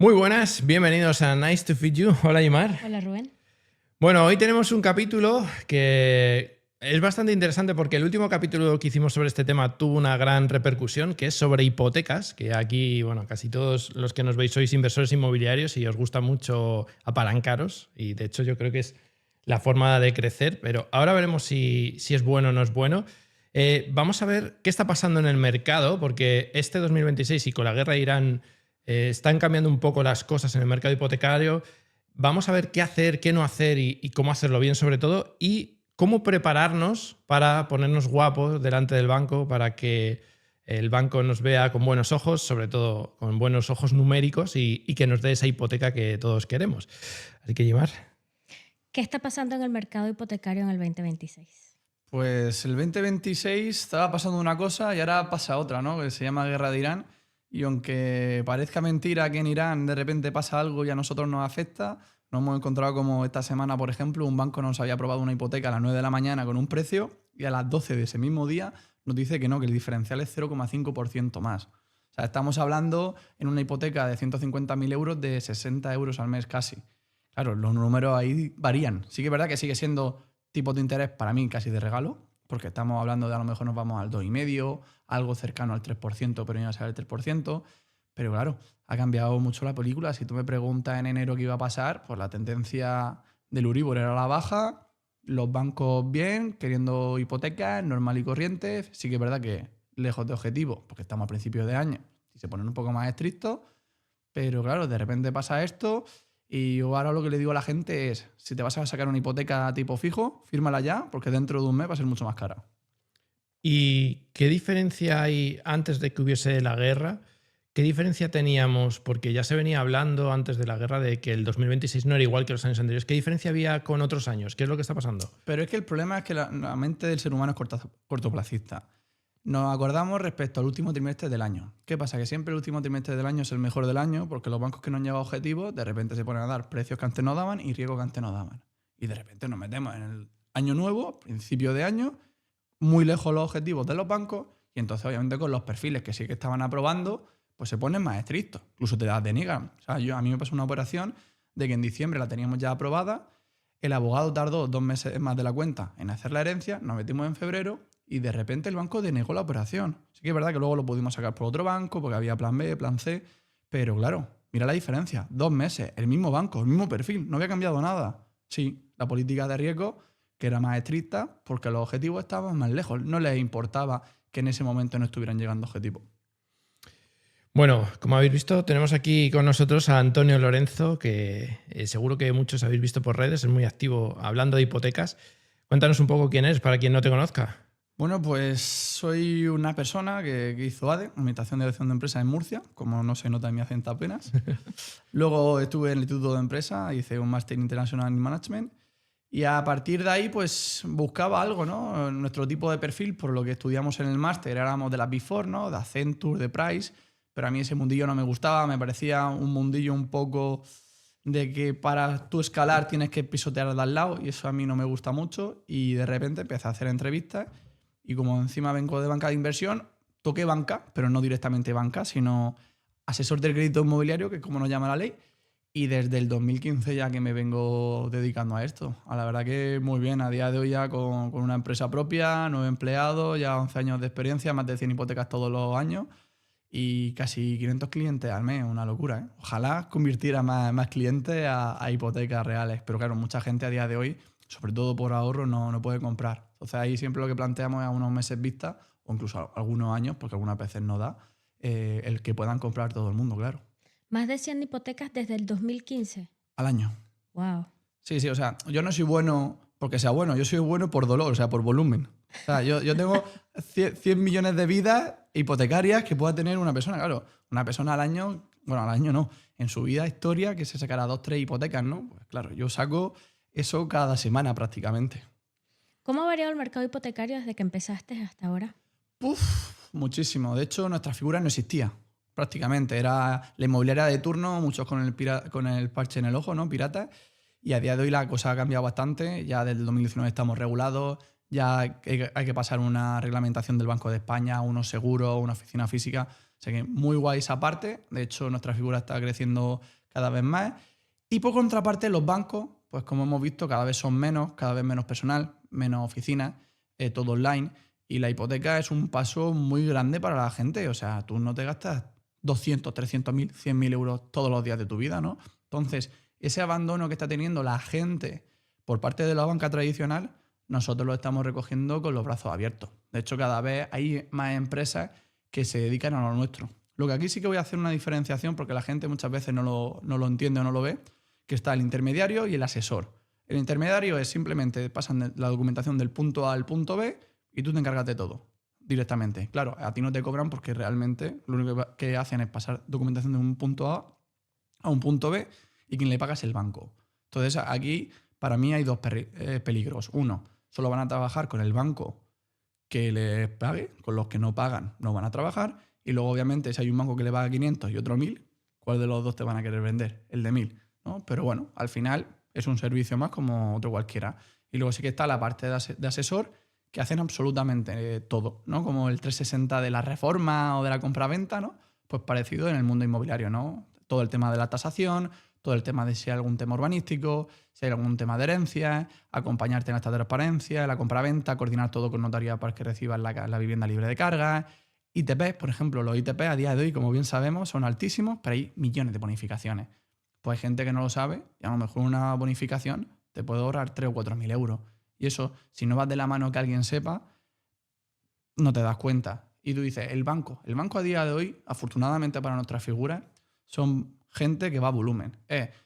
Muy buenas, bienvenidos a Nice to Feed You. Hola, Imar. Hola, Rubén. Bueno, hoy tenemos un capítulo que es bastante interesante porque el último capítulo que hicimos sobre este tema tuvo una gran repercusión, que es sobre hipotecas, que aquí, bueno, casi todos los que nos veis sois inversores inmobiliarios y os gusta mucho apalancaros, y de hecho yo creo que es la forma de crecer, pero ahora veremos si es bueno o no es bueno. Vamos a ver qué está pasando en el mercado, porque este 2026 y con la guerra de Irán están cambiando un poco las cosas en el mercado hipotecario. Vamos a ver qué hacer, qué no hacer y cómo hacerlo bien sobre todo, y cómo prepararnos para ponernos guapos delante del banco para que el banco nos vea con buenos ojos, sobre todo con buenos ojos numéricos y que nos dé esa hipoteca que todos queremos. Así que, Yimar. ¿Qué está pasando en el mercado hipotecario en el 2026? Pues el 2026 estaba pasando una cosa y ahora pasa otra, ¿no? Que se llama Guerra de Irán. Y aunque parezca mentira que en Irán de repente pasa algo y a nosotros nos afecta, nos hemos encontrado como esta semana, por ejemplo, un banco nos había aprobado una hipoteca a las 9 de la mañana con un precio y a las 12 de ese mismo día nos dice que no, que el diferencial es 0,5% más. O sea, estamos hablando en una hipoteca de 150.000 euros de 60 euros al mes casi. Claro, los números ahí varían. Sí que es verdad que sigue siendo tipos de interés para mí casi de regalo, porque estamos hablando de a lo mejor nos vamos al 2,5%, algo cercano al 3%, pero no a ser el 3%. Pero claro, ha cambiado mucho la película. Si tú me preguntas en enero qué iba a pasar, pues la tendencia del Euribor era a la baja, los bancos bien, queriendo hipotecas, normal y corriente. Sí que es verdad que lejos de objetivo, porque estamos a principios de año y se ponen un poco más estrictos, pero claro, de repente pasa esto. Y yo ahora lo que le digo a la gente es, si te vas a sacar una hipoteca tipo fijo, fírmala ya, porque dentro de un mes va a ser mucho más cara. ¿Y qué diferencia hay antes de que hubiese la guerra? ¿Qué diferencia teníamos? Porque ya se venía hablando antes de la guerra de que el 2026 no era igual que los años anteriores. ¿Qué diferencia había con otros años? ¿Qué es lo que está pasando? Pero es que el problema es que la mente del ser humano es cortoplacista. Nos acordamos respecto al último trimestre del año. ¿Qué pasa? Que siempre el último trimestre del año es el mejor del año porque los bancos que no han llegado a objetivos de repente se ponen a dar precios que antes no daban y riesgos que antes no daban. Y de repente nos metemos en el año nuevo, principio de año, muy lejos los objetivos de los bancos y entonces obviamente con los perfiles que sí que estaban aprobando, pues se ponen más estrictos. Incluso te las deniegan. O sea, a mí me pasó una operación de que en diciembre la teníamos ya aprobada, el abogado tardó 2 meses más de la cuenta en hacer la herencia, nos metimos en febrero y de repente el banco denegó la operación. Sí que es verdad que luego lo pudimos sacar por otro banco porque había plan B, plan C, pero claro, mira la diferencia. 2 meses, el mismo banco, el mismo perfil, no había cambiado nada. Sí, la política de riesgo que era más estricta porque los objetivos estaban más lejos. No les importaba que en ese momento no estuvieran llegando objetivos. Bueno, como habéis visto, tenemos aquí con nosotros a Antonio Lorenzo, que seguro que muchos habéis visto por redes, es muy activo hablando de hipotecas. Cuéntanos un poco quién eres, para quien no te conozca. Bueno, pues soy una persona que hizo ADE, Administración de Dirección de Empresas en Murcia, como no se nota en mi acento apenas. Luego estuve en el Instituto de Empresa, hice un Máster International in Management y a partir de ahí pues buscaba algo, ¿no? Nuestro tipo de perfil, por lo que estudiamos en el máster, éramos de las Big Four, ¿no? De Accenture, de Price, pero a mí ese mundillo no me gustaba, me parecía un mundillo un poco de que para tú escalar tienes que pisotear de al lado y eso a mí no me gusta mucho y de repente empecé a hacer entrevistas y como encima vengo de banca de inversión, toqué banca, pero no directamente banca, sino asesor del crédito inmobiliario, que es como nos llama la ley, y desde el 2015 ya que me vengo dedicando a esto. A la verdad que muy bien, a día de hoy ya con una empresa propia, 9 empleados, ya 11 años de experiencia, más de 100 hipotecas todos los años y casi 500 clientes al mes, una locura, ¿eh? Ojalá convirtiera más clientes a hipotecas reales, pero claro, mucha gente a día de hoy, sobre todo por ahorro, no puede comprar. Entonces ahí siempre lo que planteamos es a unos meses vista, o incluso a algunos años, porque algunas veces no da, el que puedan comprar todo el mundo, claro. Más de 100 hipotecas desde el 2015. Al año. Wow. Sí, o sea, yo no soy bueno porque sea bueno, yo soy bueno por dolor, o sea, por volumen. O sea, yo tengo 100 millones de vidas hipotecarias que pueda tener una persona. Claro, una persona al año, bueno, al año no, en su vida historia que se sacará 2, 3 hipotecas, ¿no? Pues claro, yo saco eso cada semana prácticamente. ¿Cómo ha variado el mercado hipotecario desde que empezaste hasta ahora? Muchísimo. De hecho, nuestra figura no existía prácticamente. Era la inmobiliaria de turno, muchos con el parche en el ojo, ¿no? Pirata. Y a día de hoy la cosa ha cambiado bastante. Ya desde el 2019 estamos regulados. Ya hay que pasar una reglamentación del Banco de España, unos seguros, una oficina física. O sea que muy guay esa parte. De hecho, nuestra figura está creciendo cada vez más. Y por contraparte, los bancos, pues como hemos visto, cada vez son menos, cada vez menos personal, menos oficinas, todo online. Y la hipoteca es un paso muy grande para la gente. O sea, tú no te gastas 200, 300.000, 100.000 euros todos los días de tu vida, ¿no? Entonces, ese abandono que está teniendo la gente por parte de la banca tradicional, nosotros lo estamos recogiendo con los brazos abiertos. De hecho, cada vez hay más empresas que se dedican a lo nuestro. Lo que aquí sí que voy a hacer una diferenciación, porque la gente muchas veces no lo entiende o no lo ve, que está el intermediario y el asesor. El intermediario es simplemente pasan la documentación del punto A al punto B y tú te encargas de todo directamente. Claro, a ti no te cobran porque realmente lo único que hacen es pasar documentación de un punto A un punto B y quien le paga es el banco. Entonces aquí para mí hay dos peligros. Uno, solo van a trabajar con el banco que les pague, con los que no pagan no van a trabajar. Y luego obviamente si hay un banco que le paga 500 y otro 1.000, ¿cuál de los dos te van a querer vender? El de 1.000, ¿no? Pero bueno, al final es un servicio más como otro cualquiera. Y luego sí que está la parte de asesor, que hacen absolutamente todo, ¿no? Como el 360 de la reforma o de la compraventa, ¿no? Pues parecido en el mundo inmobiliario, ¿no? Todo el tema de la tasación, todo el tema de si hay algún tema urbanístico, si hay algún tema de herencia, acompañarte en esta transparencia, la compraventa, coordinar todo con notaría para que recibas la vivienda libre de carga. ITP, por ejemplo, los ITP a día de hoy, como bien sabemos, son altísimos, pero hay millones de bonificaciones. Pues hay gente que no lo sabe y a lo mejor una bonificación te puede ahorrar 3 o 4.000 euros. Y eso, si no vas de la mano que alguien sepa, no te das cuenta. Y tú dices, el banco a día de hoy, afortunadamente para nuestras figuras, son gente que va a volumen.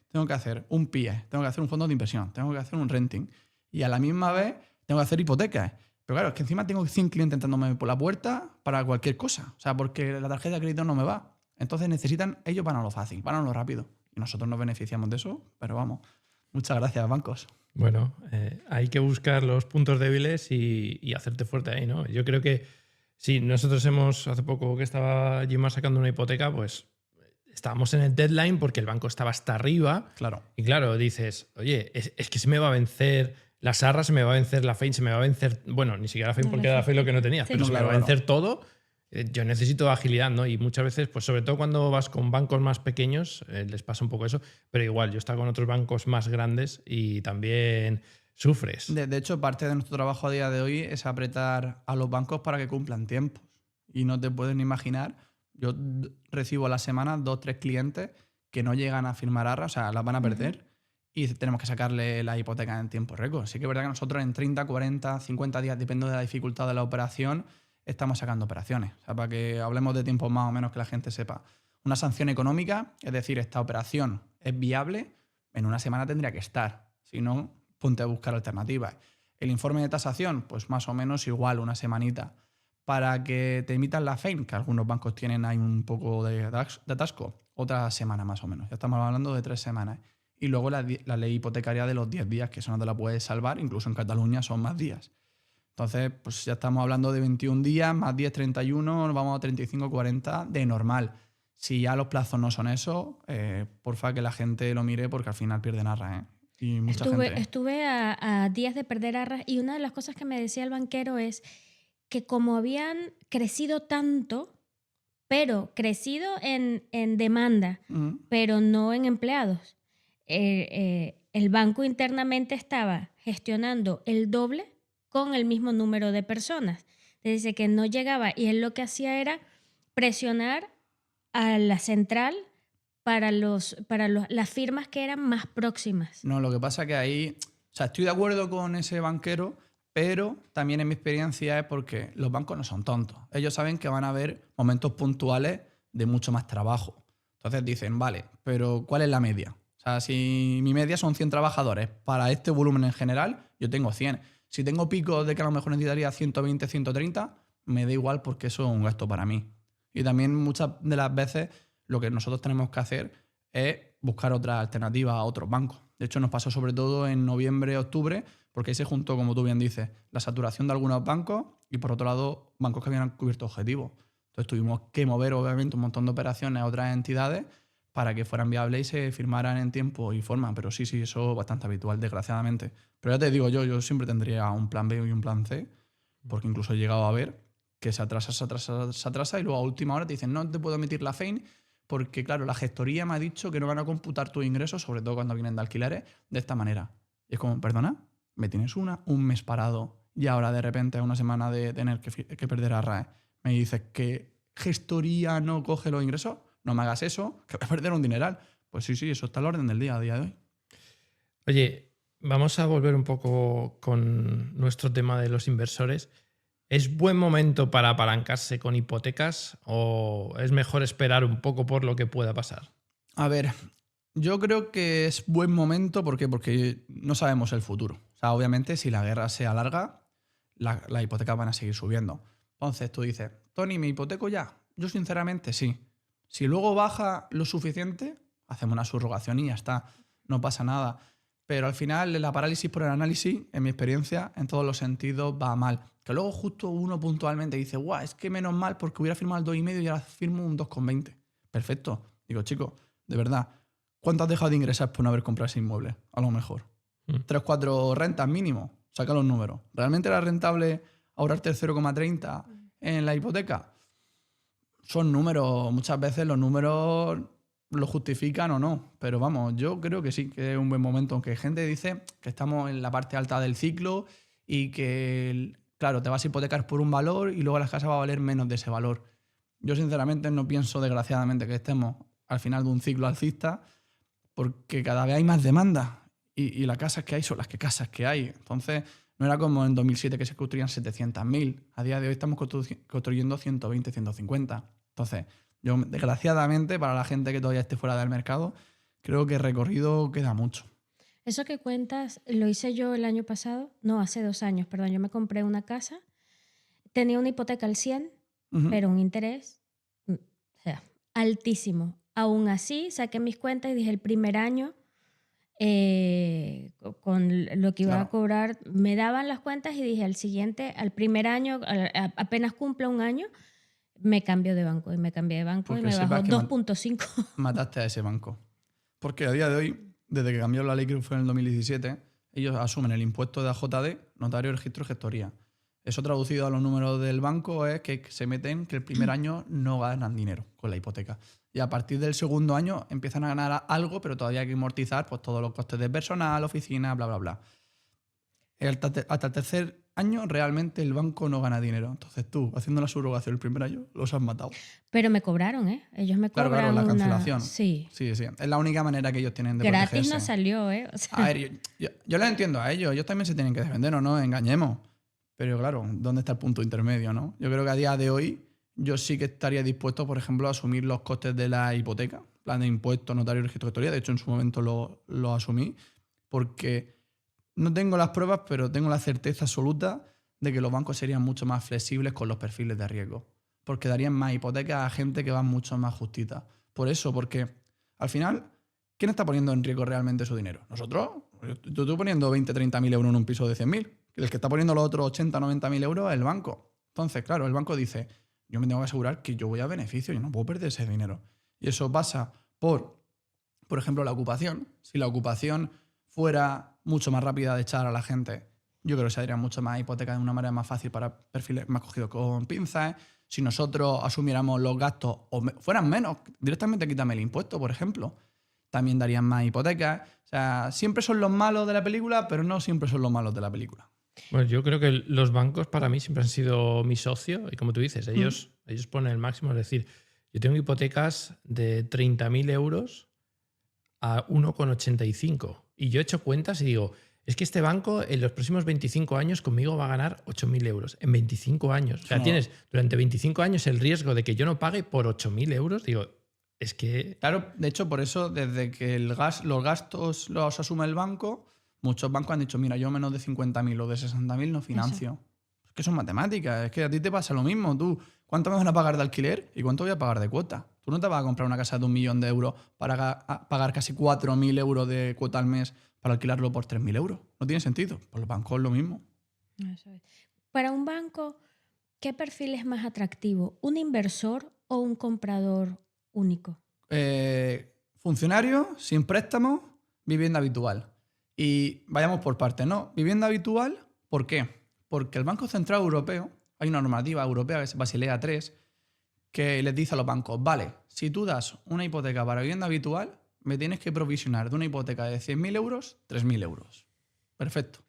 Tengo que hacer un PIE, tengo que hacer un fondo de inversión, tengo que hacer un renting. Y a la misma vez tengo que hacer hipotecas. Pero claro, es que encima tengo 100 clientes entrándome por la puerta para cualquier cosa. O sea, porque la tarjeta de crédito no me va. Entonces necesitan, ellos van a lo fácil, van a lo rápido. Y nosotros nos beneficiamos de eso, pero vamos, muchas gracias, bancos. Bueno, hay que buscar los puntos débiles y hacerte fuerte ahí, ¿no? Yo creo que sí, nosotros hace poco que estaba Gimar sacando una hipoteca, pues estábamos en el deadline porque el banco estaba hasta arriba. Claro. Y claro, dices, oye, es que se me va a vencer la Sarra, se me va a vencer la Fein, se me va a vencer, bueno, ni siquiera la Fein porque era la Fein lo que no tenía, Sí. pero se me Claro, va a vencer todo. Yo necesito agilidad, ¿no? Y muchas veces, pues sobre todo cuando vas con bancos más pequeños, les pasa un poco eso, pero igual, yo estaba con otros bancos más grandes y también sufres. De hecho, parte de nuestro trabajo a día de hoy es apretar a los bancos para que cumplan tiempos. Y no te pueden imaginar, yo recibo a la semana 2 o 3 clientes que no llegan a firmar arras, o sea, las van a perder y tenemos que sacarle la hipoteca en tiempo récord. Sí que es verdad que nosotros en 30, 40, 50 días, depende de la dificultad de la operación, estamos sacando operaciones. O sea, para que hablemos de tiempos más o menos que la gente sepa. Una sanción económica, es decir, esta operación es viable, en una semana tendría que estar. Si no, ponte a buscar alternativas. El informe de tasación, pues más o menos igual, una semanita. Para que te emitan la FEIN, que algunos bancos tienen ahí un poco de atasco, otra semana más o menos. Ya estamos hablando de 3 semanas. Y luego la ley hipotecaria de los 10 días, que eso no te la puedes salvar, incluso en Cataluña son más días. Entonces, pues ya estamos hablando de 21 días, más 10, 31, nos vamos a 35, 40 de normal. Si ya los plazos no son eso, porfa que la gente lo mire porque al final pierden arras, ¿eh? Y mucha gente. Estuve a días de perder arras y una de las cosas que me decía el banquero es que como habían crecido tanto, pero crecido en demanda, pero no en empleados, el banco internamente estaba gestionando el doble con el mismo número de personas. Dice que no llegaba y él lo que hacía era presionar a la central para las firmas que eran más próximas. No, lo que pasa que ahí, o sea, estoy de acuerdo con ese banquero, pero también en mi experiencia es porque los bancos no son tontos. Ellos saben que van a haber momentos puntuales de mucho más trabajo. Entonces dicen, vale, pero ¿cuál es la media? O sea, si mi media son 100 trabajadores, para este volumen en general, yo tengo 100. Si tengo picos de que a lo mejor necesitaría 120, 130, me da igual porque eso es un gasto para mí. Y también muchas de las veces lo que nosotros tenemos que hacer es buscar otra alternativa a otros bancos. De hecho, nos pasó sobre todo en noviembre, octubre, porque ahí se juntó, como tú bien dices, la saturación de algunos bancos y por otro lado, bancos que habían cubierto objetivos. Entonces tuvimos que mover, obviamente, un montón de operaciones a otras entidades para que fueran viables y se firmaran en tiempo y forma. Pero sí, eso es bastante habitual, desgraciadamente. Pero ya te digo, yo siempre tendría un plan B y un plan C, porque incluso he llegado a ver que se atrasa y luego a última hora te dicen no te puedo emitir la FEIN porque, claro, la gestoría me ha dicho que no van a computar tus ingresos, sobre todo cuando vienen de alquileres, de esta manera. Y es como, perdona, me tienes un mes parado y ahora de repente a una semana de tener que perder a RAE me dices que gestoría no coge los ingresos, no me hagas eso, que voy a perder un dineral. Pues sí, eso está al orden del día a día de hoy. Oye, vamos a volver un poco con nuestro tema de los inversores. ¿Es buen momento para apalancarse con hipotecas o es mejor esperar un poco por lo que pueda pasar? A ver, yo creo que es buen momento. ¿Por qué? Porque no sabemos el futuro. O sea, obviamente, si la guerra se alarga, las hipotecas van a seguir subiendo. Entonces tú dices, Tony, ¿me hipoteco ya? Yo sinceramente sí. Si luego baja lo suficiente, hacemos una subrogación y ya está. No pasa nada. Pero al final la parálisis por el análisis, en mi experiencia, en todos los sentidos va mal. Que luego justo uno puntualmente dice, guau, es que menos mal porque hubiera firmado el 2,5 y ahora firmo un 2,20. Perfecto. Digo, chico, de verdad, ¿cuánto has dejado de ingresar por no haber comprado ese inmueble? A lo mejor. 3-4 rentas mínimo. Saca los números. ¿Realmente era rentable ahorrarte el 0,30 en la hipoteca? Son números. Muchas veces los números lo justifican o no. Pero vamos, yo creo que sí, que es un buen momento. Aunque gente dice que estamos en la parte alta del ciclo y que, claro, te vas a hipotecar por un valor y luego la casa va a valer menos de ese valor. Yo sinceramente no pienso, desgraciadamente, que estemos al final de un ciclo alcista porque cada vez hay más demanda y las casas que hay son las casas que hay. Entonces, no era como en 2007 que se construían 700.000. A día de hoy estamos construyendo 120, 150. Entonces, yo, desgraciadamente, para la gente que todavía esté fuera del mercado, creo que el recorrido queda mucho. Eso que cuentas lo hice yo el año pasado, no, hace 2 años, perdón. Yo me compré una casa, tenía una hipoteca al 100, pero un interés, o sea, altísimo. Aún así, saqué mis cuentas y dije el primer año, con lo que iba a cobrar, me daban las cuentas y dije al siguiente, al primer año, apenas cumpla un año, me cambio de banco y me cambié de banco. Porque y me bajó 2,5. Mataste a ese banco. Porque a día de hoy, desde que cambió la ley, que fue en el 2017, ellos asumen el impuesto de AJD, notario, registro y gestoría. Eso traducido a los números del banco es que se meten que el primer año no ganan dinero con la hipoteca. Y a partir del segundo año empiezan a ganar algo, pero todavía hay que amortizar pues, todos los costes de personal, oficina, bla, bla, bla. Hasta el tercer año realmente el banco no gana dinero. Entonces tú, haciendo la subrogación el primer año, los has matado. Pero me cobraron, ¿eh? Ellos me cobraron. Claro, la cancelación. Sí. Sí. Es la única manera que ellos tienen de gratis protegerse. No salió, ¿eh? O sea... A ver, yo les entiendo a ellos. Ellos también se tienen que defender, no nos engañemos. Pero claro, ¿dónde está el punto intermedio, no? Yo creo que a día de hoy yo sí que estaría dispuesto, por ejemplo, a asumir los costes de la hipoteca, plan de impuestos, notario, registro, gestoría. De hecho, en su momento lo asumí porque no tengo las pruebas, pero tengo la certeza absoluta de que los bancos serían mucho más flexibles con los perfiles de riesgo. Porque darían más hipotecas a gente que va mucho más justita. Por eso, porque al final, ¿quién está poniendo en riesgo realmente su dinero? ¿Nosotros? Yo estoy poniendo 20, 30.000 euros en un piso de 100.000. El que está poniendo los otros 80, 90.000 euros es el banco. Entonces, claro, el banco dice, yo me tengo que asegurar que yo voy a beneficio, yo no puedo perder ese dinero. Y eso pasa por ejemplo, la ocupación. Si la ocupación fuera mucho más rápida de echar a la gente, yo creo que se darían mucho más hipotecas de una manera más fácil para perfiles más cogidos con pinzas. Si nosotros asumiéramos los gastos o fueran menos, directamente quítame el impuesto, por ejemplo, también darían más hipotecas. O sea, siempre son los malos de la película, pero no siempre son los malos de la película. Bueno, yo creo que los bancos para mí siempre han sido mi socio y como tú dices, ellos ponen el máximo. Es decir, yo tengo hipotecas de 30.000 euros a 1,85 y yo he hecho cuentas y digo, es que este banco en los próximos 25 años conmigo va a ganar 8.000 euros. En 25 años. O sea, tienes durante 25 años el riesgo de que yo no pague por 8.000 euros. Digo, es que... Claro, de hecho, por eso, desde que los gastos los asume el banco, muchos bancos han dicho, mira, yo menos de 50.000 o de 60.000 no financio. Es que son matemáticas, es que a ti te pasa lo mismo. Tú, ¿cuánto me van a pagar de alquiler y cuánto voy a pagar de cuota? Tú no te vas a comprar una casa de 1.000.000 de euros para pagar casi 4.000 euros de cuota al mes para alquilarlo por 3.000 euros. No tiene sentido. Pues los bancos es lo mismo. Eso es. Para un banco, ¿qué perfil es más atractivo? ¿Un inversor o un comprador único? Funcionario, sin préstamo, vivienda habitual. Y vayamos por partes, ¿no? Vivienda habitual, ¿por qué? Porque el Banco Central Europeo hay una normativa europea, que es Basilea III, que les dice a los bancos, vale, si tú das una hipoteca para vivienda habitual, me tienes que provisionar de una hipoteca de 100.000 euros, 3.000 euros. Perfecto.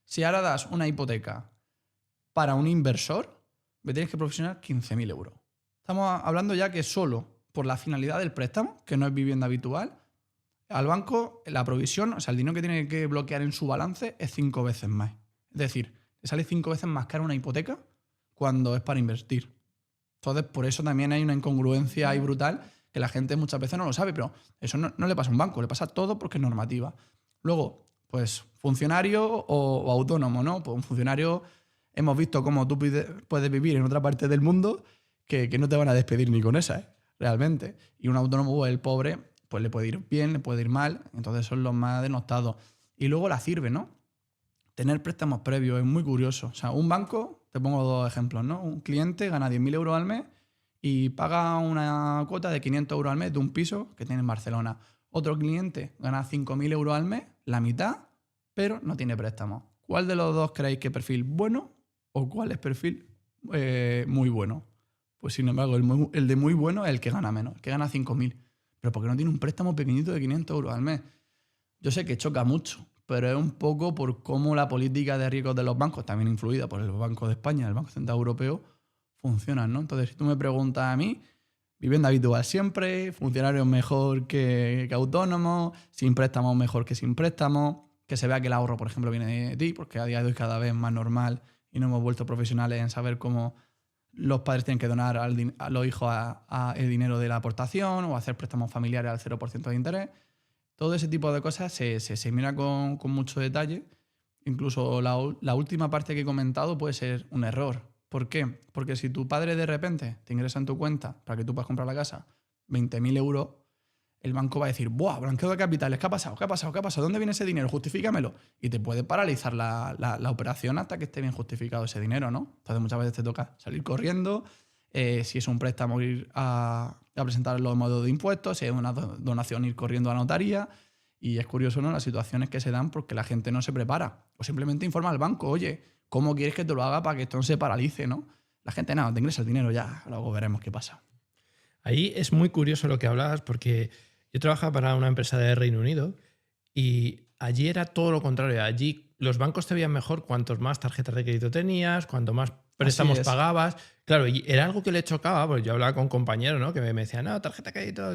Si ahora das una hipoteca para un inversor, me tienes que provisionar 15.000 euros. Estamos hablando ya que solo por la finalidad del préstamo, que no es vivienda habitual, al banco la provisión, o sea, el dinero que tiene que bloquear en su balance es 5 veces más. Es decir, le sale 5 veces más cara una hipoteca cuando es para invertir. Entonces, por eso también hay una incongruencia ahí brutal que la gente muchas veces no lo sabe, pero eso no le pasa a un banco, le pasa a todo porque es normativa. Luego, pues funcionario o autónomo, ¿no? Pues un funcionario, hemos visto cómo tú puedes vivir en otra parte del mundo que no te van a despedir ni con esa, realmente. Y un autónomo, el pobre, pues le puede ir bien, le puede ir mal, entonces son los más denostados. Y luego la sirve, ¿no? Tener préstamos previos es muy curioso. O sea, un banco, te pongo 2 ejemplos, ¿no? Un cliente gana 10.000 euros al mes y paga una cuota de 500 euros al mes de un piso que tiene en Barcelona. Otro cliente gana 5.000 euros al mes, la mitad, pero no tiene préstamo. ¿Cuál de los dos creéis que es perfil bueno o cuál es perfil muy bueno? Pues sin embargo, el de muy bueno es el que gana menos, el que gana 5.000. Pero porque no tiene un préstamo pequeñito de 500 euros al mes. Yo sé que choca mucho, pero es un poco por cómo la política de riesgos de los bancos, también influida por el Banco de España, el Banco Central Europeo, funcionan, ¿no? Entonces, si tú me preguntas a mí, vivienda habitual siempre, funcionarios mejor que autónomos, sin préstamos mejor que sin préstamos, que se vea que el ahorro, por ejemplo, viene de ti, porque a día de hoy cada vez es más normal y nos hemos vuelto profesionales en saber cómo los padres tienen que donar a los hijos el dinero de la aportación o hacer préstamos familiares al 0% de interés. Todo ese tipo de cosas se mira con mucho detalle. Incluso la última parte que he comentado puede ser un error. ¿Por qué? Porque si tu padre de repente te ingresa en tu cuenta para que tú puedas comprar la casa 20.000 euros, el banco va a decir, ¡buah, blanqueo de capitales! ¿Qué ha pasado? ¿Qué ha pasado? ¿Qué ha pasado? ¿Dónde viene ese dinero? Justifícamelo. Y te puede paralizar la operación hasta que esté bien justificado ese dinero, ¿no? Entonces muchas veces te toca salir corriendo. Si es un préstamo, ir a presentar los modos de impuestos. Si es una donación, ir corriendo a notaría. Y es curioso, ¿no? Las situaciones que se dan porque la gente no se prepara. O simplemente informa al banco, oye, ¿cómo quieres que te lo haga para que esto no se paralice, ¿no? La gente, no, te ingresa el dinero ya, luego veremos qué pasa. Ahí es muy curioso lo que hablabas porque yo trabajaba para una empresa de Reino Unido y allí era todo lo contrario. Allí los bancos te veían mejor cuantos más tarjetas de crédito tenías, cuanto más préstamos pagabas. Claro, y era algo que le chocaba, porque yo hablaba con compañeros, ¿no? Que me decían, no, tarjeta de crédito.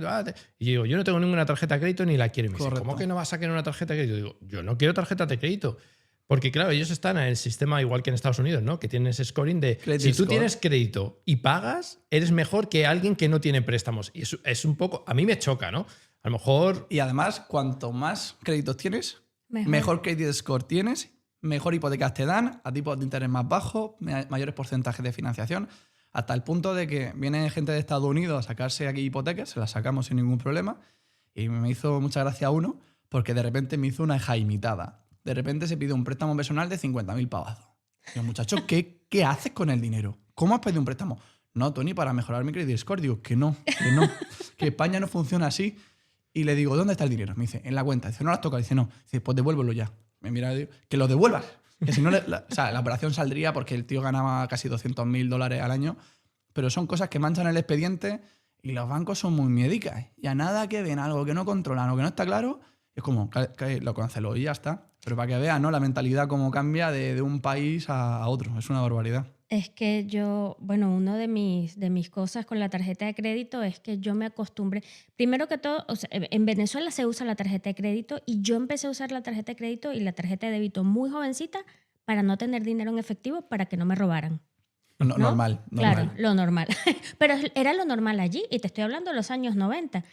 Y yo digo, yo no tengo ninguna tarjeta de crédito ni la quiero. Y me dice, ¿cómo que no vas a querer una tarjeta de crédito? Digo, yo no quiero tarjeta de crédito. Porque claro, ellos están en el sistema igual que en Estados Unidos, ¿no? Que tienen ese scoring de si tú tienes crédito y pagas, eres mejor que alguien que no tiene préstamos. Y eso es un poco, a mí me choca, ¿no? A lo mejor... Y además, cuanto más créditos tienes, mejor credit score tienes, mejor hipotecas te dan, a tipos de interés más bajos, mayores porcentajes de financiación, hasta el punto de que viene gente de Estados Unidos a sacarse aquí hipotecas, se las sacamos sin ningún problema, y me hizo mucha gracia uno, porque de repente me hizo una jaimitada. De repente se pide un préstamo personal de 50.000 pavazos. Digo, muchacho, ¿qué haces con el dinero? ¿Cómo has pedido un préstamo? No, Tony, para mejorar mi credit score. Digo, que no, que España no funciona así. Y le digo, ¿dónde está el dinero? Me dice, en la cuenta. Dice, ¿no lo has tocado? Dice, no. Dice, pues devuélvelo ya. Me mira y digo, que lo devuelvas. Que si no, la operación saldría porque el tío ganaba casi $200.000 al año. Pero son cosas que manchan el expediente y los bancos son muy miedicas. Y a nada que ven algo que no controlan o que no está claro, es como, que lo canceló y ya está. Pero para que vean, ¿no? La mentalidad cómo cambia de un país a otro. Es una barbaridad. Es que yo, bueno, una de mis cosas con la tarjeta de crédito es que yo me acostumbré. Primero que todo, o sea, en Venezuela se usa la tarjeta de crédito y yo empecé a usar la tarjeta de crédito y la tarjeta de débito muy jovencita para no tener dinero en efectivo para que no me robaran. ¿No? Normal. Claro, lo normal. Pero era lo normal allí y te estoy hablando de los años 90.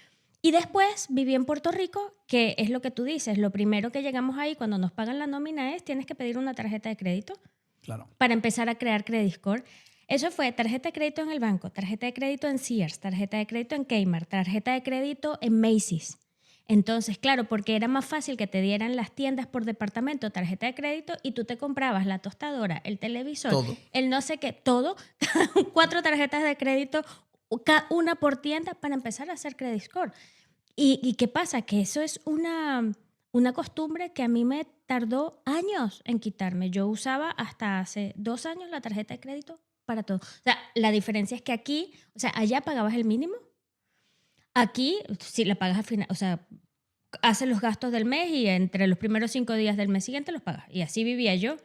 Y después viví en Puerto Rico, que es lo que tú dices. Lo primero que llegamos ahí cuando nos pagan la nómina es tienes que pedir una tarjeta de crédito. Claro. Para empezar a crear credit score. Eso fue tarjeta de crédito en el banco, tarjeta de crédito en Sears, tarjeta de crédito en Kmart, tarjeta de crédito en Macy's. Entonces, claro, porque era más fácil que te dieran las tiendas por departamento tarjeta de crédito y tú te comprabas la tostadora, el televisor, todo. El no sé qué, todo, 4 tarjetas de crédito, una por tienda para empezar a hacer credit score. ¿Y qué pasa? Que eso es una costumbre que a mí me tardó años en quitarme. Yo usaba hasta hace 2 años la tarjeta de crédito para todo. O sea, la diferencia es que aquí, o sea, allá pagabas el mínimo. Aquí, si la pagas al final, o sea, haces los gastos del mes y entre los primeros 5 días del mes siguiente los pagas. Y así vivía yo.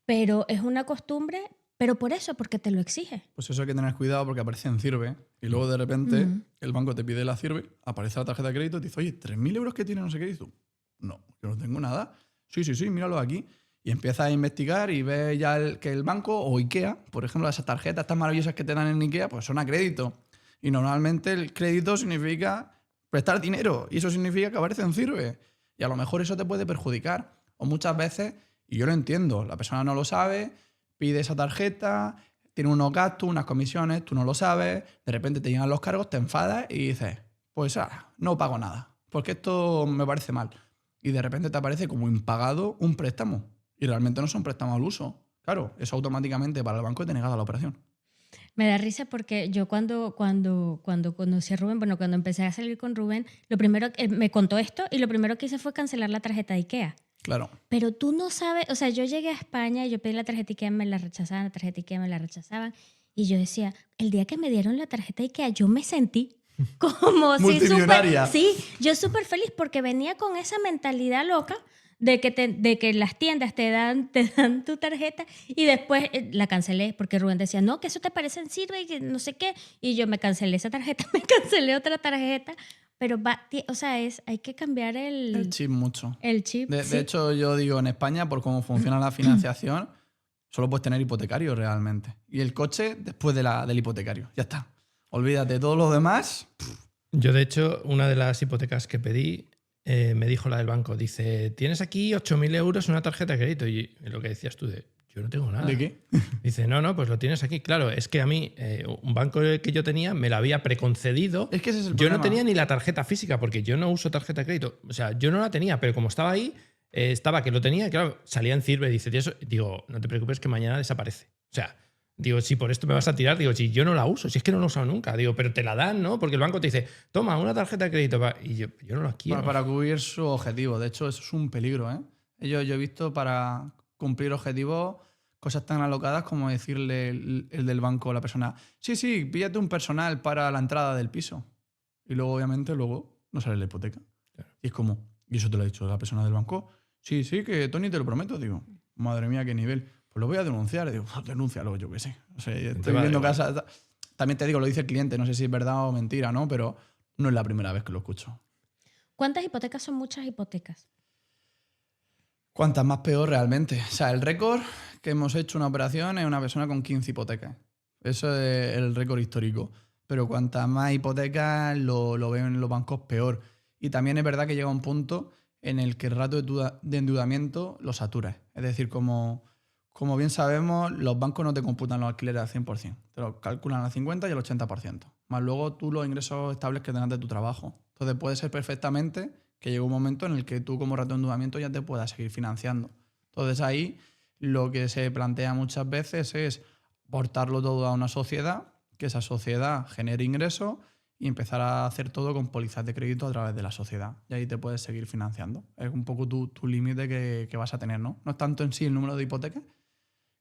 Pero es una costumbre, pero por eso, porque te lo exige. Pues eso hay que tener cuidado porque aparece en Cirve y luego de repente el banco te pide la Cirve, aparece la tarjeta de crédito y te dice, oye, 3.000 euros que tiene no sé qué. Y tú, no, yo no tengo nada. Sí, míralo aquí. Y empiezas a investigar y ves ya que el banco o IKEA, por ejemplo, esas tarjetas estas maravillosas que te dan en IKEA, pues son a crédito. Y normalmente el crédito significa prestar dinero y eso significa que aparece en Cirve. Y a lo mejor eso te puede perjudicar. O muchas veces, y yo lo entiendo, la persona no lo sabe, pide esa tarjeta, tiene unos gastos, unas comisiones, tú no lo sabes, de repente te llegan los cargos, te enfadas y dices, pues no pago nada, porque esto me parece mal. Y de repente te aparece como impagado un préstamo. Y realmente no son préstamos al uso. Claro, eso automáticamente para el banco te negada la operación. Me da risa porque yo cuando conocí a Rubén, bueno, cuando empecé a salir con Rubén, lo primero me contó esto y lo primero que hice fue cancelar la tarjeta de IKEA. Claro. Pero tú no sabes, o sea, yo llegué a España y yo pedí la tarjeta IKEA, me la rechazaban, la tarjeta IKEA me la rechazaban. Y yo decía, el día que me dieron la tarjeta IKEA, yo me sentí como multimillonaria. Sí, yo súper feliz porque venía con esa mentalidad loca de que las tiendas te dan tu tarjeta y después la cancelé porque Rubén decía, no, que eso te parece en Cirve y que no sé qué. Y yo me cancelé esa tarjeta, me cancelé otra tarjeta. Pero o sea, hay que cambiar el chip mucho. El chip. De hecho, yo digo, en España, por cómo funciona la financiación, solo puedes tener hipotecario realmente. Y el coche después del hipotecario. Ya está. Olvídate de todos los demás. Yo, de hecho, una de las hipotecas que pedí, me dijo la del banco, dice, tienes aquí 8.000 euros en una tarjeta de crédito. Y lo que decías tú yo no tengo nada. ¿De qué? Dice, no, pues lo tienes aquí. Claro, es que a mí, un banco que yo tenía me lo había preconcedido. Es que ese es el yo problema. no tenía ni la tarjeta física porque yo no uso tarjeta de crédito. O sea, yo no la tenía, pero como estaba ahí, estaba que lo tenía, claro, salía en Cirve, dice, digo, no te preocupes que mañana desaparece. O sea, digo, si por esto me vas a tirar, digo, si yo no la uso, si es que no la he usado nunca. Digo, pero te la dan, ¿no? Porque el banco te dice, toma, una tarjeta de crédito. Y yo no la quiero. Para cubrir su objetivo. De hecho, eso es un peligro, ¿eh? Yo he visto para cumplir objetivos cosas tan alocadas como decirle el del banco a la persona, sí, píllate un personal para la entrada del piso. Y luego, obviamente, no sale la hipoteca. Claro. Y es como, ¿y eso te lo ha dicho la persona del banco? Sí, que Tony, te lo prometo. Digo, madre mía, qué nivel. Pues lo voy a denunciar. Digo, denúncialo, yo qué sé. O sea, estoy viendo casas. También te digo, lo dice el cliente, no sé si es verdad o mentira, ¿no? Pero no es la primera vez que lo escucho. ¿Cuántas hipotecas son muchas hipotecas? Cuantas más peor realmente. O sea, el récord que hemos hecho una operación es una persona con 15 hipotecas. Eso es el récord histórico. Pero cuantas más hipotecas lo ven los bancos peor. Y también es verdad que llega un punto en el que el ratio de endeudamiento lo satura. Es decir, como bien sabemos, los bancos no te computan los alquileres al 100%. Te lo calculan al 50% y al 80%. Más luego tú los ingresos estables que tengas de tu trabajo. Entonces puede ser perfectamente que llegue un momento en el que tú como ratio de endeudamiento ya te puedas seguir financiando. Entonces ahí lo que se plantea muchas veces es aportarlo todo a una sociedad, que esa sociedad genere ingresos y empezar a hacer todo con pólizas de crédito a través de la sociedad. Y ahí te puedes seguir financiando. Es un poco tu límite que vas a tener, ¿no? No es tanto en sí el número de hipotecas,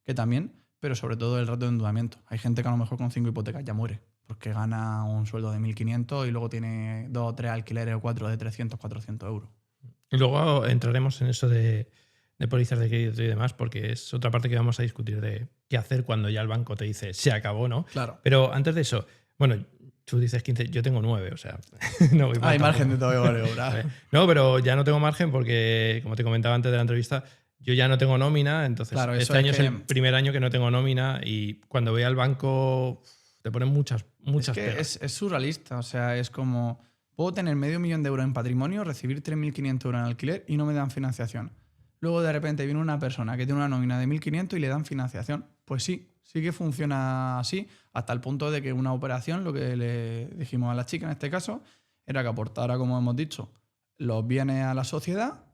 que también, pero sobre todo el ratio de endeudamiento. Hay gente que a lo mejor con 5 hipotecas ya muere, porque gana un sueldo de 1.500 y luego tiene 2 o 3 alquileres o 4 de 300, 400 euros. Y luego entraremos en eso de pólizas de crédito y demás, porque es otra parte que vamos a discutir de qué hacer cuando ya el banco te dice se acabó, ¿no? Claro. Pero antes de eso, bueno, tú dices 15, yo tengo 9, o sea, no voy mal. Hay margen de todavía maniobrar. No, pero ya no tengo margen porque, como te comentaba antes de la entrevista, yo ya no tengo nómina, entonces claro, este año es el primer año que no tengo nómina y cuando voy al banco te ponen muchas pegas. Es surrealista, o sea, es como, puedo tener 500.000 euros en patrimonio, recibir 3.500 euros en alquiler y no me dan financiación. Luego de repente viene una persona que tiene una nómina de 1.500 y le dan financiación. Pues sí que funciona así, hasta el punto de que una operación, lo que le dijimos a la chica en este caso, era que aportara, como hemos dicho, los bienes a la sociedad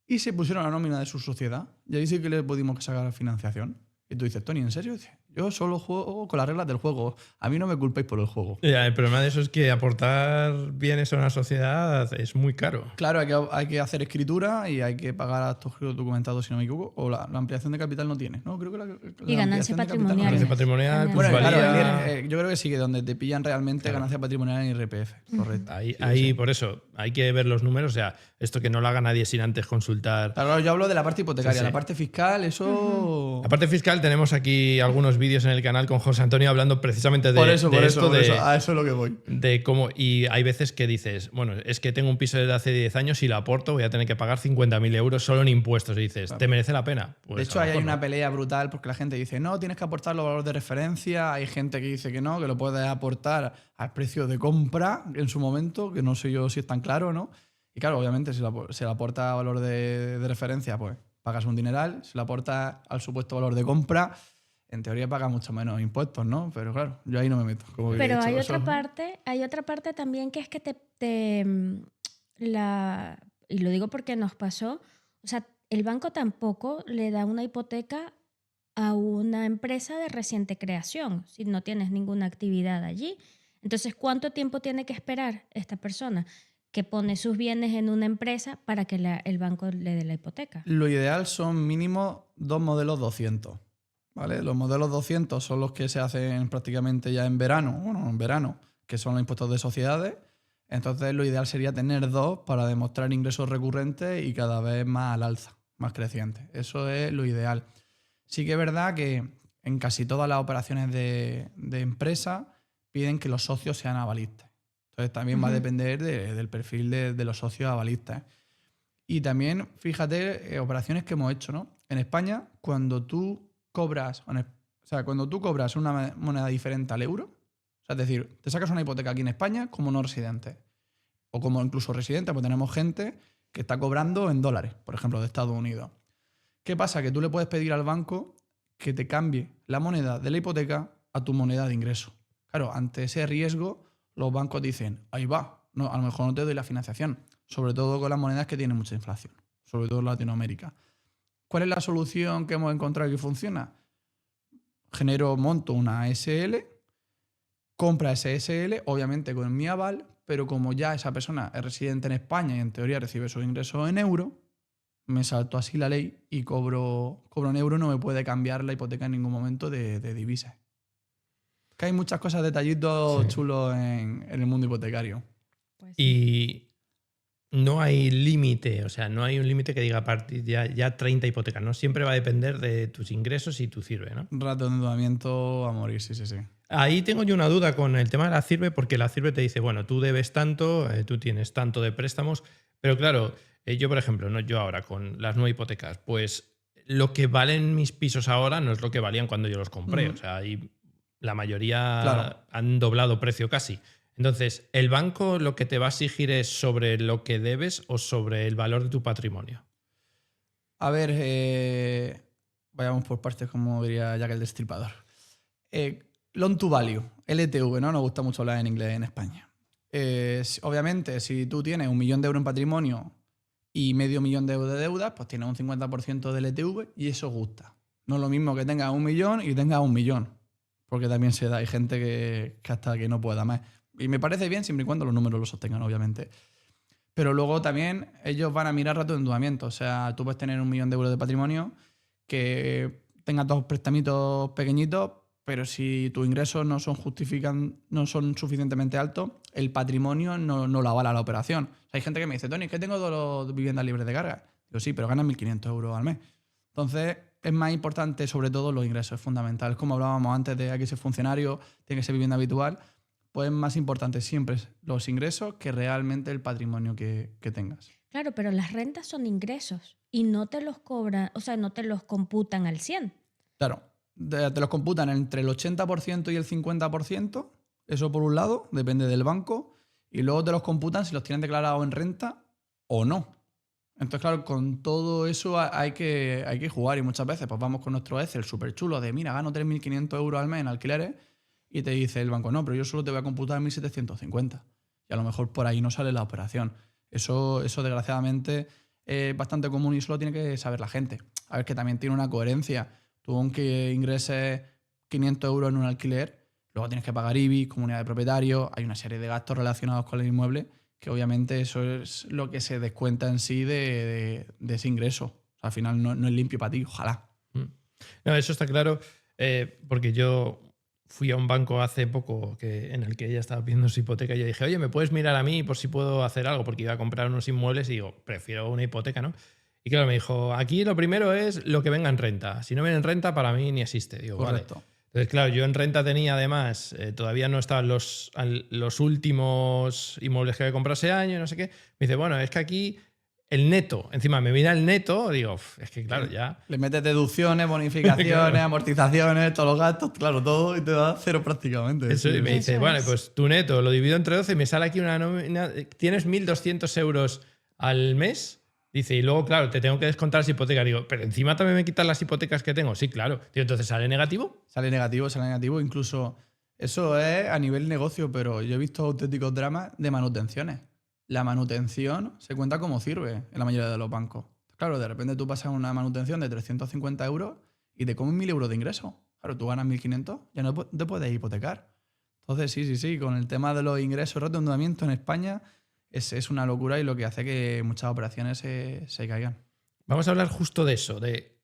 y se pusieron la nómina de su sociedad. Y ahí sí que le pudimos sacar financiación. Y tú dices, Tony, ¿en serio? Dice, yo solo juego con las reglas del juego. A mí no me culpéis por el juego. Ya, el problema de eso es que aportar bienes a una sociedad es muy caro. Claro, hay que hacer escritura y hay que pagar actos documentados, si no me equivoco. O la ampliación de capital no tiene. No, creo que y ganancia patrimonial. Ganancia patrimonial, Bueno, plusvalía. claro, yo creo que sí, que donde te pillan realmente ganancia patrimonial en IRPF. Correcto. Ahí, por eso, hay que ver los números. O sea, esto que no lo haga nadie sin antes consultar. Claro, yo hablo de la parte hipotecaria. Sí. La parte fiscal, eso... La parte fiscal, tenemos aquí algunos vídeos en el canal con José Antonio hablando precisamente de, Por eso, de esto. a eso es lo que voy. De cómo, y hay veces que dices, bueno, es que tengo un piso desde hace 10 años y lo aporto, voy a tener que pagar 50.000 euros solo en impuestos. Y dices, Claro. ¿te merece la pena? Pues De hecho, a lo ahí hay mejor una no. pelea brutal porque la gente dice, no, tienes que aportar los valores de referencia. Hay gente que dice que no, que lo puedes aportar al precio de compra en su momento, que no sé yo si es tan claro o no. Y claro, obviamente, si le aporta valor de referencia, pues pagas un dineral. Si le aporta al supuesto valor de compra, en teoría pagas mucho menos impuestos, ¿no? Pero claro, yo ahí no me meto. Como que he Pero dicho, hay eso- otra parte también que es que y lo digo porque nos pasó, o sea, el banco tampoco le da una hipoteca a una empresa de reciente creación si no tienes ninguna actividad allí. Entonces, ¿cuánto tiempo tiene que esperar esta persona que pone sus bienes en una empresa para que el banco le dé la hipoteca? Lo ideal son mínimo 2 modelos 200. ¿Vale? Los modelos 200 son los que se hacen prácticamente ya en verano, que son los impuestos de sociedades. Entonces, lo ideal sería tener 2 para demostrar ingresos recurrentes y cada vez más al alza, más crecientes. Eso es lo ideal. Sí que es verdad que en casi todas las operaciones de empresa piden que los socios sean avalistas. Entonces, también va a depender del perfil de los socios avalistas. Y también, fíjate, operaciones que hemos hecho, ¿no? En España, cuando tú cobras una moneda diferente al euro, o sea, es decir, te sacas una hipoteca aquí en España como no residente, o como incluso residente, pues tenemos gente que está cobrando en dólares, por ejemplo, de Estados Unidos. ¿Qué pasa? Que tú le puedes pedir al banco que te cambie la moneda de la hipoteca a tu moneda de ingreso. Claro, ante ese riesgo, los bancos dicen, ahí va, no, a lo mejor no te doy la financiación, sobre todo con las monedas que tienen mucha inflación, sobre todo en Latinoamérica. ¿Cuál es la solución que hemos encontrado que funciona? Monto una SL, compra ese SL, obviamente con mi aval, pero como ya esa persona es residente en España y en teoría recibe sus ingresos en euro, me salto así la ley y cobro en euro, no me puede cambiar la hipoteca en ningún momento de divisas. Que hay muchas cosas, detallitos chulos en el mundo hipotecario. Pues sí. Y no hay límite, o sea, no hay un límite que diga a partir ya 30 hipotecas, ¿no? Siempre va a depender de tus ingresos y tu CIRBE, ¿no? Un rato de endeudamiento a morir, sí. Ahí tengo yo una duda con el tema de la CIRBE, porque la CIRBE te dice, bueno, tú debes tanto, tú tienes tanto de préstamos, pero claro, yo, por ejemplo, no, yo ahora con las 9 hipotecas, pues lo que valen mis pisos ahora no es lo que valían cuando yo los compré. O sea, ahí la mayoría han doblado precio casi. Entonces, ¿el banco lo que te va a exigir es sobre lo que debes o sobre el valor de tu patrimonio? A ver, vayamos por partes, como diría Jack el Destripador. Loan to value, LTV, ¿no? Nos gusta mucho hablar en inglés en España. Obviamente, si tú tienes 1 millón de euros en patrimonio y medio millón de euros de deuda, pues tienes un 50% de LTV y eso gusta. No es lo mismo que tengas 1 millón y tengas 1 millón, porque también se da, hay gente que hasta que no pueda más. Y me parece bien siempre y cuando los números lo sostengan, obviamente. Pero luego también ellos van a mirar rato de endeudamiento. O sea, tú puedes tener 1 millón de euros de patrimonio, que tengas 2 prestamitos pequeñitos, pero si tus ingresos no son suficientemente altos, el patrimonio no lo avala la operación. O sea, hay gente que me dice, Tony, es que tengo 2 viviendas libres de carga. Digo, sí, pero ganas 1.500 euros al mes. Entonces, es más importante sobre todo los ingresos, es fundamental. Como hablábamos antes de que ser funcionario, tiene que ser vivienda habitual, pues es más importante siempre los ingresos que realmente el patrimonio que tengas. Claro, pero las rentas son ingresos y no te los cobran, o sea, no te los computan al 100. Claro, te los computan entre el 80% y el 50%, eso por un lado, depende del banco, y luego te los computan si los tienen declarados en renta o no. Entonces, claro, con todo eso hay que jugar y muchas veces pues vamos con nuestro Excel súper chulo de, mira, gano 3.500 euros al mes en alquileres y te dice el banco, no, pero yo solo te voy a computar 1.750. Y a lo mejor por ahí no sale la operación. Eso desgraciadamente es bastante común y eso lo tiene que saber la gente. A ver, que también tiene una coherencia. Tú aunque ingreses 500 euros en un alquiler, luego tienes que pagar IBI, comunidad de propietarios, hay una serie de gastos relacionados con el inmueble que obviamente eso es lo que se descuenta en sí de ese ingreso. O sea, al final no es limpio para ti, ojalá. No, eso está claro, porque yo fui a un banco hace poco en el que ella estaba pidiendo su hipoteca y yo dije, oye, ¿me puedes mirar a mí por si puedo hacer algo? Porque iba a comprar unos inmuebles y digo, prefiero una hipoteca, ¿no? Y claro, me dijo, aquí lo primero es lo que venga en renta. Si no viene en renta, para mí ni existe. Digo, Correcto. Vale. Entonces, claro, yo en renta tenía además, todavía no estaban los últimos inmuebles que había comprado ese año y no sé qué. Me dice, bueno, es que aquí el neto, encima me viene el neto, digo, es que claro, ya... Le metes deducciones, bonificaciones, Claro. amortizaciones, todos los gastos, claro, todo y te da cero prácticamente. Eso, y me dice, Eso bueno, es. pues tu neto lo divido entre 12 y me sale aquí una nómina, tienes 1.200 euros al mes. Dice, y luego, claro, te tengo que descontar las hipotecas. Digo, pero encima también me quitan las hipotecas que tengo. Sí, claro. Digo, entonces, ¿sale negativo? Sale negativo. Incluso eso es a nivel negocio, pero yo he visto auténticos dramas de manutenciones. La manutención se cuenta como sirve en la mayoría de los bancos. Claro, de repente tú pasas una manutención de 350 euros y te comen 1.000 euros de ingreso. Claro, tú ganas 1.500, ya no te puedes hipotecar. Entonces, sí, con el tema de los ingresos, redondeamiento en España es una locura y lo que hace que muchas operaciones se caigan. Vamos a hablar justo de eso, de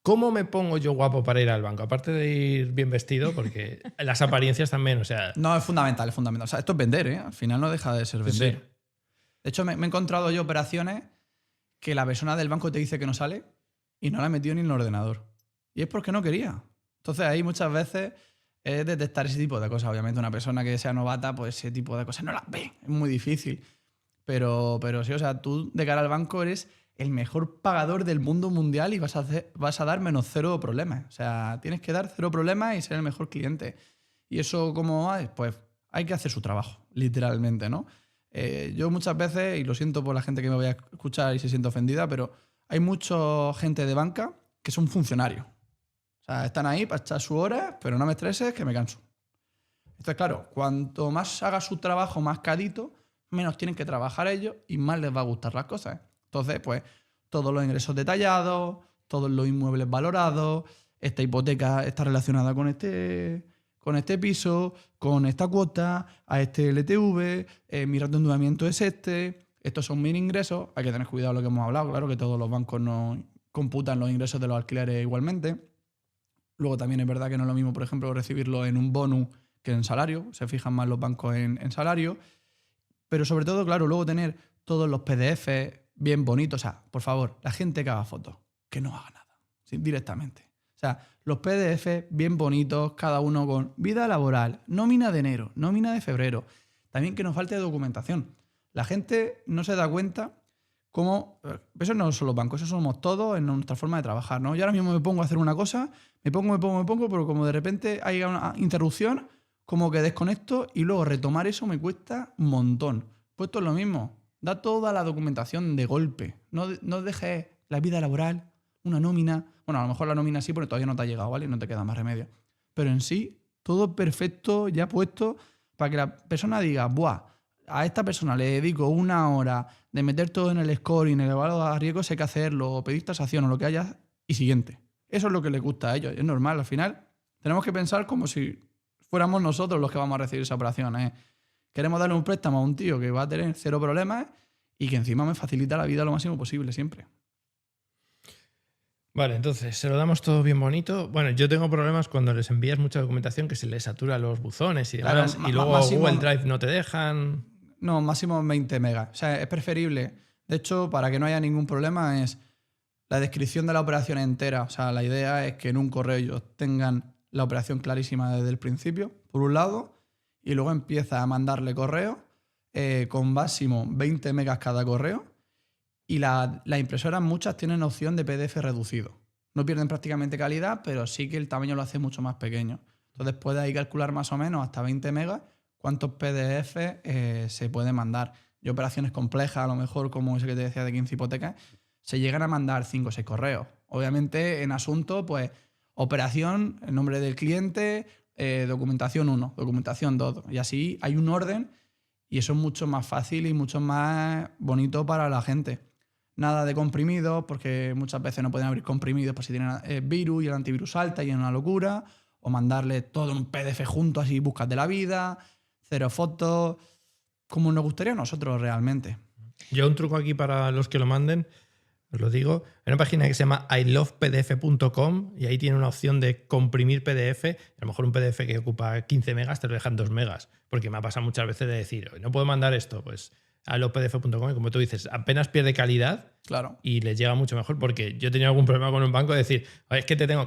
cómo me pongo yo guapo para ir al banco. Aparte de ir bien vestido, porque las apariencias también, o sea... No, es fundamental. O sea, esto es vender, ¿eh? Al final no deja de ser Sí, vender. sí. De hecho, me he encontrado yo operaciones que la persona del banco te dice que no sale y no la ha metido ni en el ordenador. Y es porque no quería. Entonces ahí muchas veces es detectar ese tipo de cosas. Obviamente una persona que sea novata, pues ese tipo de cosas no las ve. Es muy difícil. Pero sí, o sea, tú de cara al banco eres el mejor pagador del mundo mundial y vas a dar menos 0 problemas. O sea, tienes que dar 0 problemas y ser el mejor cliente. ¿Y eso cómo va? Pues hay que hacer su trabajo, literalmente, ¿no? Yo muchas veces, y lo siento por la gente que me vaya a escuchar y se siente ofendida, pero hay mucha gente de banca que son funcionarios. O sea, están ahí para echar su hora, pero no me estreses, que me canso. Entonces, claro, cuanto más haga su trabajo más cadito, menos tienen que trabajar ellos y más les va a gustar las cosas. Entonces, pues, todos los ingresos detallados, todos los inmuebles valorados, esta hipoteca está relacionada con este piso, con esta cuota, a este LTV, mi ratio de endeudamiento es este, estos son mis ingresos, hay que tener cuidado lo que hemos hablado, claro que todos los bancos no computan los ingresos de los alquileres igualmente. Luego también es verdad que no es lo mismo, por ejemplo, recibirlo en un bonus que en salario, se fijan más los bancos en salario, pero sobre todo, claro, luego tener todos los PDF bien bonitos, o sea, por favor, la gente que haga fotos, que no haga nada, ¿sí? Directamente. O sea, los PDF bien bonitos, cada uno con vida laboral, nómina de enero, nómina de febrero. También que nos falte documentación. La gente no se da cuenta cómo... Eso no son los bancos, eso somos todos en nuestra forma de trabajar, ¿no? Yo ahora mismo me pongo a hacer una cosa, me pongo, pero como de repente hay una interrupción, como que desconecto y luego retomar eso me cuesta un montón. Pues esto es lo mismo. Da toda la documentación de golpe. No dejes la vida laboral, una nómina. Bueno, a lo mejor la nómina sí, porque todavía no te ha llegado, ¿vale? No te queda más remedio. Pero en sí, todo perfecto, ya puesto, para que la persona diga, ¡buah! A esta persona le dedico 1 hora de meter todo en el score y en el evaluado de riesgo, sé que hacerlo, o pedir tasación o lo que haya, y siguiente. Eso es lo que les gusta a ellos. Es normal, al final. Tenemos que pensar como si fuéramos nosotros los que vamos a recibir esa operación, ¿eh? Queremos darle un préstamo a un tío que va a tener 0 problemas y que encima me facilita la vida lo máximo posible siempre. Vale, entonces, se lo damos todo bien bonito. Bueno, yo tengo problemas cuando les envías mucha documentación que se les satura los buzones y demás, Claro, y luego máximo, Google Drive no te dejan. No, máximo 20 megas. O sea, es preferible. De hecho, para que no haya ningún problema, es la descripción de la operación entera. O sea, la idea es que en un correo ellos tengan la operación clarísima desde el principio, por un lado, y luego empieza a mandarle correos con máximo 20 megas cada correo. Y las impresoras muchas tienen opción de PDF reducido. No pierden prácticamente calidad, pero sí que el tamaño lo hace mucho más pequeño. Entonces puedes ahí calcular más o menos hasta 20 megas cuántos PDF se pueden mandar. Y operaciones complejas, a lo mejor como ese que te decía de 15 hipotecas, se llegan a mandar 5 o 6 correos. Obviamente en asunto, pues operación, el nombre del cliente, documentación 1, documentación 2. Y así hay un orden y eso es mucho más fácil y mucho más bonito para la gente. nada de comprimidos, porque muchas veces no pueden abrir comprimidos por si tienen virus y el antivirus salta y es una locura. O mandarle todo en un PDF junto, así buscas de la vida, 0 fotos, como nos gustaría a nosotros realmente. Yo un truco aquí para los que lo manden, os lo digo, hay una página que se llama ilovepdf.com y ahí tiene una opción de comprimir PDF. A lo mejor un PDF que ocupa 15 megas te lo dejan 2 megas, porque me ha pasado muchas veces de decir, no puedo mandar esto, pues ilovepdf.com y como tú dices, apenas pierde calidad. Claro. Y les llega mucho mejor, porque yo tenía algún problema con un banco de decir, es que tengo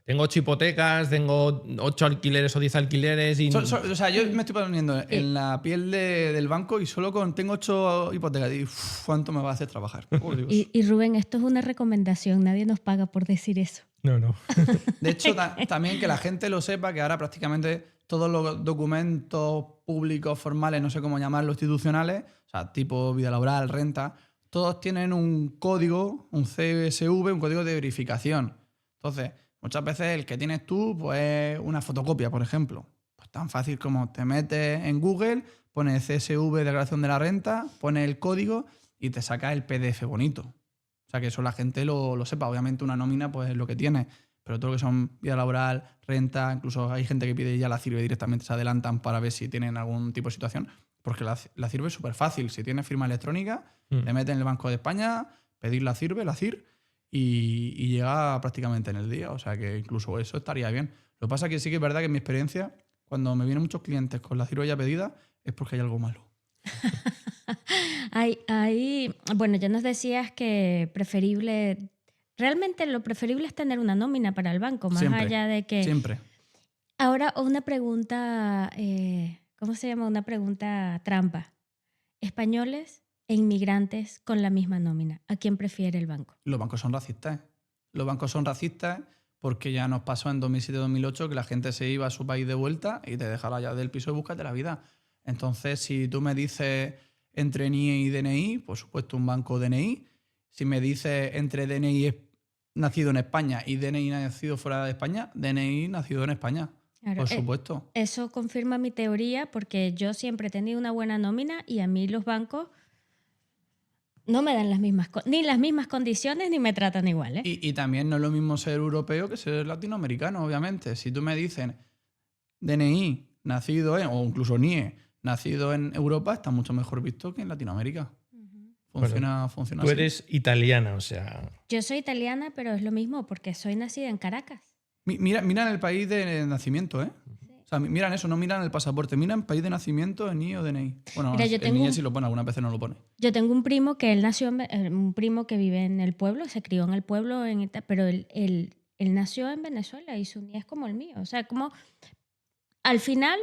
8 hipotecas, tengo 8 alquileres o 10 alquileres y... O sea, yo me estoy poniendo en la piel del banco y solo tengo 8 hipotecas y ¿cuánto me va a hacer trabajar? Oh, Dios. Y Rubén, esto es una recomendación, nadie nos paga por decir eso. No. De hecho, también que la gente lo sepa, que ahora prácticamente todos los documentos públicos, formales, no sé cómo llamarlos, institucionales, o sea, tipo vida laboral, renta, todos tienen un código, un CSV, un código de verificación. Entonces, muchas veces el que tienes tú, pues una fotocopia, por ejemplo. Pues tan fácil como te metes en Google, pones CSV, declaración de la renta, pones el código y te sacas el PDF bonito. O sea, que eso la gente lo sepa. Obviamente una nómina pues es lo que tiene, pero todo lo que son vida laboral, renta, incluso hay gente que pide ya la CIRBE directamente, se adelantan para ver si tienen algún tipo de situación, porque la CIRBE es súper fácil. Si tienes firma electrónica, te metes en el Banco de España, pedir la CIRBE, la CIR, y llega prácticamente en el día. O sea que incluso eso estaría bien. Lo que pasa es que sí que es verdad que en mi experiencia, cuando me vienen muchos clientes con la CIRBE ya pedida, es porque hay algo malo. Bueno, ya nos decías que realmente lo preferible es tener una nómina para el banco, más Siempre, allá de que... Siempre. Ahora, una pregunta, ¿cómo se llama? Una pregunta trampa. Españoles e inmigrantes con la misma nómina. ¿A quién prefiere el banco? Los bancos son racistas. Los bancos son racistas porque ya nos pasó en 2007-2008 que la gente se iba a su país de vuelta y te dejaba ya del piso y búscate la vida. Entonces, si tú me dices entre NIE y DNI, por supuesto un banco DNI. Si me dices entre DNI nacido en España y DNI nacido fuera de España, DNI nacido en España. Claro, por supuesto. Eso confirma mi teoría porque yo siempre he tenido una buena nómina y a mí los bancos no me dan ni las mismas condiciones ni me tratan igual. Y también no es lo mismo ser europeo que ser latinoamericano, obviamente. Si tú me dices DNI nacido o incluso NIE nacido en Europa, está mucho mejor visto que en Latinoamérica. Funciona tú así. Eres italiana, o sea... Yo soy italiana, pero es lo mismo porque soy nacida en Caracas. Miran el país de nacimiento, ¿eh? Sí. O sea, miran eso, no miran el pasaporte, miran país de nacimiento, NIE o DNI. Bueno, mira, el NIE sí lo pone, algunas veces no lo pone. Yo tengo un primo que él nació, un primo que vive en el pueblo, se crió en el pueblo, pero él nació en Venezuela y su NIE es como el mío. O sea, como al final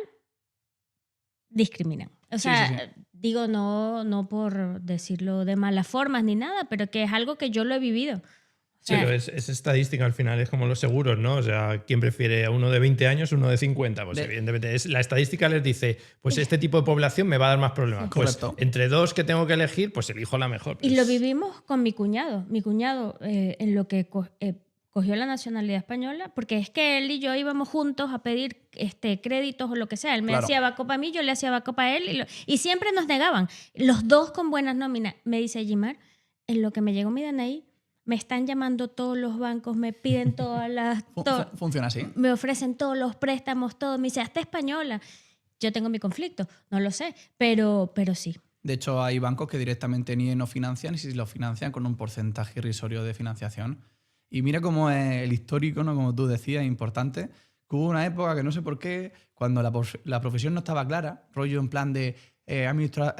discriminan. O sea, sí. Digo, no por decirlo de malas formas ni nada, pero que es algo que yo lo he vivido. O sea, sí, pero es estadística al final, es como los seguros, ¿no? O sea, ¿quién prefiere a uno de 20 años o uno de 50? Pues evidentemente la estadística les dice, pues este tipo de población me va a dar más problemas. Correcto. Pues entre dos que tengo que elegir, pues elijo la mejor. Y lo vivimos con mi cuñado. Mi cuñado, en lo que cogió la nacionalidad española, porque es que él y yo íbamos juntos a pedir créditos o lo que sea. Él me hacía backup a mí, yo le hacía backup a él y siempre nos negaban. Los dos con buenas nóminas. Me dice Gimar, en lo que me llegó mi DNI, me están llamando todos los bancos, me piden todas las... Funciona así. Me ofrecen todos los préstamos, todo. Me dice, hasta española. Yo tengo mi conflicto, no lo sé, pero sí. De hecho, hay bancos que directamente ni no financian y si lo financian con un porcentaje irrisorio de financiación. Y mira cómo es el histórico, ¿no? Como tú decías, importante. Que hubo una época que no sé por qué, cuando la profesión no estaba clara, rollo en plan de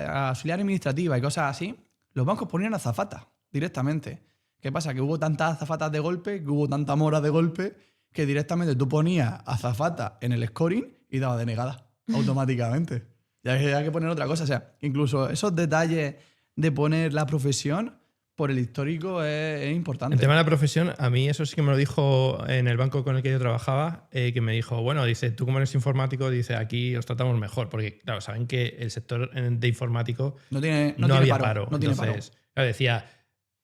auxiliar administrativa y cosas así, los bancos ponían azafatas directamente. ¿Qué pasa? Que hubo tantas azafatas de golpe, que hubo tanta mora de golpe, que directamente tú ponías azafata en el scoring y daba denegada automáticamente. Ya hay que poner otra cosa. O sea, incluso esos detalles de poner la profesión por el histórico es importante. El tema de la profesión, a mí eso sí que me lo dijo en el banco con el que yo trabajaba, que me dijo, bueno, dice, tú como eres informático, dice, aquí os tratamos mejor, porque claro, saben que el sector de informático no había paro. No tiene paro. Claro, decía,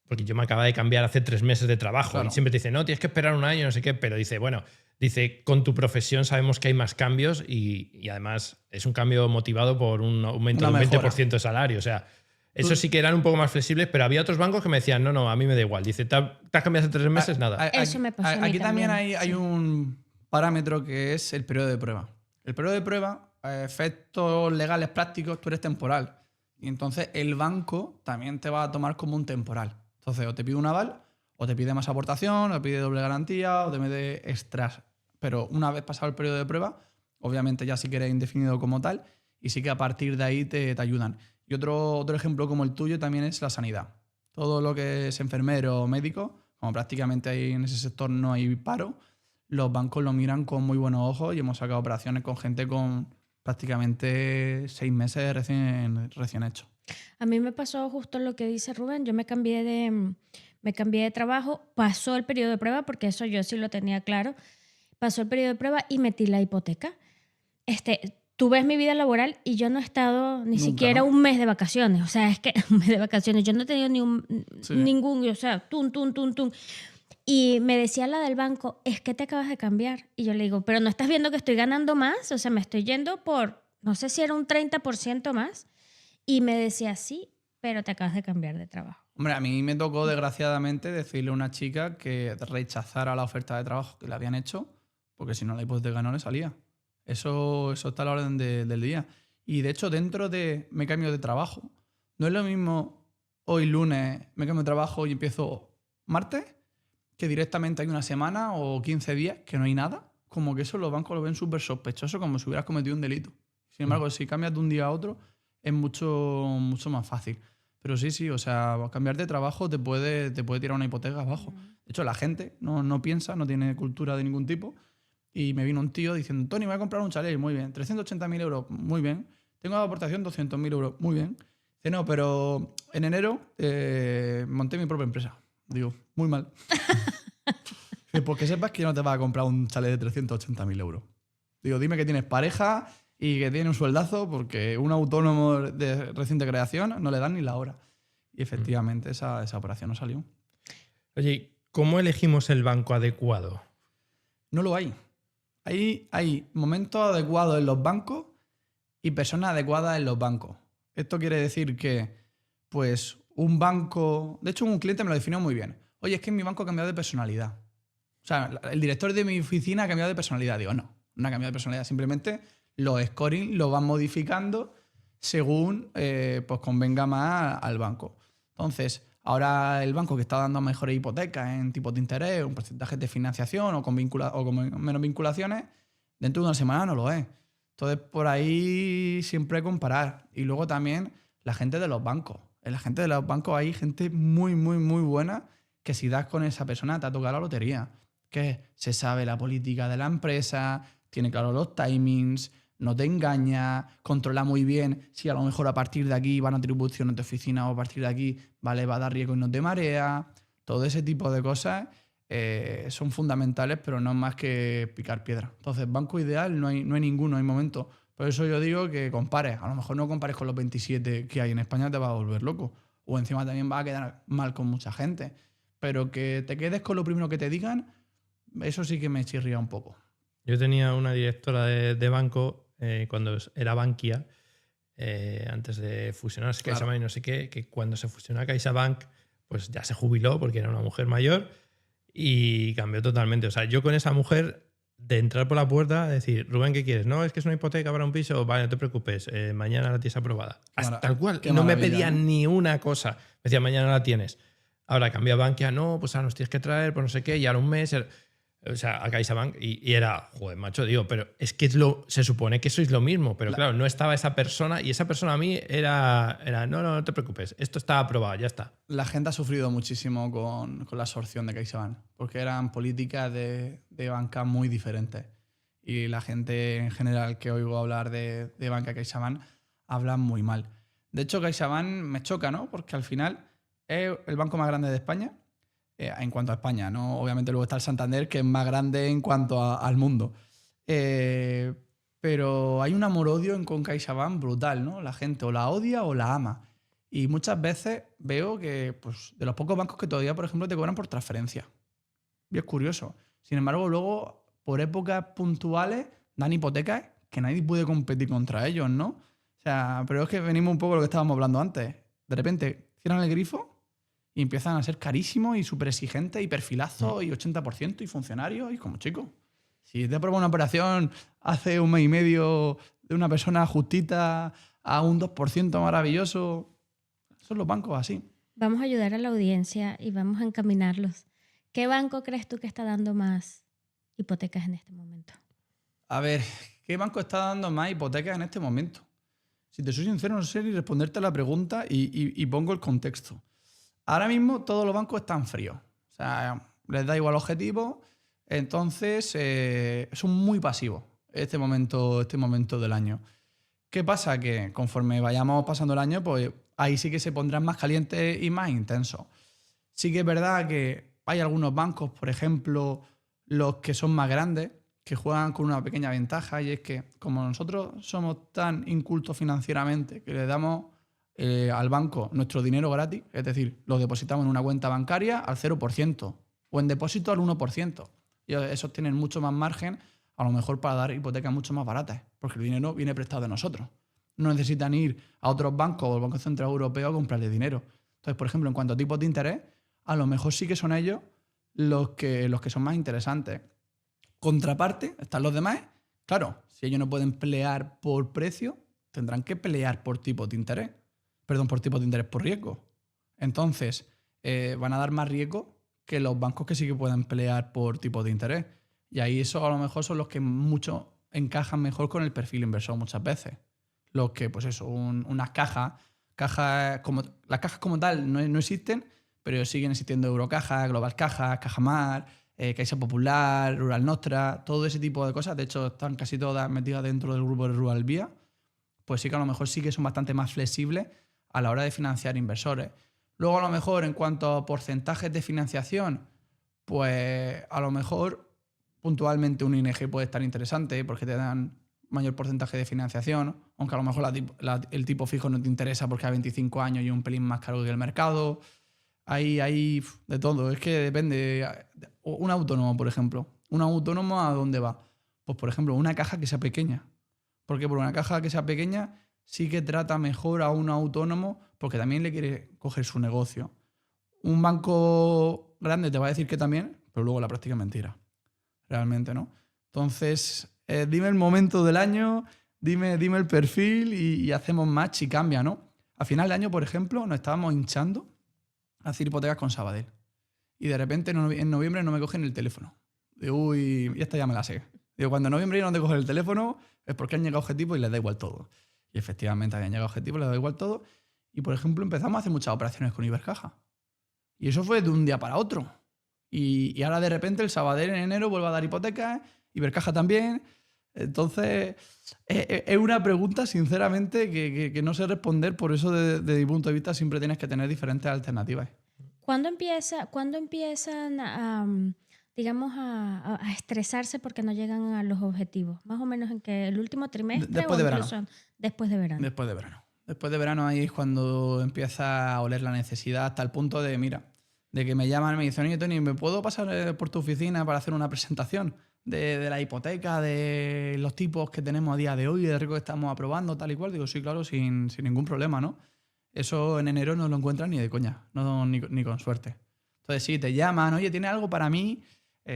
porque yo me acababa de cambiar hace 3 meses de trabajo, claro. Y siempre te dice, no, tienes que esperar un año, no sé qué, pero dice, bueno, dice, con tu profesión sabemos que hay más cambios y además es un cambio motivado por un aumento de un 20% de salario, o sea, Eso sí que eran un poco más flexibles, pero había otros bancos que me decían, no, a mí me da igual. Dice, ¿te has cambiado hace 3 meses? Nada. Eso me pasó a mí Aquí también también, hay sí. un parámetro que es el periodo de prueba. El periodo de prueba, a efectos legales prácticos, tú eres temporal. Y entonces el banco también te va a tomar como un temporal. Entonces o te pide un aval, o te pide más aportación, o te pide doble garantía, o te pide extras. Pero una vez pasado el periodo de prueba, obviamente ya sí que eres indefinido como tal, y sí que a partir de ahí te ayudan. Y otro ejemplo como el tuyo también es la sanidad. Todo lo que es enfermero o médico, como prácticamente ahí en ese sector no hay paro, los bancos lo miran con muy buenos ojos y hemos sacado operaciones con gente con prácticamente 6 meses recién hechos. A mí me pasó justo lo que dice Rubén. Yo me cambié de trabajo, pasó el periodo de prueba, porque eso yo sí lo tenía claro. Pasó el periodo de prueba y metí la hipoteca. Tú ves mi vida laboral y yo no he estado ni Nunca, siquiera ¿no? un mes de vacaciones. O sea, es que un mes de vacaciones. Yo no he tenido Sí. ningún, o sea, tun. Y me decía la del banco, es que te acabas de cambiar. Y yo le digo, pero ¿no estás viendo que estoy ganando más? O sea, me estoy yendo por, no sé si era un 30% más. Y me decía, sí, pero te acabas de cambiar de trabajo. Hombre, a mí me tocó desgraciadamente decirle a una chica que rechazara la oferta de trabajo que le habían hecho, porque si no la hipoteca no le salía. Eso está a la orden del día. Y de hecho, dentro de me cambio de trabajo, no es lo mismo hoy lunes me cambio de trabajo y empiezo martes, que directamente hay una semana o 15 días que no hay nada. Como que eso los bancos lo ven súper sospechoso, como si hubieras cometido un delito. Sin embargo, si cambias de un día a otro, es mucho más fácil. Pero sí, o sea, cambiar de trabajo te puede tirar una hipoteca abajo. De hecho, la gente no piensa, no tiene cultura de ningún tipo. Y me vino un tío diciendo, Tony, me voy a comprar un chalet, muy bien. 380.000 euros, muy bien. Tengo la aportación 200.000 euros, muy bien. Dice, no, pero en enero monté mi propia empresa. Digo, muy mal. Dice, pues que sepas que no te vas a comprar un chalet de 380.000 euros. Digo, dime que tienes pareja y que tiene un sueldazo, porque un autónomo de reciente creación no le dan ni la hora. Y efectivamente esa operación no salió. Oye, ¿cómo elegimos el banco adecuado? No lo hay. Hay momentos adecuados en los bancos y personas adecuadas en los bancos. Esto quiere decir que, pues, un banco... De hecho, un cliente me lo definió muy bien. Oye, es que mi banco ha cambiado de personalidad. O sea, el director de mi oficina ha cambiado de personalidad. Digo, no ha cambiado de personalidad. Simplemente los scoring los van modificando según pues convenga más al banco. Entonces, ahora el banco que está dando mejores hipotecas en tipos de interés, un porcentaje de financiación o con menos vinculaciones, dentro de una semana no lo es. Entonces, por ahí siempre comparar. Y luego también la gente de los bancos. En la gente de los bancos hay gente muy buena que si das con esa persona te ha tocado la lotería. Que se sabe la política de la empresa, tiene claro los timings, no te engaña, controla muy bien si a lo mejor a partir de aquí van a atribuciones de oficina o a partir de aquí va a dar riesgo y no te marea. Todo ese tipo de cosas son fundamentales, pero no es más que picar piedra. Entonces, banco ideal no hay ninguno, no hay momento. Por eso yo digo que compares. A lo mejor no compares con los 27 que hay en España, te vas a volver loco. O encima también vas a quedar mal con mucha gente. Pero que te quedes con lo primero que te digan, eso sí que me chirría un poco. Yo tenía una directora de banco cuando era Bankia, antes de fusionarse CaixaBank y no sé qué, que cuando se fusionó a CaixaBank, pues ya se jubiló porque era una mujer mayor y cambió totalmente. O sea, yo con esa mujer, de entrar por la puerta, decir, Rubén, ¿qué quieres? No, es que es una hipoteca para un piso. Vale, no te preocupes, mañana la tienes aprobada. Hasta tal cual. No me pedía ni una cosa. Me decía, mañana la tienes. Ahora cambié a Bankia, no, pues ahora nos tienes que traer, pues no sé qué, y ahora un mes... O sea, a CaixaBank y era, joder, macho, digo, pero es que se supone que sois lo mismo, pero claro, no estaba esa persona y esa persona a mí era no te preocupes, esto está aprobado, ya está. La gente ha sufrido muchísimo con la absorción de CaixaBank, porque eran políticas de banca muy diferentes. Y la gente en general que oigo hablar de banca CaixaBank habla muy mal. De hecho, CaixaBank me choca, ¿no? Porque al final es el banco más grande de España. En cuanto a España, ¿no? Obviamente luego está el Santander, que es más grande en cuanto al mundo. Pero hay un amor-odio con CaixaBank brutal, ¿no? La gente o la odia o la ama. Y muchas veces veo que, pues, de los pocos bancos que todavía, por ejemplo, te cobran por transferencia. Y es curioso. Sin embargo, luego, por épocas puntuales, dan hipotecas que nadie puede competir contra ellos, ¿no? O sea, pero es que venimos un poco de lo que estábamos hablando antes. de repente cierran el grifo y empiezan a ser carísimos y súper exigentes y perfilazos y 80% y funcionarios. Y como, chico, si te he probado una operación hace un mes y medio de una persona justita a un 2% maravilloso, son los bancos así. Vamos a ayudar a la audiencia y vamos a encaminarlos. ¿Qué banco crees tú que está dando más hipotecas en este momento? A ver, ¿qué banco está dando más hipotecas en este momento? Si te soy sincero, no sé ni responderte a la pregunta y pongo el contexto. Ahora mismo todos los bancos están fríos. O sea, les da igual el objetivo, entonces son muy pasivos este momento del año. ¿Qué pasa? Que conforme vayamos pasando el año, pues ahí sí que se pondrán más calientes y más intensos. Sí que es verdad que hay algunos bancos, por ejemplo, los que son más grandes, que juegan con una pequeña ventaja, y es que como nosotros somos tan incultos financieramente que le damos al banco nuestro dinero gratis, es decir, lo depositamos en una cuenta bancaria al 0% o en depósito al 1%. Y esos tienen mucho más margen, a lo mejor para dar hipotecas mucho más baratas, porque el dinero viene prestado de nosotros. No necesitan ir a otros bancos o al Banco Central Europeo a comprarle dinero. Entonces, por ejemplo, en cuanto a tipos de interés, a lo mejor sí que son ellos los que son más interesantes. Contraparte, están los demás. Claro, si ellos no pueden pelear por precio, tendrán que pelear por tipos de interés. Perdón, por tipos de interés por riesgo. Entonces, van a dar más riesgo que los bancos que sí que puedan pelear por tipos de interés. Y ahí eso a lo mejor son los que mucho encajan mejor con el perfil inversor muchas veces. Los que, pues eso, unas cajas como, las cajas como tal no existen, pero siguen existiendo Eurocaja, Global Caja, Cajamar, Caixa Popular, Rural Nostra, todo ese tipo de cosas. De hecho, están casi todas metidas dentro del grupo de Rural Vía. Pues sí que a lo mejor sí que son bastante más flexibles a la hora de financiar inversores. Luego, a lo mejor, en cuanto a porcentajes de financiación, pues a lo mejor puntualmente un ING puede estar interesante porque te dan mayor porcentaje de financiación, aunque a lo mejor el tipo fijo no te interesa porque a 25 años y un pelín más caro que el mercado. Hay de todo, es que depende. Un autónomo, por ejemplo. ¿Un autónomo a dónde va? Pues, por ejemplo, una caja que sea pequeña. Porque por una caja que sea pequeña sí que trata mejor a un autónomo porque también le quiere coger su negocio. Un banco grande te va a decir que también, pero luego la práctica es mentira. Realmente, ¿no? Entonces, dime el momento del año, dime el perfil y hacemos match y cambia, ¿no? A final de año, por ejemplo, nos estábamos hinchando a hacer hipotecas con Sabadell. Y de repente en noviembre no me cogen el teléfono. Digo, uy, y esta ya me la sé. Digo, cuando en noviembre no te cogen el teléfono es porque han llegado objetivos y les da igual todo. Y efectivamente habían llegado objetivos, les da igual todo. Y, por ejemplo, empezamos a hacer muchas operaciones con Ibercaja. Y eso fue de un día para otro. Y ahora de repente el Sabadell en enero vuelve a dar hipotecas, Ibercaja también. Entonces, es una pregunta, sinceramente, que no sé responder. Por eso, desde mi punto de vista, siempre tienes que tener diferentes alternativas. ¿Cuándo empiezan digamos, a estresarse porque no llegan a los objetivos? Más o menos en que el último trimestre después o de incluso verano. Después de verano. Después de verano. Después de verano ahí es cuando empieza a oler la necesidad hasta el punto de, mira, de que me llaman y me dicen, oye, Tony, ¿me puedo pasar por tu oficina para hacer una presentación de la hipoteca, de los tipos que tenemos a día de hoy, de riesgo que estamos aprobando, tal y cual? Digo, sí, claro, sin ningún problema, ¿no? Eso en enero no lo encuentran ni de coña, ni con suerte. Entonces sí, te llaman, oye, ¿tiene algo para mí?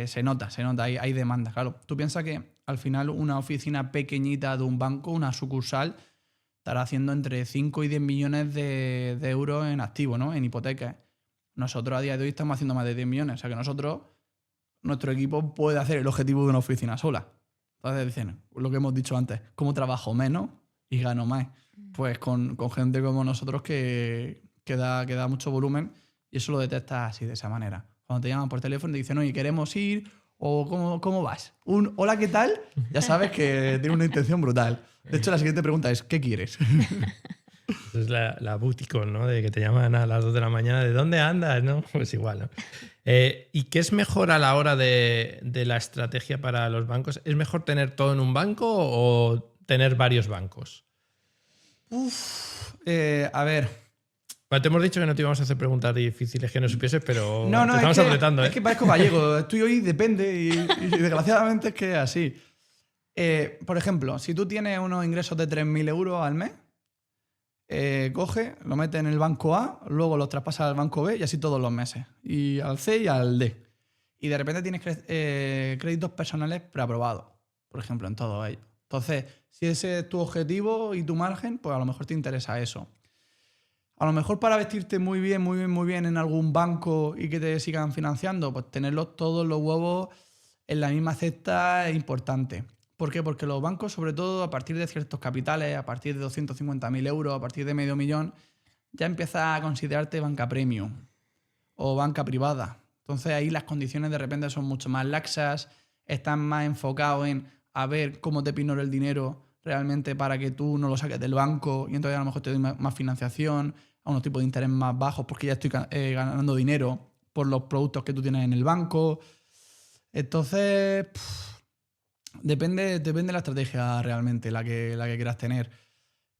Se nota, hay demanda. Claro, tú piensas que al final una oficina pequeñita de un banco, una sucursal, estará haciendo entre 5 y 10 millones de euros en activo, ¿no? En hipotecas. Nosotros a día de hoy estamos haciendo más de 10 millones. O sea que nuestro equipo puede hacer el objetivo de una oficina sola. Entonces dicen, lo que hemos dicho antes, ¿cómo trabajo menos y gano más? Pues con gente como nosotros que da mucho volumen, y eso lo detectas así, de esa manera. Cuando te llaman por teléfono y te dicen, oye, queremos ir, o ¿cómo vas? Un hola, ¿qué tal? Ya sabes que tiene una intención brutal. De hecho, la siguiente pregunta es, ¿qué quieres? Es la bouticon, ¿no? De que te llaman a las 2 de la mañana, ¿de dónde andas? ¿No? Pues igual, ¿no? ¿Y qué es mejor a la hora de la estrategia para los bancos? ¿Es mejor tener todo en un banco o tener varios bancos? A ver. Bueno, te hemos dicho que no te íbamos a hacer preguntas difíciles que no supieses, pero no, te estamos apretando. Es que parezco gallego. Estoy hoy, depende, y desgraciadamente es que es así. Por ejemplo, si tú tienes unos ingresos de 3.000 euros al mes, coge, lo mete en el banco A, luego lo traspasa al banco B y así todos los meses. Y al C y al D. Y de repente tienes créditos personales preaprobados, por ejemplo, en todo ello. Entonces, si ese es tu objetivo y tu margen, pues a lo mejor te interesa eso. A lo mejor para vestirte muy bien, muy bien, muy bien en algún banco y que te sigan financiando, pues tenerlos todos los huevos en la misma cesta es importante. ¿Por qué? Porque los bancos, sobre todo a partir de ciertos capitales, a partir de 250.000 euros, a partir de $500.000, ya empieza a considerarte banca premium o banca privada. Entonces ahí las condiciones de repente son mucho más laxas, están más enfocados en a ver cómo te pinoro el dinero realmente para que tú no lo saques del banco y entonces a lo mejor te doy más financiación a unos tipos de interés más bajos porque ya estoy ganando dinero por los productos que tú tienes en el banco. Entonces, depende de la estrategia realmente, la que quieras tener.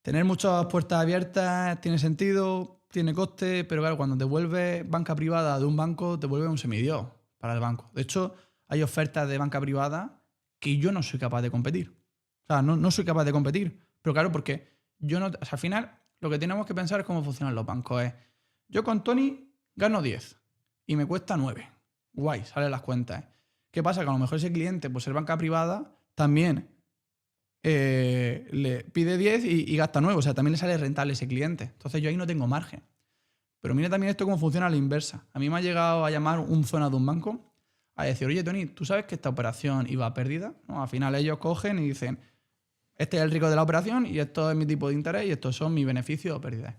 Tener muchas puertas abiertas tiene sentido, tiene coste, pero claro, cuando te vuelves banca privada de un banco, te vuelves un semidios para el banco. De hecho, hay ofertas de banca privada que yo no soy capaz de competir. O sea, no soy capaz de competir. Pero claro, porque yo no... O sea, al final, lo que tenemos que pensar es cómo funcionan los bancos. Yo con Tony gano 10 y me cuesta 9. Guay, salen las cuentas. ¿Qué pasa? Que a lo mejor ese cliente, por ser banca privada, también le pide 10 y gasta 9. O sea, también le sale rentable ese cliente. Entonces yo ahí no tengo margen. Pero mira también esto cómo funciona a la inversa. A mí me ha llegado a llamar un zona de un banco a decir, oye, Tony, ¿tú sabes que esta operación iba a pérdida? ¿No? Al final ellos cogen y dicen, este es el riesgo de la operación y esto es mi tipo de interés y estos son mis beneficios o pérdidas.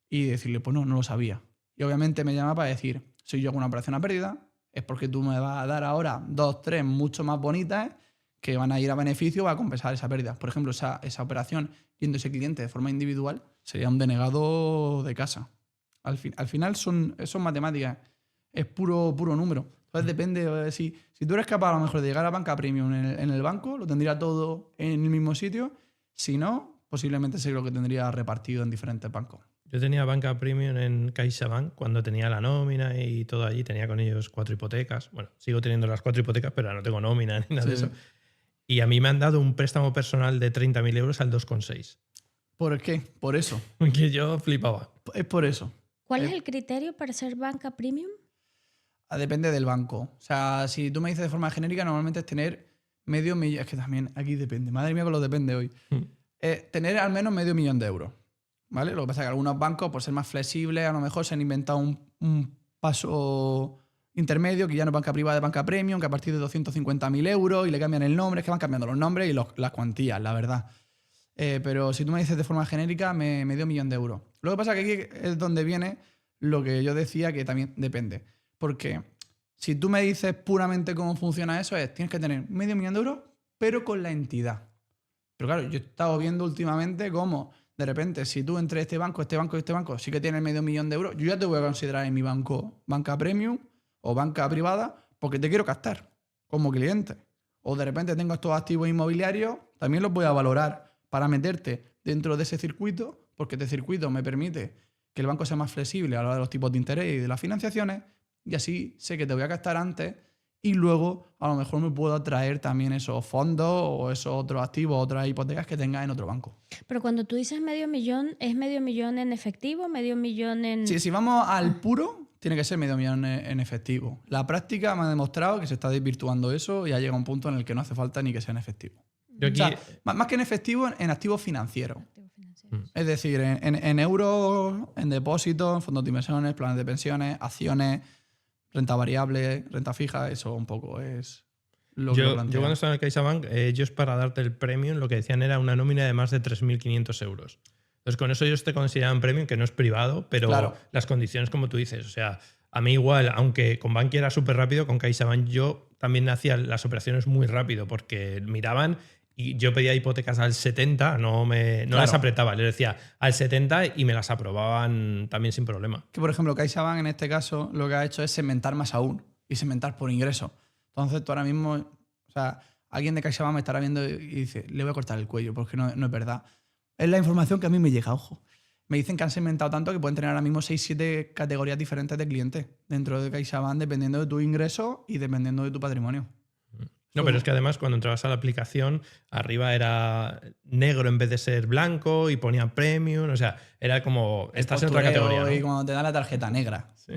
Y decirle, pues no lo sabía. Y obviamente me llama para decir, si yo hago una operación a pérdida, es porque tú me vas a dar ahora 2, 3 mucho más bonitas que van a ir a beneficio para compensar esa pérdida. Por ejemplo, esa operación yendo ese cliente de forma individual sería un denegado de casa. Al final son matemáticas, es puro número. Entonces depende, si tú eres capaz a lo mejor de llegar a banca premium en el banco, lo tendría todo en el mismo sitio. Si no, posiblemente sería lo que tendría repartido en diferentes bancos. Yo tenía banca premium en CaixaBank cuando tenía la nómina y todo allí. Tenía con ellos 4 hipotecas. Bueno, sigo teniendo las 4 hipotecas, pero no tengo nómina ni nada de eso. Y a mí me han dado un préstamo personal de 30.000 euros al 2,6. ¿Por qué? Por eso. Que yo flipaba. Es por eso. ¿Cuál es el criterio para ser banca premium? Depende del banco. O sea, si tú me dices de forma genérica, normalmente es tener $500.000. Es que también aquí depende. Madre mía, con lo depende hoy. Tener al menos $500.000 de euros. ¿Vale? Lo que pasa es que algunos bancos, por ser más flexibles, a lo mejor se han inventado un paso intermedio, que ya no es banca privada, es banca premium, que a partir de 250.000 euros y le cambian el nombre. Es que van cambiando los nombres y las cuantías, la verdad. Pero si tú me dices de forma genérica, $500.000 de euros. Lo que pasa es que aquí es donde viene lo que yo decía, que también depende. Porque si tú me dices puramente cómo funciona eso, tienes que tener $500.000 de euros, pero con la entidad. Pero claro, yo he estado viendo últimamente cómo, de repente, si tú entre este banco y este banco sí que tienes $500.000 de euros, yo ya te voy a considerar en mi banco banca premium o banca privada porque te quiero captar como cliente. O de repente tengo estos activos inmobiliarios, también los voy a valorar para meterte dentro de ese circuito, porque este circuito me permite que el banco sea más flexible a la hora de los tipos de interés y de las financiaciones, y así sé que te voy a captar antes y luego a lo mejor me puedo atraer también esos fondos o esos otros activos, otras hipotecas que tengas en otro banco. Pero cuando tú dices $500.000, ¿es $500.000 en efectivo, $500.000 en...? Sí, si vamos al puro, tiene que ser $500.000 en efectivo. La práctica me ha demostrado que se está desvirtuando eso y ha llegado a un punto en el que no hace falta ni que sea en efectivo. Yo aquí... O sea, más que en efectivo, en activos financieros. Es decir, en euros, en depósitos, en fondos de inversiones, planes de pensiones, acciones, renta variable, renta fija, eso un poco es lo que yo cuando estaba en el CaixaBank, ellos para darte el premium lo que decían era una nómina de más de 3.500 euros. Entonces con eso ellos te consideraban premium, que no es privado, pero claro, las condiciones como tú dices, o sea, a mí igual, aunque con Bankia era súper rápido, con CaixaBank yo también hacía las operaciones muy rápido porque miraban y yo pedía hipotecas al 70, no las apretaba, les decía al 70 y me las aprobaban también sin problema. Que por ejemplo CaixaBank en este caso lo que ha hecho es segmentar más aún y segmentar por ingreso. Entonces tú ahora mismo, o sea, alguien de CaixaBank me estará viendo y dice, le voy a cortar el cuello porque no es verdad. Es la información que a mí me llega, ojo. Me dicen que han segmentado tanto que pueden tener ahora mismo 6-7 categorías diferentes de clientes dentro de CaixaBank dependiendo de tu ingreso y dependiendo de tu patrimonio. No, pero es que además cuando entrabas a la aplicación, arriba era negro en vez de ser blanco y ponía premium. O sea, era como, estás en otra categoría, ¿no? Y cuando te dan la tarjeta negra. Sí.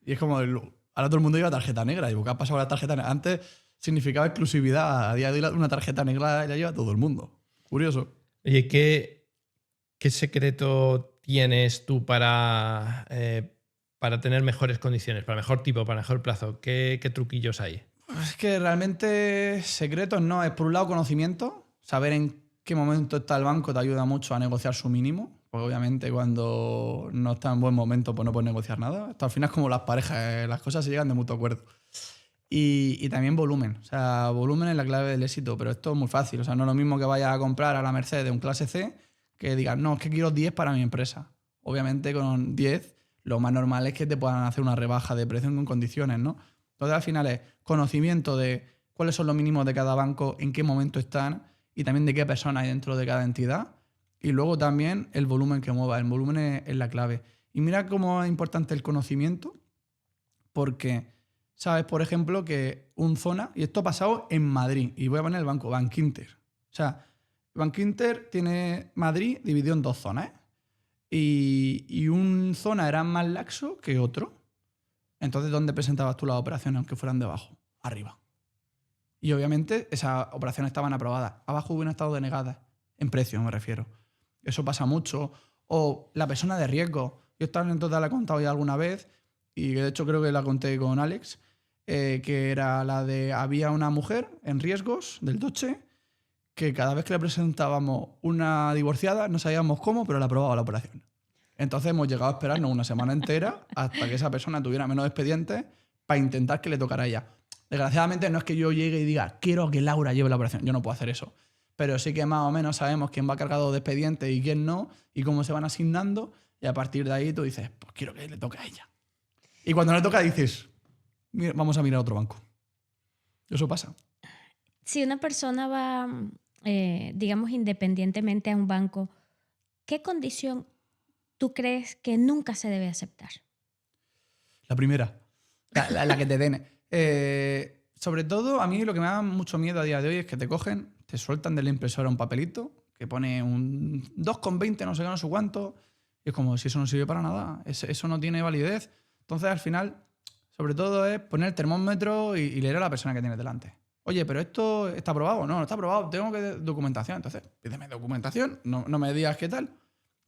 Y es como, ahora todo el mundo lleva tarjeta negra. Y ¿qué ha pasado con la tarjeta negra? Antes significaba exclusividad. A día de hoy una tarjeta negra la lleva todo el mundo. Curioso. Oye, ¿qué secreto tienes tú para tener mejores condiciones, para mejor tipo, para mejor plazo? ¿Qué truquillos hay? Es que realmente secretos no. Es por un lado conocimiento. Saber en qué momento está el banco te ayuda mucho a negociar su mínimo. Pues obviamente cuando no está en buen momento pues no puedes negociar nada. Esto al final es como las parejas. Las cosas se llegan de mutuo acuerdo. Y también volumen. O sea, volumen es la clave del éxito. Pero esto es muy fácil. O sea, no es lo mismo que vayas a comprar a la Mercedes de un clase C que digas, no, es que quiero 10 para mi empresa. Obviamente con 10 lo más normal es que te puedan hacer una rebaja de precio en condiciones, ¿no? Entonces al final es conocimiento de cuáles son los mínimos de cada banco, en qué momento están y también de qué persona hay dentro de cada entidad. Y luego también el volumen que mueva. El volumen es la clave. Y mira cómo es importante el conocimiento, porque sabes, por ejemplo, que un zona, y esto ha pasado en Madrid, y voy a poner el banco, Bankinter. O sea, Bankinter tiene Madrid dividido en 2 zonas, ¿eh? Y un zona era más laxo que otro. Entonces, ¿dónde presentabas tú las operaciones aunque fueran de abajo? Arriba. Y obviamente esas operaciones estaban aprobadas. Abajo hubieran estado denegadas. En precio me refiero. Eso pasa mucho. O la persona de riesgo. Yo esta anécdota la he contado ya alguna vez y de hecho creo que la conté con Alex, que era la de había una mujer en riesgos del Doche que cada vez que le presentábamos una divorciada no sabíamos cómo, pero le aprobaba la operación. Entonces hemos llegado a esperarnos una semana entera hasta que esa persona tuviera menos expedientes para intentar que le tocara a ella. Desgraciadamente no es que yo llegue y diga quiero que Laura lleve la operación. Yo no puedo hacer eso. Pero sí que más o menos sabemos quién va cargado de expedientes y quién no y cómo se van asignando y a partir de ahí tú dices pues quiero que le toque a ella. Y cuando le toca dices mira, vamos a mirar otro banco. Eso pasa. Si una persona va, digamos, independientemente a un banco, ¿qué condición tú crees que nunca se debe aceptar? La primera, la que te den. Sobre todo, a mí lo que me da mucho miedo a día de hoy es que te cogen, te sueltan de la impresora un papelito que pone un 2,20, no sé qué, no sé cuánto, y es como si eso no sirve para nada, eso no tiene validez. Entonces, al final, sobre todo es poner el termómetro y leer a la persona que tienes delante. Oye, pero esto está aprobado. No está aprobado, tengo que documentación. Entonces, pídeme documentación, no me digas qué tal,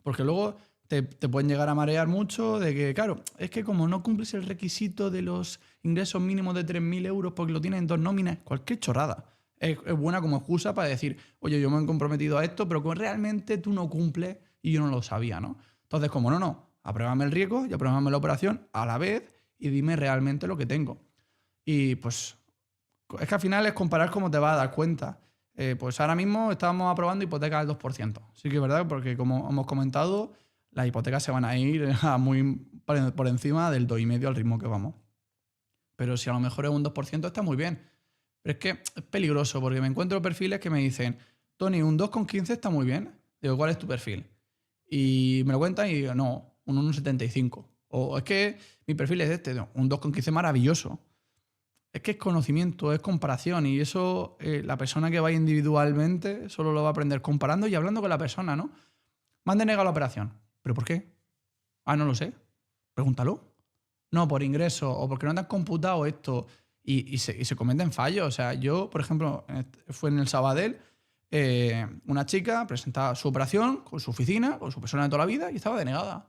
porque luego te pueden llegar a marear mucho de que, claro, es que como no cumples el requisito de los ingresos mínimos de 3.000 euros porque lo tienes en 2 nóminas, cualquier chorrada. Es buena como excusa para decir, oye, yo me he comprometido a esto, pero como realmente tú no cumples y yo no lo sabía, ¿no? Entonces, como no, apruébame el riesgo y apruébame la operación a la vez y dime realmente lo que tengo. Y pues es que al final es comparar cómo te vas a dar cuenta. Pues ahora mismo estábamos aprobando hipotecas al 2%. Sí que es verdad, porque como hemos comentado, las hipotecas se van a ir a muy por encima del 2,5% al ritmo que vamos. Pero si a lo mejor es un 2%, está muy bien. Pero es que es peligroso, porque me encuentro perfiles que me dicen, Tony, un 2,15 está muy bien. Digo, ¿cuál es tu perfil? Y me lo cuentan y digo, no, un 1,75. O es que mi perfil es este, no, un 2,15 maravilloso. Es que es conocimiento, es comparación y eso la persona que vaya individualmente solo lo va a aprender comparando y hablando con la persona, ¿no? Me han denegado la operación. ¿Pero por qué? Ah, no lo sé. Pregúntalo. No, por ingreso o porque no te han computado esto y se cometen fallos. O sea, yo, por ejemplo, fue en el Sabadell, una chica presentaba su operación con su oficina, con su persona de toda la vida y estaba denegada.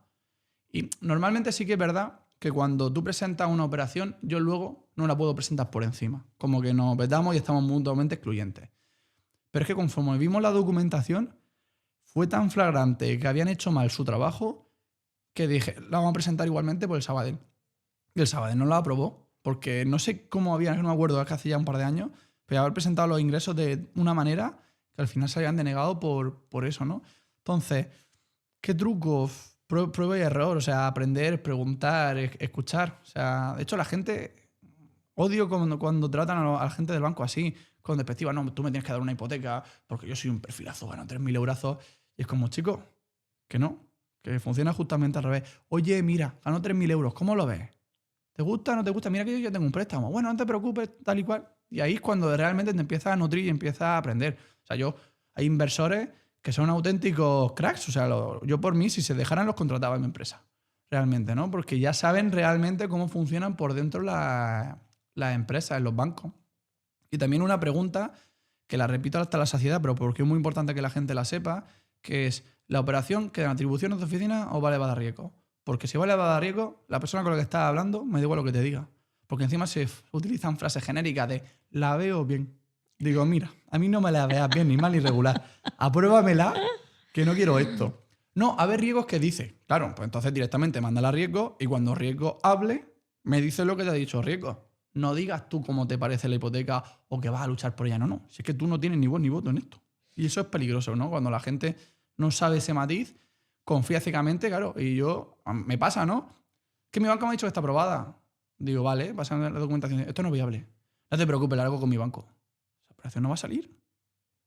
Y normalmente sí que es verdad que cuando tú presentas una operación, yo luego no la puedo presentar por encima. Como que nos vetamos y estamos mutuamente excluyentes. Pero es que conforme vimos la documentación, fue tan flagrante que habían hecho mal su trabajo que dije, la vamos a presentar igualmente por el Sabadell. Y el Sabadell no la aprobó, porque no sé cómo había, no me acuerdo, es que hace ya un par de años, pero haber presentado los ingresos de una manera que al final se habían denegado por eso, ¿no? Entonces, ¿qué trucos? Prueba y error, o sea, aprender, preguntar, escuchar. O sea, de hecho, la gente, odio cuando tratan a la gente del banco así, con despectiva. No, tú me tienes que dar una hipoteca porque yo soy un perfilazo, gano 3.000 eurazos. Y es como, chico, que no, que funciona justamente al revés. Oye, mira, gano 3.000 euros, ¿cómo lo ves? ¿Te gusta? ¿No te gusta? Mira que yo ya tengo un préstamo. Bueno, no te preocupes, tal y cual. Y ahí es cuando realmente te empiezas a nutrir y empiezas a aprender. O sea, hay inversores que son auténticos cracks. O sea, yo por mí, si se dejaran, los contrataba en mi empresa. Realmente, ¿no? Porque ya saben realmente cómo funcionan por dentro las empresas, en los bancos. Y también una pregunta que la repito hasta la saciedad, pero porque es muy importante que la gente la sepa, que es, ¿la operación queda en atribuciones de oficina o vale elevada riesgo? Porque si vale elevada riesgo, la persona con la que estás hablando me da igual lo que te diga. Porque encima se utilizan frases genéricas de la veo bien. Digo, mira, a mí no me la veas bien, ni mal ni regular. Apruébamela, que no quiero esto. No, a ver riesgos que dice. Claro, pues entonces directamente mándala a riesgo y cuando riesgo hable, me dice lo que te ha dicho riesgo. No digas tú cómo te parece la hipoteca o que vas a luchar por ella. No, no. Si es que tú no tienes ni voz ni voto en esto. Y eso es peligroso, ¿no? Cuando la gente no sabe ese matiz, confía ciegamente, claro. Y me pasa, ¿no? Que mi banco me ha dicho que está aprobada. Digo, vale, pasan la documentación. Esto no es viable. No te preocupes, la hago con mi banco. Esa operación no va a salir.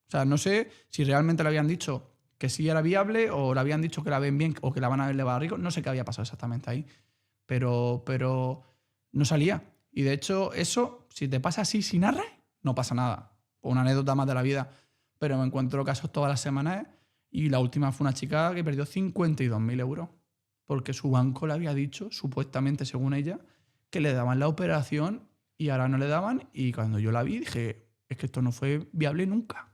O sea, no sé si realmente le habían dicho que sí era viable o le habían dicho que la ven bien o que la van a elevar a riesgo. No sé qué había pasado exactamente ahí. Pero no salía. Y de hecho, eso, si te pasa así sin arre, no pasa nada. Una anécdota más de la vida. Pero me encuentro casos todas las semanas y la última fue una chica que perdió 52.000 euros porque su banco le había dicho, supuestamente según ella, que le daban la operación y ahora no le daban. Y cuando yo la vi dije, es que esto no fue viable nunca.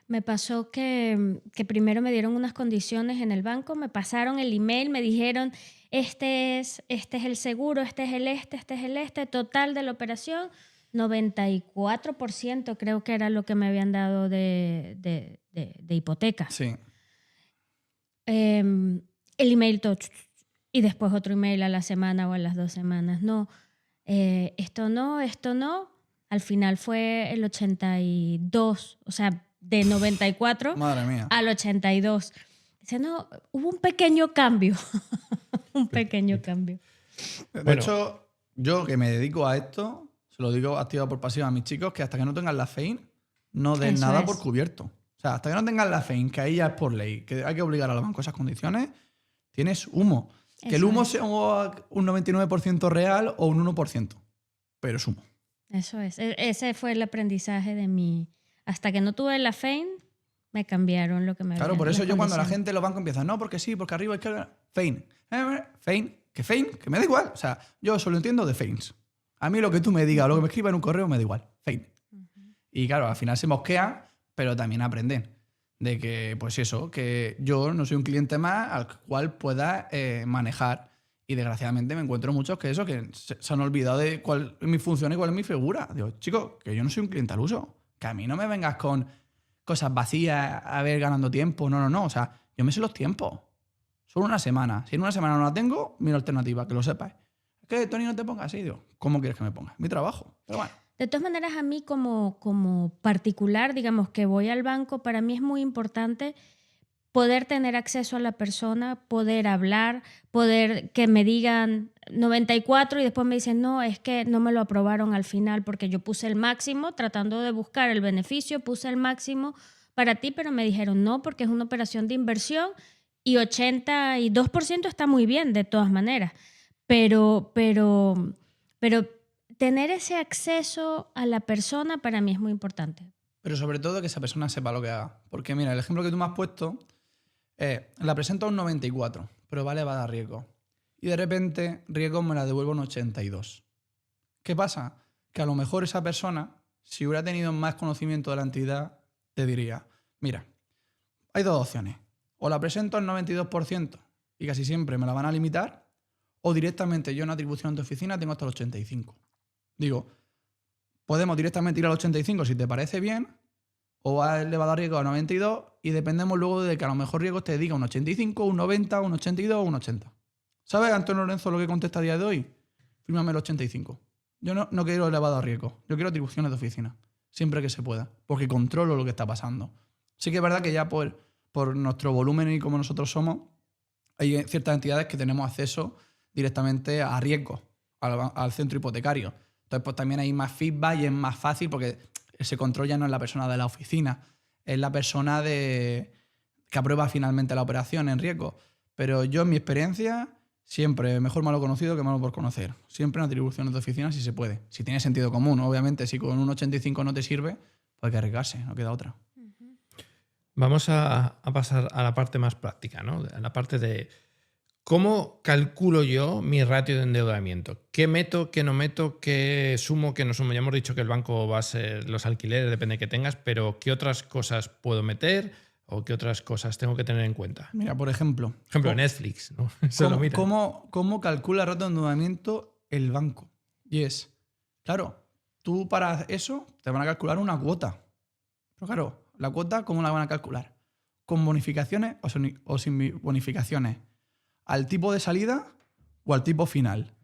Me pasó que primero me dieron unas condiciones en el banco, me pasaron el email, me dijeron, este es el seguro, este es el total de la operación, 94% creo que era lo que me habían dado de hipoteca. Sí. El email todo, y después otro email a la semana o a las 2 semanas. No, esto no. Al final fue el 82, o sea, de 94 Madre mía. al 82. Dice, no, hubo un pequeño cambio. Un pequeño cambio. De hecho, yo que me dedico a esto, se lo digo activa por pasiva a mis chicos, que hasta que no tengan la FEIN, no den Eso nada es. por cubierto. O sea, hasta que no tengan la FEIN, que ahí ya es por ley, que hay que obligar a los bancos a esas condiciones, tienes humo. Que el Eso humo es. sea un 99% real o un 1%, pero es humo. Eso es. Ese fue el aprendizaje de mi... Hasta que no tuve la FEIN, me cambiaron lo que me Claro, habían- por eso las yo cuando la condiciones. gente, los bancos empiezan, no, porque sí, porque arriba hay que... FEIN. FEIN, que me da igual. O sea, yo solo entiendo de FEINs. A mí lo que tú me digas o lo que me escribas en un correo me da igual. FEIN. Y claro, al final se mosquean, pero también aprenden. De que, pues eso, que yo no soy un cliente más al cual pueda manejar. Y desgraciadamente me encuentro muchos que se han olvidado de cuál es mi función y cuál es mi figura. Digo, chicos, que yo no soy un cliente al uso. Que a mí no me vengas con cosas vacías a ver ganando tiempo. No. O sea, yo me sé los tiempos. Solo una semana. Si en una semana no la tengo, mi alternativa, que lo sepas. Es que, Tony, no te pongas así. Digo, ¿cómo quieres que me ponga? Mi trabajo. Pero bueno. De todas maneras, a mí como particular, digamos que voy al banco, para mí es muy importante poder tener acceso a la persona, poder hablar, poder que me digan 94 y después me dicen, no, es que no me lo aprobaron al final porque yo puse el máximo, tratando de buscar el beneficio, puse el máximo para ti, pero me dijeron no porque es una operación de inversión y 82% está muy bien de todas maneras, pero tener ese acceso a la persona para mí es muy importante. Pero sobre todo que esa persona sepa lo que haga. Porque mira, el ejemplo que tú me has puesto, la presento a un 94, pero vale, va a dar riesgo. Y de repente, riesgo me la devuelvo un 82. ¿Qué pasa? Que a lo mejor esa persona, si hubiera tenido más conocimiento de la entidad, te diría, mira, hay dos opciones. O la presento al 92% y casi siempre me la van a limitar, o directamente yo en atribución de oficina tengo hasta el 85. Digo, podemos directamente ir al 85 si te parece bien, o le va a dar riesgo a 92 y dependemos luego de que a lo mejor riesgo te diga un 85, un 90, un 82 o un 80. ¿Sabes, Antonio Lorenzo, lo que contesta a día de hoy? Fírmame el 85. Yo no quiero elevado a riesgo, yo quiero atribuciones de oficina, siempre que se pueda, porque controlo lo que está pasando. Sí que es verdad que ya por nuestro volumen y como nosotros somos, hay ciertas entidades que tenemos acceso directamente a riesgo, al centro hipotecario. Entonces, pues también hay más feedback y es más fácil porque ese control ya no es la persona de la oficina, es la persona que aprueba finalmente la operación en riesgo. Pero yo, en mi experiencia, Siempre mejor malo conocido que malo por conocer. Siempre en atribuciones de oficina si se puede. Si tiene sentido común, obviamente. Si con un 85 no te sirve, pues hay que arriesgarse, no queda otra. Vamos a pasar a la parte más práctica, ¿no? A la parte de cómo calculo yo mi ratio de endeudamiento. ¿Qué meto, qué no meto, qué sumo, qué no sumo? Ya hemos dicho que el banco va a ser los alquileres, depende de qué tengas, pero ¿qué otras cosas puedo meter o qué otras cosas tengo que tener en cuenta? Mira, por ejemplo. Netflix, ¿no? Eso lo mira. ¿Cómo calcula el ratio de endeudamiento el banco? Y es, claro, tú para eso te van a calcular una cuota. Pero claro, la cuota, ¿cómo la van a calcular? ¿Con bonificaciones o sin bonificaciones? ¿Al tipo de salida o al tipo final?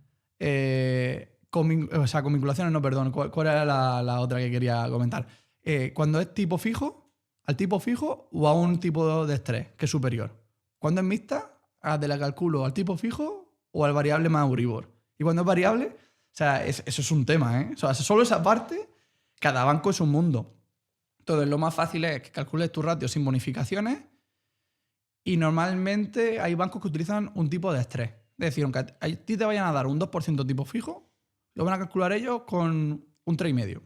Con vinculaciones, no, perdón. ¿Cuál era la otra que quería comentar? Cuando es tipo fijo, ¿al tipo fijo o a un tipo de estrés que es superior? Cuando es mixta, te la calculo al tipo fijo o al variable más Euribor. Y cuando es variable, o sea, eso es un tema, ¿eh? O sea, solo esa parte, cada banco es un mundo. Entonces, lo más fácil es que calcules tu ratio sin bonificaciones y normalmente hay bancos que utilizan un tipo de estrés. Es decir, aunque a ti te vayan a dar un 2% tipo fijo, lo van a calcular ellos con un 3,5%.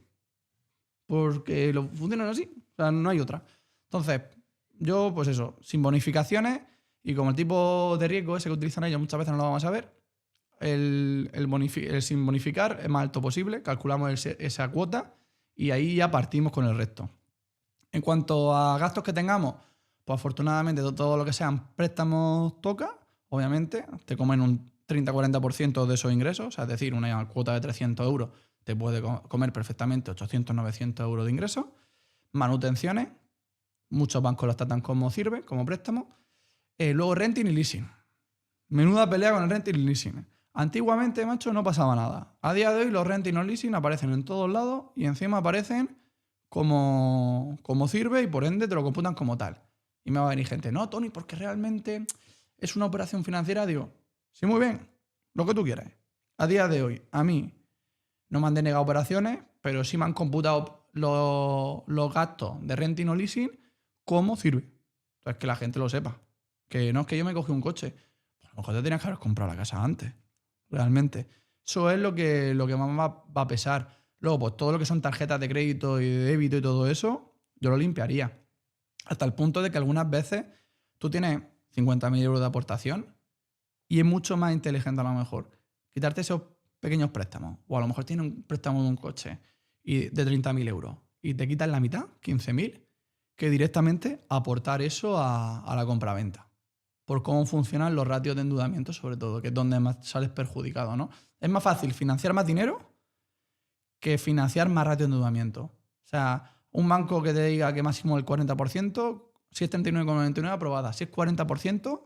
Porque lo funcionan así. O sea, no hay otra. Entonces, yo, pues eso, sin bonificaciones y como el tipo de riesgo ese que utilizan ellos muchas veces no lo vamos a ver, el sin bonificar es más alto posible, calculamos esa cuota y ahí ya partimos con el resto. En cuanto a gastos que tengamos, pues afortunadamente todo lo que sean préstamos toca, obviamente, te comen un 30-40% de esos ingresos, o sea, es decir, una cuota de 300 euros te puede comer perfectamente 800-900 euros de ingresos. Manutenciones, muchos bancos las tratan como sirve, como préstamo. Luego renting y leasing. Menuda pelea con el renting y leasing. Antiguamente, macho, no pasaba nada. A día de hoy los renting y los leasing aparecen en todos lados y encima aparecen como sirve y por ende te lo computan como tal. Y me va a venir gente, no, Tony, porque realmente es una operación financiera. Digo, sí, muy bien, lo que tú quieras. A día de hoy, a mí no me han denegado operaciones, pero sí me han computado los gastos de renting o leasing como sirve. Entonces, que la gente lo sepa. Que no es que yo me cogí un coche. Pues a lo mejor te tenías que haber comprado la casa antes. Realmente. Eso es lo que más va a pesar. Luego, pues todo lo que son tarjetas de crédito y de débito y todo eso, yo lo limpiaría. Hasta el punto de que algunas veces tú tienes 50.000 euros de aportación y es mucho más inteligente a lo mejor quitarte esos pequeños préstamos. O a lo mejor tienes un préstamo de un coche de 30.000 euros y te quitas la mitad, 15.000, que directamente aportar eso a la compraventa. Por cómo funcionan los ratios de endeudamiento, sobre todo, que es donde más sales perjudicado, ¿no? Es más fácil financiar más dinero que financiar más ratio de endeudamiento. O sea, un banco que te diga que máximo el 40%, si es 39,99 aprobada, si es 40%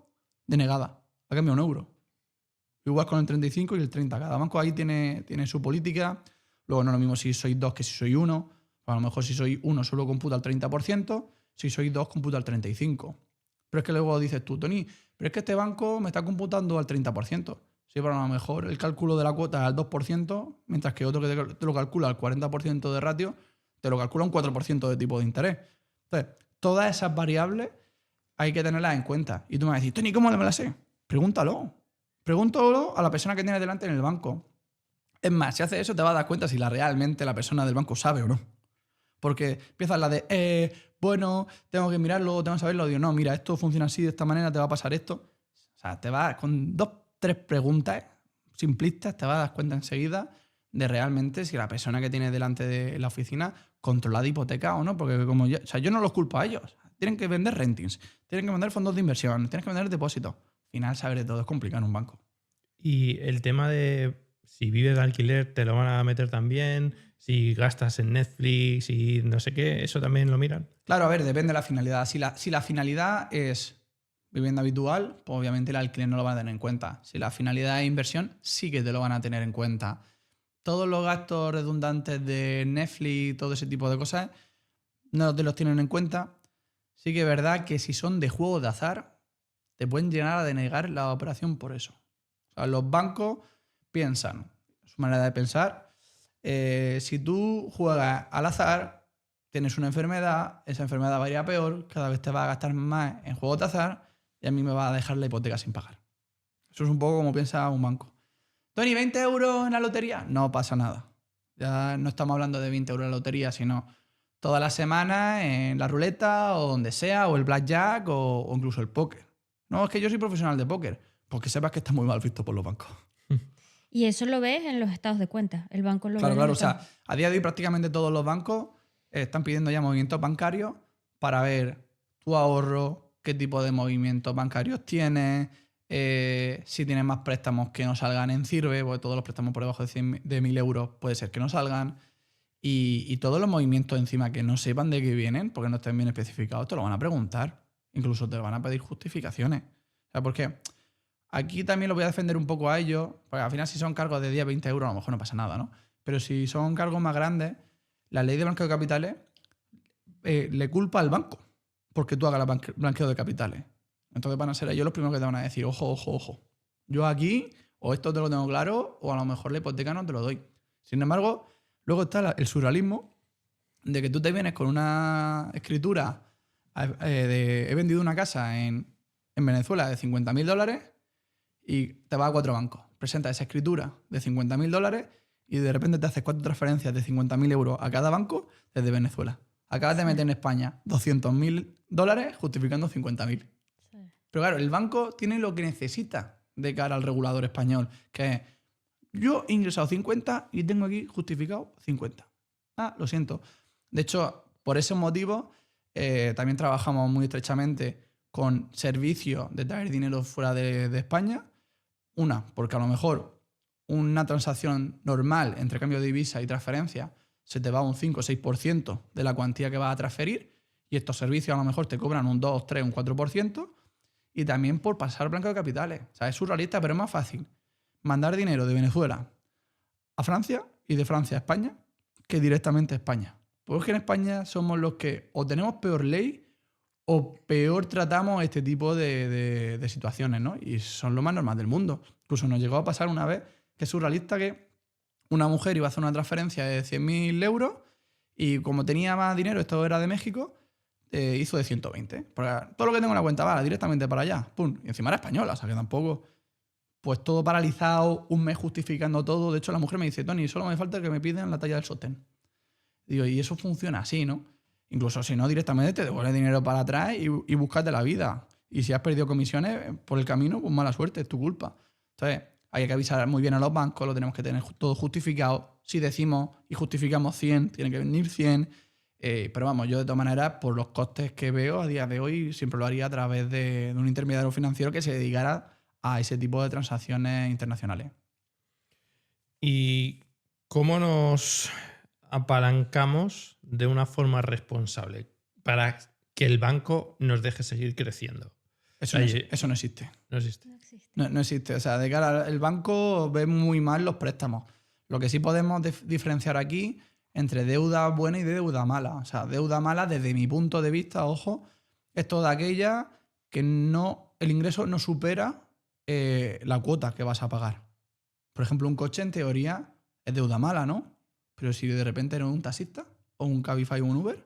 denegada, a cambio de 1 euro. Igual con el 35 y el 30. Cada banco ahí tiene su política. Luego no es lo mismo si sois 2 que si soy 1. A lo mejor si soy 1 solo computa el 30%, si soy 2 computa el 35%. Pero es que luego dices tú, Tony, pero es que este banco me está computando al 30%. Sí, pero a lo mejor el cálculo de la cuota es al 2%, mientras que otro que te lo calcula al 40% de ratio, te lo calcula un 4% de tipo de interés. Entonces, todas esas variables hay que tenerlas en cuenta. Y tú me vas a decir, Tony, ¿cómo me las sé? Pregúntalo. Pregúntalo a la persona que tienes delante en el banco. Es más, si haces eso te vas a dar cuenta si realmente la persona del banco sabe o no. Porque empiezas la de, bueno, tengo que mirarlo, tengo que saberlo. Digo, no, mira, esto funciona así, de esta manera, te va a pasar esto. O sea, te vas con 2-3 preguntas simplistas, te vas a dar cuenta enseguida de realmente si la persona que tienes delante de la oficina controla de hipoteca o no. Porque como yo no los culpo a ellos. Tienen que vender rentings, tienen que vender fondos de inversión, tienen que vender depósitos. Al final, saber de todo es complicado en un banco. Y el tema de si vives de alquiler, te lo van a meter también. Si gastas en Netflix y no sé qué, ¿eso también lo miran? Claro, a ver, depende de la finalidad. Si la finalidad es vivienda habitual, pues obviamente el alquiler no lo van a tener en cuenta. Si la finalidad es inversión, sí que te lo van a tener en cuenta. Todos los gastos redundantes de Netflix, todo ese tipo de cosas, no te los tienen en cuenta. Sí que es verdad que si son de juegos de azar, te pueden llegar a denegar la operación por eso. O sea, los bancos piensan, su manera de pensar, si tú juegas al azar, tienes una enfermedad, esa enfermedad va a ir a peor, cada vez te vas a gastar más en juegos de azar y a mí me va a dejar la hipoteca sin pagar. Eso es un poco como piensa un banco. Tony, ¿20 euros en la lotería? No pasa nada. Ya no estamos hablando de 20 euros en la lotería, sino todas las semanas en la ruleta o donde sea, o el blackjack o incluso el póker. No, es que yo soy profesional de póker. Pues que sepas que está muy mal visto por los bancos. Y eso lo ves en los estados de cuenta. El banco lo ve. Claro. O sea, a día de hoy prácticamente todos los bancos están pidiendo ya movimientos bancarios para ver tu ahorro, qué tipo de movimientos bancarios tienes, si tienes más préstamos que no salgan en CIRBE, porque todos los préstamos por debajo de 1.000 euros puede ser que no salgan. Y todos los movimientos encima que no sepan de qué vienen, porque no estén bien especificados, te lo van a preguntar. Incluso te van a pedir justificaciones. O sea, porque aquí también lo voy a defender un poco a ellos, porque al final si son cargos de 10, 20 euros a lo mejor no pasa nada, ¿no? Pero si son cargos más grandes, la ley de blanqueo de capitales le culpa al banco porque tú hagas el blanqueo de capitales. Entonces van a ser ellos los primeros que te van a decir, ojo. Yo aquí o esto te lo tengo claro o a lo mejor la hipoteca no te lo doy. Sin embargo, luego está el surrealismo de que tú te vienes con una escritura he vendido una casa en Venezuela de $50.000 y te vas a 4 bancos. Presentas esa escritura de $50.000 y de repente te haces 4 transferencias de 50.000 euros a cada banco desde Venezuela. Acabas de meter en España $200.000 justificando 50.000. Sí. Pero claro, el banco tiene lo que necesita de cara al regulador español, que es, yo he ingresado 50 y tengo aquí justificado 50. Ah, lo siento. De hecho, por ese motivo, también trabajamos muy estrechamente con servicios de traer dinero fuera de España. Una, porque a lo mejor una transacción normal entre cambio de divisa y transferencia se te va un 5 o 6% de la cuantía que vas a transferir y estos servicios a lo mejor te cobran un 2, 3, un 4%. Y también por pasar blanqueo de capitales. O sea, es surrealista, pero es más fácil mandar dinero de Venezuela a Francia y de Francia a España que directamente a España. Porque en España somos los que o tenemos peor ley o peor tratamos este tipo de situaciones, ¿no? Y son lo más normal del mundo. Incluso nos llegó a pasar una vez que es surrealista que una mujer iba a hacer una transferencia de 100.000 euros y como tenía más dinero, esto era de México, hizo de 120. Porque todo lo que tengo en la cuenta va directamente para allá. ¡Pum! Y encima era española, o sea que tampoco... Pues todo paralizado, un mes justificando todo. De hecho, la mujer me dice, Tony, solo me falta que me pidan la talla del sostén. Digo, y eso funciona así, ¿no? Incluso si no, directamente te devuelve dinero para atrás y búscate la vida. Y si has perdido comisiones por el camino, pues mala suerte, es tu culpa. Entonces, hay que avisar muy bien a los bancos, lo tenemos que tener todo justificado. Si decimos y justificamos 100, tiene que venir 100. Pero vamos, yo de todas maneras, por los costes que veo a día de hoy, siempre lo haría a través de un intermediario financiero que se dedicara a ese tipo de transacciones internacionales. ¿Y cómo nos apalancamos de una forma responsable para que el banco nos deje seguir creciendo? Eso no existe. No existe. No existe. O sea, de cara al banco ve muy mal los préstamos. Lo que sí podemos diferenciar aquí entre deuda buena y deuda mala. O sea, deuda mala, desde mi punto de vista, ojo, es toda aquella que el ingreso no supera la cuota que vas a pagar. Por ejemplo, un coche en teoría es deuda mala, ¿no? Pero si de repente eres un taxista o un Cabify o un Uber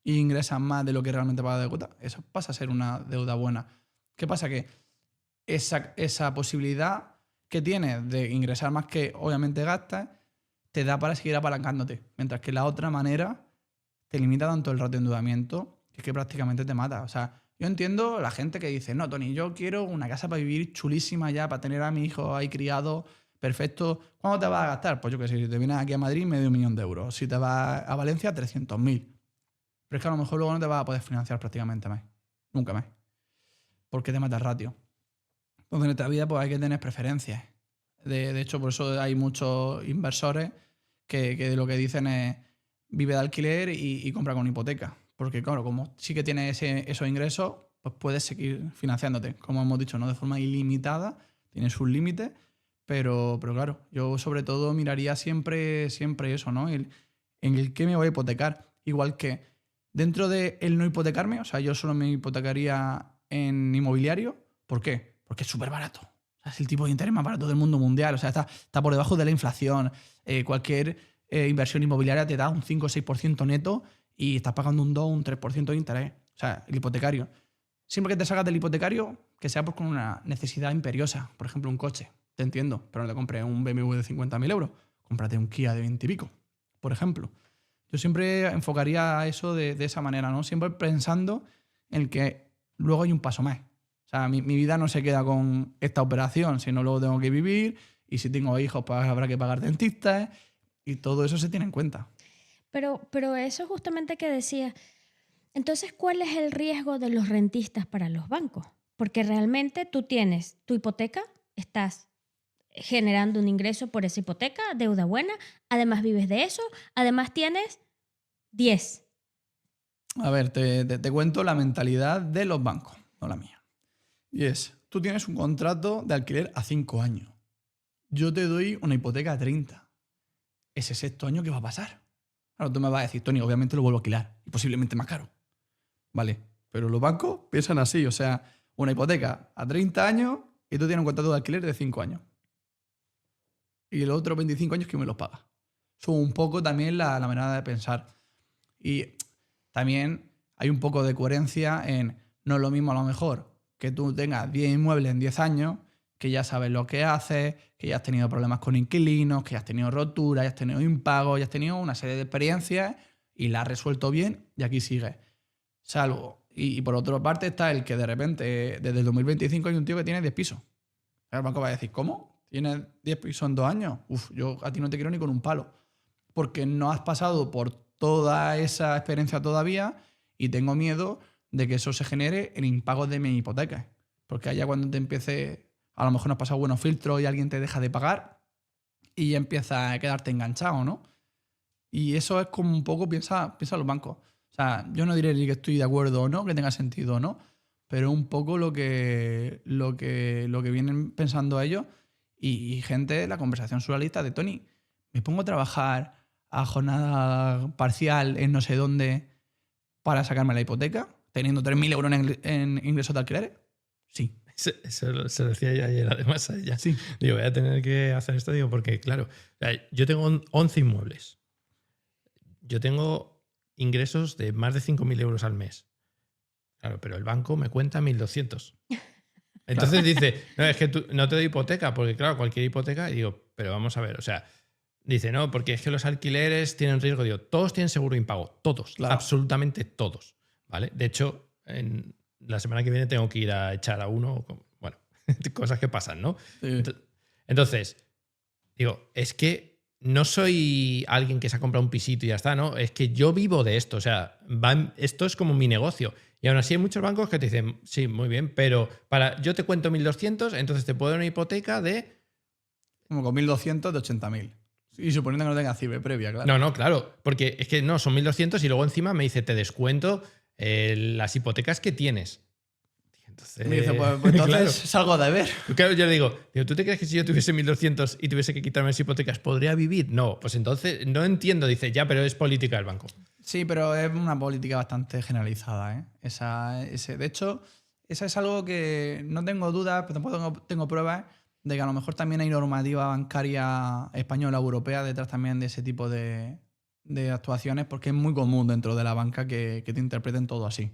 y ingresas más de lo que realmente pagas de cuota, eso pasa a ser una deuda buena. ¿Qué pasa? Que esa posibilidad que tienes de ingresar más que obviamente gastas te da para seguir apalancándote, mientras que la otra manera te limita tanto el rato de endeudamiento que es que prácticamente te mata. O sea, yo entiendo la gente que dice, no, Tony, yo quiero una casa para vivir chulísima ya, para tener a mi hijo ahí criado, perfecto. ¿Cuándo te vas a gastar? Pues yo qué sé, si te vienes aquí a Madrid, $500.000. Si te vas a Valencia, 300.000. Pero es que a lo mejor luego no te vas a poder financiar prácticamente más. Nunca más. Porque te mata el ratio. Entonces en esta vida pues hay que tener preferencias. De hecho, por eso hay muchos inversores que lo que dicen es vive de alquiler y compra con hipoteca. Porque claro, como sí que tienes esos ingresos, pues puedes seguir financiándote. Como hemos dicho, no de forma ilimitada, tienes sus límites, pero claro, yo sobre todo miraría siempre eso, ¿no? En el que me voy a hipotecar. Igual que dentro de el no hipotecarme, o sea, yo solo me hipotecaría en inmobiliario. ¿Por qué? Porque es súper barato. O sea, es el tipo de interés más barato del mundo mundial. O sea, está por debajo de la inflación. Cualquier inversión inmobiliaria te da un 5 o 6% neto y estás pagando un 2 o un 3% de interés. O sea, el hipotecario. Siempre que te salgas del hipotecario, que sea con una necesidad imperiosa. Por ejemplo, un coche. Te entiendo, pero no te compres un BMW de 50.000 euros. Cómprate un Kia de 20 y pico, por ejemplo. Yo siempre enfocaría eso de esa manera, ¿no? Siempre pensando en que luego hay un paso más. O sea, mi vida no se queda con esta operación, sino luego tengo que vivir y si tengo hijos, pues habrá que pagar dentistas y todo eso se tiene en cuenta. Pero eso justamente que decía, entonces, ¿cuál es el riesgo de los rentistas para los bancos? Porque realmente tú tienes tu hipoteca, estás generando un ingreso por esa hipoteca, deuda buena, además vives de eso, además tienes 10. A ver, te cuento la mentalidad de los bancos, no la mía. Y es, tú tienes un contrato de alquiler a 5 años. Yo te doy una hipoteca a 30. Ese sexto año, ¿qué va a pasar? Claro, tú me vas a decir, Tony, obviamente lo vuelvo a alquilar y posiblemente más caro. Vale, pero los bancos piensan así, o sea, una hipoteca a 30 años y tú tienes un contrato de alquiler de 5 años. Y los otros 25 años, ¿quién me los paga? Eso un poco también la manera de pensar. Y también hay un poco de coherencia en, no es lo mismo a lo mejor que tú tengas 10 inmuebles en 10 años, que ya sabes lo que haces, que ya has tenido problemas con inquilinos, que ya has tenido roturas, ya has tenido impagos, ya has tenido una serie de experiencias y la has resuelto bien y aquí sigues. Salvo. Y por otra parte está el que de repente, desde el 2025 hay un tío que tiene 10 pisos. El banco va a decir, ¿cómo? ¿Tienes 10 pisos en 2 años? Uf, yo a ti no te quiero ni con un palo. Porque no has pasado por toda esa experiencia todavía y tengo miedo de que eso se genere en impagos de mi hipoteca. Porque allá cuando te empiece, a lo mejor no has pasado buenos filtros y alguien te deja de pagar y empieza a quedarte enganchado, ¿no? Y eso es como un poco piensa los bancos. O sea, yo no diré ni que estoy de acuerdo o no, que tenga sentido o no, pero un poco lo que vienen pensando ellos y gente, la conversación surrealista de Tony, me pongo a trabajar a jornada parcial en no sé dónde para sacarme la hipoteca, teniendo 3.000 euros en ingresos de alquileres. Sí. Eso se decía yo ayer, además, a ella. Sí. Digo, voy a tener que hacer esto, digo, porque, claro, yo tengo 11 inmuebles. Yo tengo ingresos de más de 5.000 euros al mes. Claro, pero el banco me cuenta 1.200. Entonces dice, no, es que tú no te doy hipoteca, porque, claro, cualquier hipoteca, y digo, pero vamos a ver, o sea, dice, no, porque es que los alquileres tienen riesgo. Digo, todos tienen seguro de impago, todos, claro. Absolutamente todos. ¿Vale? De hecho, la semana que viene tengo que ir a echar a uno, bueno, cosas que pasan, ¿no? Sí. Entonces, digo, es que no soy alguien que se ha comprado un pisito y ya está, ¿no? Es que yo vivo de esto, o sea, esto es como mi negocio. Y aún así hay muchos bancos que te dicen, sí, muy bien, pero yo te cuento 1.200, entonces te puedo dar una hipoteca de... Como con 1.200 de 80.000. Y suponiendo que no tenga CIBE previa, claro. No, claro, porque es que no, son 1.200 y luego encima me dice, te descuento las hipotecas que tienes. Entonces, me dice, pues entonces claro, salgo de ver. Claro, yo le digo, ¿tú te crees que si yo tuviese 1.200 y tuviese que quitarme las hipotecas, podría vivir? No, pues entonces no entiendo. Dice, ya, pero es política del banco. Sí, pero es una política bastante generalizada, ¿eh? De hecho, esa es algo que no tengo dudas, pero tampoco tengo pruebas de que a lo mejor también hay normativa bancaria española o europea detrás también de ese tipo de actuaciones, porque es muy común dentro de la banca que te interpreten todo así.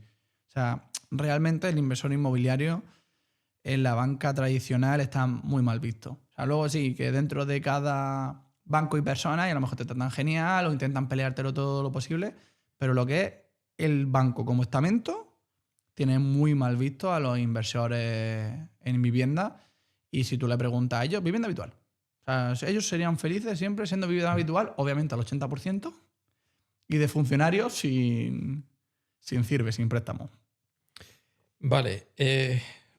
O sea, realmente el inversor inmobiliario en la banca tradicional está muy mal visto. O sea, luego sí, que dentro de cada banco y persona, y a lo mejor te tratan genial o intentan peleártelo todo lo posible, pero lo que es el banco como estamento tiene muy mal visto a los inversores en vivienda. Y si tú le preguntas a ellos, vivienda habitual. O sea, ellos serían felices siempre siendo vivienda habitual, obviamente al 80%, y de funcionarios sin CIRVE, sin préstamo. Vale,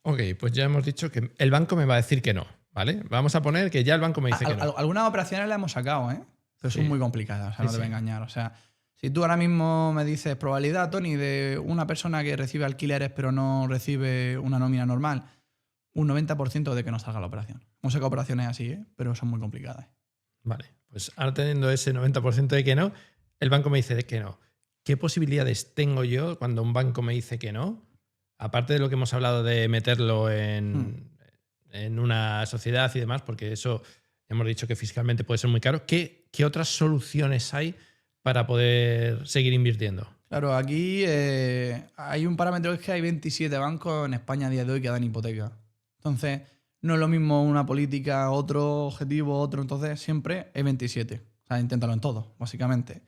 ok, pues ya hemos dicho que el banco me va a decir que no, ¿vale? Vamos a poner que ya el banco me dice que no. Algunas operaciones las hemos sacado, ¿eh? Pero sí, son muy complicadas, o sea, no te voy a engañar. O sea, si tú ahora mismo me dices probabilidad, Tony, de una persona que recibe alquileres pero no recibe una nómina normal, un 90% de que no salga la operación. Hemos sacado operaciones así, ¿eh? Pero son muy complicadas. Vale, pues ahora teniendo ese 90% de que no, el banco me dice que no. ¿Qué posibilidades tengo yo cuando un banco me dice que no? Aparte de lo que hemos hablado de meterlo en una sociedad y demás, porque eso hemos dicho que fiscalmente puede ser muy caro, ¿qué otras soluciones hay para poder seguir invirtiendo? Claro, aquí hay un parámetro, es que hay 27 bancos en España a día de hoy que dan hipoteca. Entonces, no es lo mismo una política, otro objetivo, otro. Entonces, siempre es 27. O sea, inténtalo en todo, básicamente.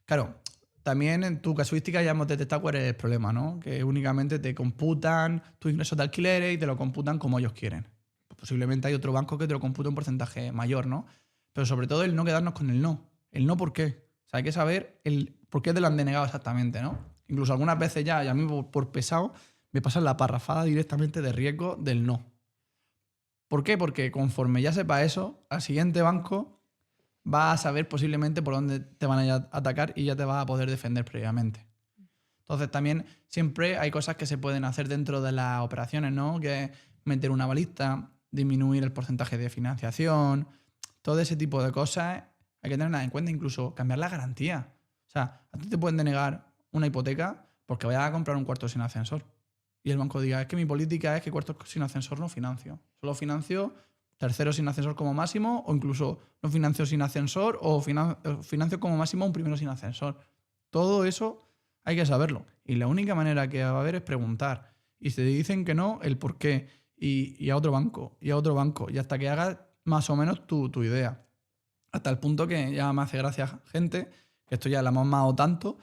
Claro, también en tu casuística ya hemos detectado cuál es el problema, ¿no? Que únicamente te computan tus ingresos de alquileres y te lo computan como ellos quieren. Posiblemente hay otro banco que te lo computa un porcentaje mayor, ¿no? Pero sobre todo el no quedarnos con el no. El no por qué. O sea, hay que saber el por qué te lo han denegado exactamente, ¿no? Incluso algunas veces ya, y a mí por pesado, me pasan la parrafada directamente de riesgo del no. ¿Por qué? Porque conforme ya sepa eso, al siguiente banco va a saber posiblemente por dónde te van a atacar y ya te vas a poder defender previamente. Entonces también siempre hay cosas que se pueden hacer dentro de las operaciones, ¿no? Que es meter una balista, disminuir el porcentaje de financiación, todo ese tipo de cosas hay que tenerlas en cuenta, incluso cambiar la garantía. O sea, a ti te pueden denegar una hipoteca porque vayas a comprar un cuarto sin ascensor. Y el banco diga, es que mi política es que cuartos sin ascensor no financio. Solo financio tercero sin ascensor como máximo, o incluso no financio sin ascensor, o financio como máximo un primero sin ascensor. Todo eso hay que saberlo. Y la única manera que va a haber es preguntar. Y si te dicen que no, el por qué. Y a otro banco, y a otro banco. Y hasta que hagas más o menos tu idea. Hasta el punto que ya me hace gracia gente, que esto ya la hemos mamado tanto,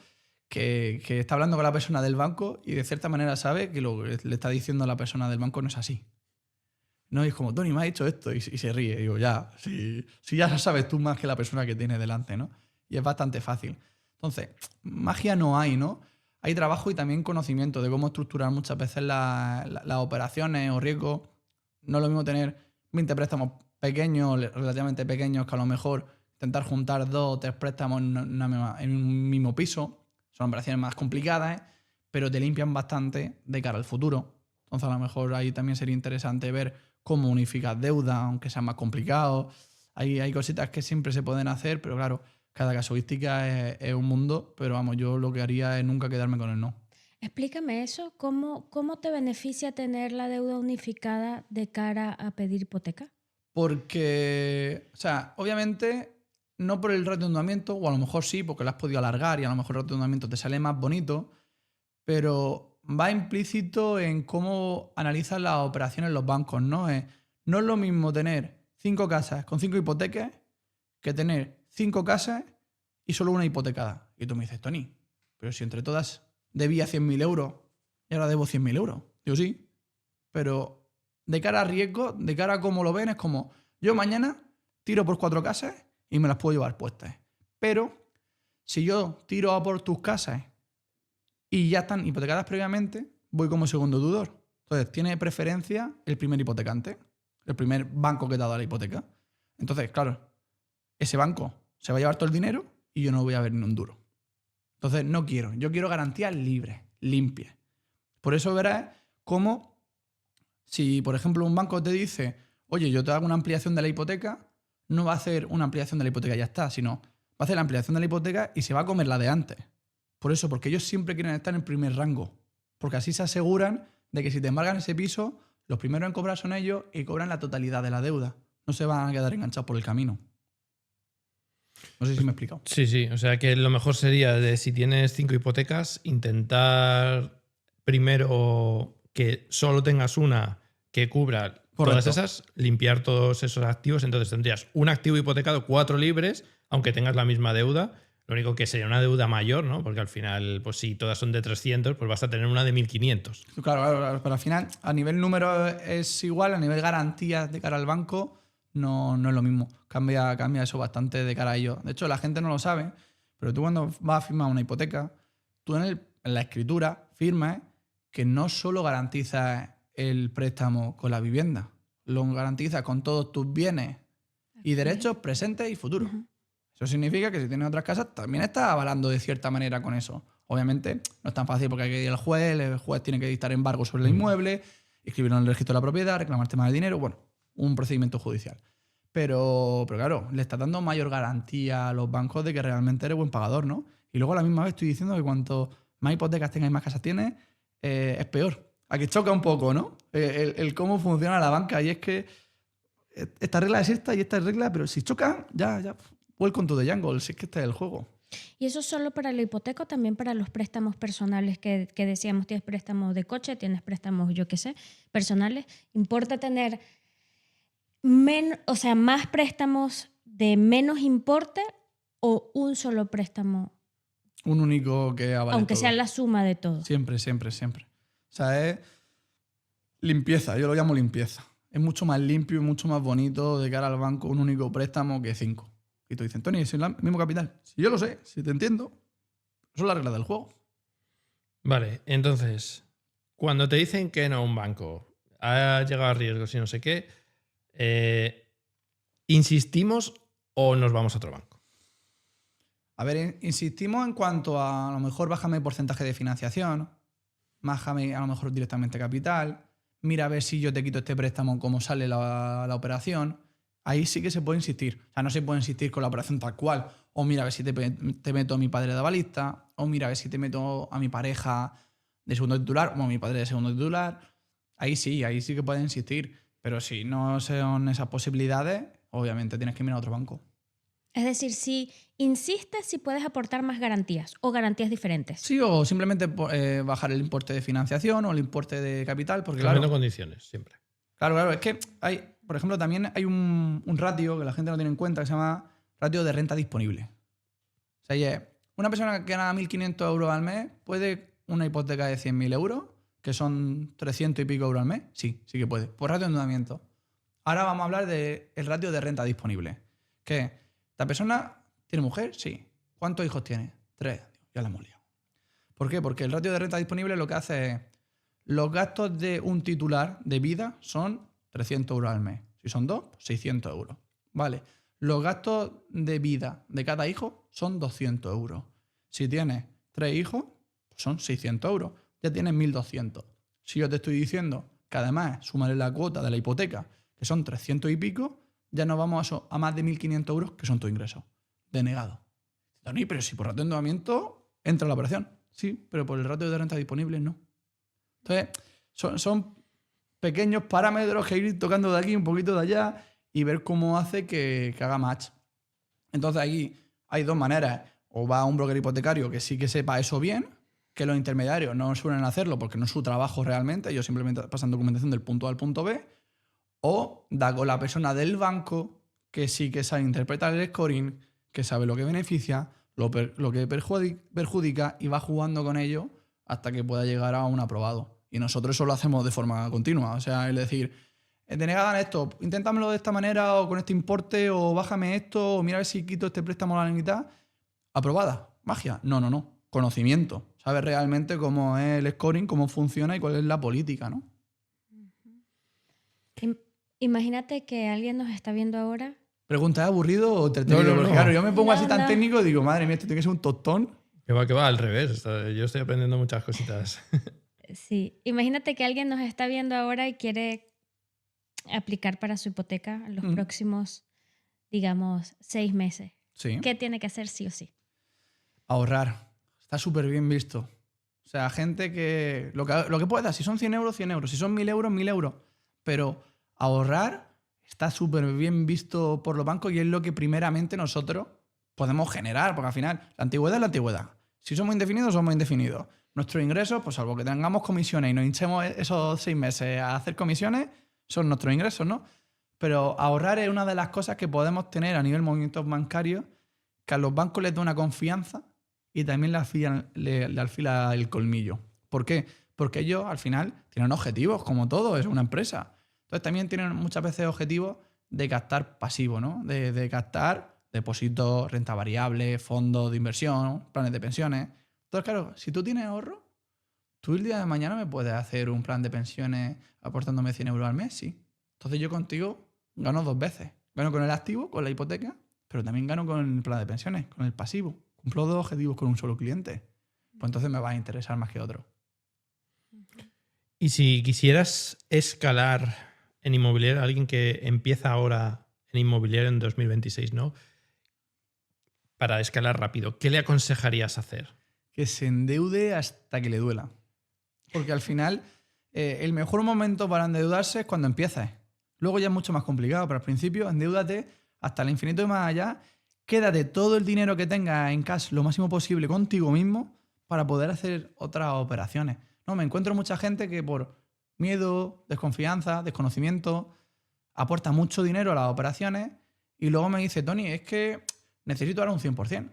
que está hablando con la persona del banco y de cierta manera sabe que lo que le está diciendo a la persona del banco no es así. No, y es como, Tony, me ha dicho esto, y se ríe. Y digo, ya, si ya sabes tú más que la persona que tienes delante, ¿no? Y es bastante fácil. Entonces, magia no hay, ¿no? Hay trabajo y también conocimiento de cómo estructurar muchas veces las operaciones o riesgos. No es lo mismo tener 20 préstamos pequeños, relativamente pequeños, que a lo mejor intentar juntar 2 o 3 préstamos en un mismo piso. Son operaciones más complicadas, pero te limpian bastante de cara al futuro. Entonces, a lo mejor ahí también sería interesante ver cómo unificar deuda, aunque sea más complicado. Hay cositas que siempre se pueden hacer, pero claro, cada casuística es un mundo, pero vamos, yo lo que haría es nunca quedarme con el no. Explícame eso, ¿cómo te beneficia tener la deuda unificada de cara a pedir hipoteca? Porque, o sea, obviamente, no por el redondeamiento, o a lo mejor sí, porque lo has podido alargar y a lo mejor el redondeamiento te sale más bonito, pero va implícito en cómo analizan las operaciones los bancos, ¿no? No es lo mismo tener 5 casas con 5 hipotecas que tener 5 casas y solo una hipotecada. Y tú me dices, Tony, pero si entre todas debía 100.000 euros y ahora debo 100.000 euros. Digo, sí, pero de cara a riesgo, de cara a cómo lo ven, es como, yo mañana tiro por 4 casas y me las puedo llevar puestas. Pero si yo tiro a por tus casas y ya están hipotecadas previamente, voy como segundo deudor. Entonces, tiene preferencia el primer hipotecante, el primer banco que te ha dado la hipoteca. Entonces, claro, ese banco se va a llevar todo el dinero y yo no voy a ver ni un duro. Entonces, no quiero. Yo quiero garantías libres, limpias. Por eso verás cómo, si por ejemplo un banco te dice, oye, yo te hago una ampliación de la hipoteca, no va a hacer una ampliación de la hipoteca y ya está, sino va a hacer la ampliación de la hipoteca y se va a comer la de antes. Por eso, porque ellos siempre quieren estar en el primer rango. Porque así se aseguran de que si te embargan ese piso, los primeros en cobrar son ellos y cobran la totalidad de la deuda. No se van a quedar enganchados por el camino. No sé si me he explicado. Sí. O sea que lo mejor sería, de si tienes 5 hipotecas, intentar primero que solo tengas una que cubra todas esas, limpiar todos esos activos. Entonces tendrías un activo hipotecado, 4 libres, aunque tengas la misma deuda. Lo único que sería una deuda mayor, ¿no? Porque al final, pues si todas son de 300, pues vas a tener una de 1.500. Claro, pero al final, a nivel número es igual, a nivel garantías de cara al banco, no es lo mismo. Cambia eso bastante de cara a ellos. De hecho, la gente no lo sabe, pero tú cuando vas a firmar una hipoteca, tú en la escritura firmas que no solo garantizas el préstamo con la vivienda, lo garantizas con todos tus bienes y derechos presentes y futuros. Uh-huh. Eso significa que si tienes otras casas, también estás avalando de cierta manera con eso. Obviamente no es tan fácil porque hay que ir al juez, el juez tiene que dictar embargo sobre el inmueble, escribirlo en el registro de la propiedad, reclamarte más el dinero, bueno, un procedimiento judicial. Pero claro, le estás dando mayor garantía a los bancos de que realmente eres buen pagador, ¿no? Y luego a la misma vez estoy diciendo que cuanto más hipotecas tengas y más casas tienes, es peor. Aquí choca un poco, ¿no? El cómo funciona la banca. Y es que esta regla es esta y esta es regla, pero si chocan, ya... Welcome to the jungle, si es que este es el juego. ¿Y eso solo para la hipoteca o también para los préstamos personales que decíamos? Tienes préstamos de coche, tienes préstamos, yo qué sé, personales. ¿Importa tener más préstamos de menos importe o un solo préstamo? Un único que avale aunque todo. sea la suma de todo. Siempre, siempre, siempre. O sea, es limpieza, yo lo llamo limpieza. Es mucho más limpio y mucho más bonito de cara al banco un único préstamo que 5. Y tú dices, Tony, es el mismo capital. Si yo lo sé, si te entiendo, son las reglas del juego. Vale, entonces, cuando te dicen que no un banco ha llegado a riesgos y no sé qué, ¿insistimos o nos vamos a otro banco? A ver, insistimos en cuanto a lo mejor bájame el porcentaje de financiación, bájame a lo mejor directamente capital, mira a ver si yo te quito este préstamo, cómo sale la operación. Ahí sí que se puede insistir. O sea, no se puede insistir con la operación tal cual. O mira a ver si te meto a mi padre de avalista, o mira a ver si te meto a mi pareja de segundo titular, o a mi padre de segundo titular. Ahí sí que puedes insistir. Pero si no son esas posibilidades, obviamente tienes que mirar a otro banco. Es decir, si insistes, si puedes aportar más garantías o garantías diferentes. Sí, o simplemente bajar el importe de financiación o el importe de capital. Porque Cambiando claro, condiciones, siempre. Claro, es que hay, por ejemplo, también hay un ratio que la gente no tiene en cuenta que se llama ratio de renta disponible. O sea, una persona que gana 1.500 euros al mes puede una hipoteca de 100.000 euros, que son 300 y pico euros al mes. Sí que puede. Por ratio de endeudamiento. Ahora vamos a hablar del ratio de renta disponible. Que ¿esta persona tiene mujer? Sí. ¿Cuántos hijos tiene? 3. Ya la hemos liado. ¿Por qué? Porque el ratio de renta disponible lo que hace es los gastos de un titular de vida son 300 euros al mes. Si son 2, 600 euros. Vale. Los gastos de vida de cada hijo son 200 euros. Si tienes 3 hijos, pues son 600 euros. Ya tienes 1.200. Si yo te estoy diciendo que además súmale la cuota de la hipoteca, que son 300 y pico, ya nos vamos a más de 1.500 euros, que son tus ingresos. Denegado. Tony, pero si por ratio de endeudamiento entra la operación. Sí, pero por el ratio de renta disponible no. Entonces, son pequeños parámetros que ir tocando de aquí, un poquito de allá y ver cómo hace que haga match. Entonces, aquí hay dos maneras. O va a un broker hipotecario que sí que sepa eso bien, que los intermediarios no suelen hacerlo porque no es su trabajo realmente, ellos simplemente pasan documentación del punto A al punto B, o da con la persona del banco que sí que sabe interpretar el scoring, que sabe lo que beneficia, lo que perjudica y va jugando con ello hasta que pueda llegar a un aprobado. Y nosotros eso lo hacemos de forma continua. O sea, es decir, denegadan esto, inténtamelo de esta manera o con este importe o bájame esto o mira a ver si quito este préstamo a la mitad. ¿Aprobada? ¿Magia? No. Conocimiento. Sabes realmente cómo es el scoring, cómo funciona y cuál es la política, ¿no? Imagínate que alguien nos está viendo ahora. ¿Pregunta es aburrido o entretenido? No. Porque claro, yo me pongo así tan técnico y digo, madre mía, esto tiene que ser un tostón. Que va, al revés. Yo estoy aprendiendo muchas cositas. Sí. Imagínate que alguien nos está viendo ahora y quiere aplicar para su hipoteca en los próximos, digamos, 6 meses. Sí. ¿Qué tiene que hacer sí o sí? Ahorrar. Está súper bien visto. O sea, gente que lo que pueda, si son 100 euros, 100 euros. Si son 1.000 euros, 1.000 euros. Pero ahorrar está súper bien visto por los bancos y es lo que primeramente nosotros podemos generar. Porque al final, la antigüedad es la antigüedad. Si somos indefinidos, somos indefinidos. Nuestros ingresos, pues salvo que tengamos comisiones y nos hinchemos esos 6 meses a hacer comisiones, son nuestros ingresos, ¿no? Pero ahorrar es una de las cosas que podemos tener a nivel movimientos bancarios que a los bancos les da una confianza y también le alfila el colmillo. ¿Por qué? Porque ellos al final tienen objetivos, como todo, es una empresa. Entonces también tienen muchas veces objetivos de captar pasivo, ¿no? De captar depósitos, renta variable, fondos de inversión, planes de pensiones. Entonces, claro, si tú tienes ahorro, tú el día de mañana me puedes hacer un plan de pensiones aportándome 100 euros al mes, sí. Entonces yo contigo gano 2 veces. Gano con el activo, con la hipoteca, pero también gano con el plan de pensiones, con el pasivo. Cumplo 2 objetivos con un solo cliente. Pues entonces me va a interesar más que otro. Y si quisieras escalar en inmobiliario, alguien que empieza ahora en inmobiliario en 2026, ¿no? Para escalar rápido, ¿qué le aconsejarías hacer? Que se endeude hasta que le duela. Porque al final, el mejor momento para endeudarse es cuando empiezas. Luego ya es mucho más complicado, pero al principio endeúdate hasta el infinito y más allá quédate todo el dinero que tengas en cash lo máximo posible contigo mismo para poder hacer otras operaciones. No, me encuentro mucha gente que por miedo, desconfianza, desconocimiento, aporta mucho dinero a las operaciones y luego me dice, Tony, es que necesito ahora un 100%.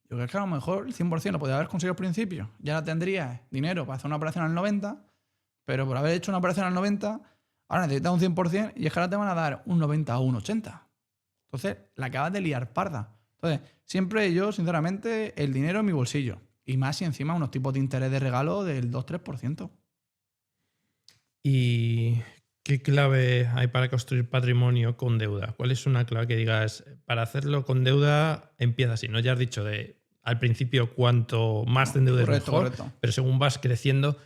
Yo creo que a lo mejor el 100% lo podía haber conseguido al principio. Ya no tendrías dinero para hacer una operación al 90%, pero por haber hecho una operación al 90%, ahora necesitas un 100% y es que ahora te van a dar un 90 o un 80%. Entonces, la acabas de liar parda. Entonces, siempre yo, sinceramente, el dinero en mi bolsillo. Y más si encima unos tipos de interés de regalo del 2-3%. ¿Y qué clave hay para construir patrimonio con deuda? ¿Cuál es una clave que digas, para hacerlo con deuda empieza así? No ya has dicho de al principio cuanto más te endeudes mejor, pero según vas creciendo,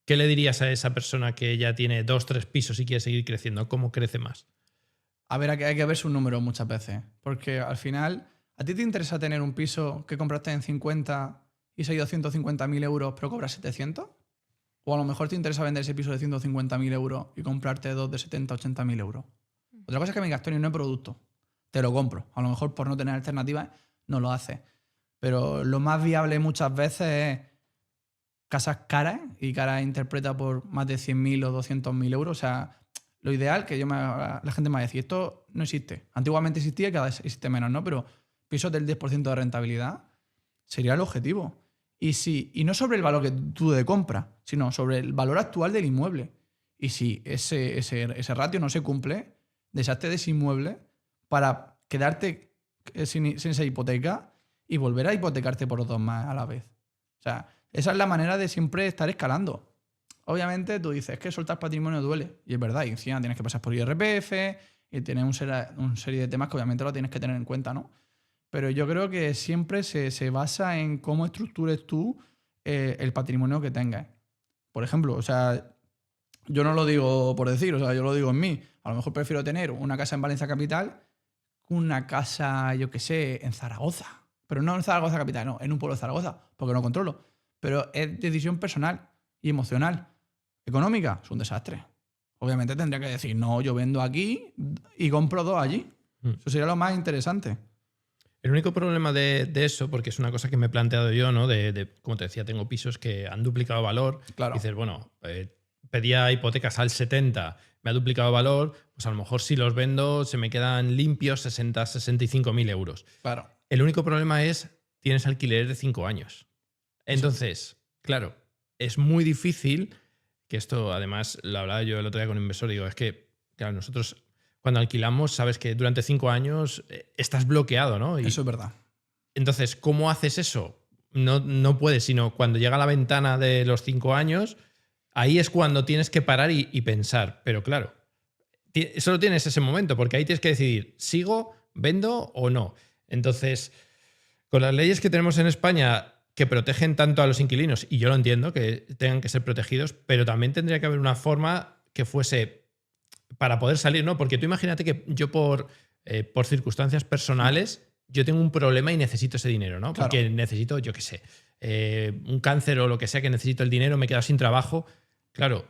¿qué le dirías a esa persona que ya tiene 2-3 pisos y quiere seguir creciendo? ¿Cómo crece más? A ver, hay que ver su número muchas veces. Porque al final, ¿a ti te interesa tener un piso que compraste en 50 y se ha ido a 150.000 euros pero cobras 700? O a lo mejor te interesa vender ese piso de 150.000 euros y comprarte dos de 70-80.000 euros. Otra cosa es que me gasto y no es producto. Te lo compro. A lo mejor por no tener alternativas no lo haces. Pero lo más viable muchas veces es casas caras y caras interpreta por más de 100.000 o 200.000 euros. O sea, lo ideal que la gente me va a decir, esto no existe. Antiguamente existía y cada vez existe menos, ¿no? Pero pisos del 10% de rentabilidad sería el objetivo. Y no sobre el valor que tú de compra, sino sobre el valor actual del inmueble. Y si ese ratio no se cumple, deshazte de ese inmueble para quedarte sin esa hipoteca y volver a hipotecarte por dos más a la vez. O sea, esa es la manera de siempre estar escalando. Obviamente tú dices, es que soltar patrimonio duele. Y es verdad, y encima tienes que pasar por IRPF y tienes una serie de temas que obviamente lo tienes que tener en cuenta, ¿no? Pero yo creo que siempre se basa en cómo estructures tú el patrimonio que tengas. Por ejemplo, o sea, yo no lo digo por decir, o sea, yo lo digo en mí. A lo mejor prefiero tener una casa en Valencia Capital que una casa, yo qué sé, en Zaragoza. Pero no en Zaragoza Capital, no, en un pueblo de Zaragoza, porque no controlo. Pero es decisión personal y emocional. Económica, es un desastre. Obviamente tendría que decir, no, yo vendo aquí y compro dos allí. Eso sería lo más interesante. El único problema de eso, porque es una cosa que me he planteado yo, ¿no? Como te decía, tengo pisos que han duplicado valor. Claro. Y dices, bueno, pedía hipotecas al 70, me ha duplicado valor, pues a lo mejor si los vendo se me quedan limpios 60-65.000 euros. Claro. El único problema es, tienes alquiler de 5 años. Entonces, claro, es muy difícil, que esto además lo hablaba yo el otro día con un inversor, digo, es que, claro, nosotros cuando alquilamos sabes que durante 5 años estás bloqueado, ¿no? Eso es verdad. Entonces, ¿cómo haces eso? No puedes, sino cuando llega la ventana de los 5 años, ahí es cuando tienes que parar y pensar. Pero claro, solo tienes ese momento, porque ahí tienes que decidir, ¿sigo, vendo o no? Entonces, con las leyes que tenemos en España que protegen tanto a los inquilinos, y yo lo entiendo, que tengan que ser protegidos, pero también tendría que haber una forma que fuese para poder salir, ¿no? Porque tú imagínate que yo por circunstancias personales yo tengo un problema y necesito ese dinero, ¿no? Porque claro, necesito, yo qué sé, un cáncer o lo que sea que necesito el dinero, me he quedado sin trabajo. Claro,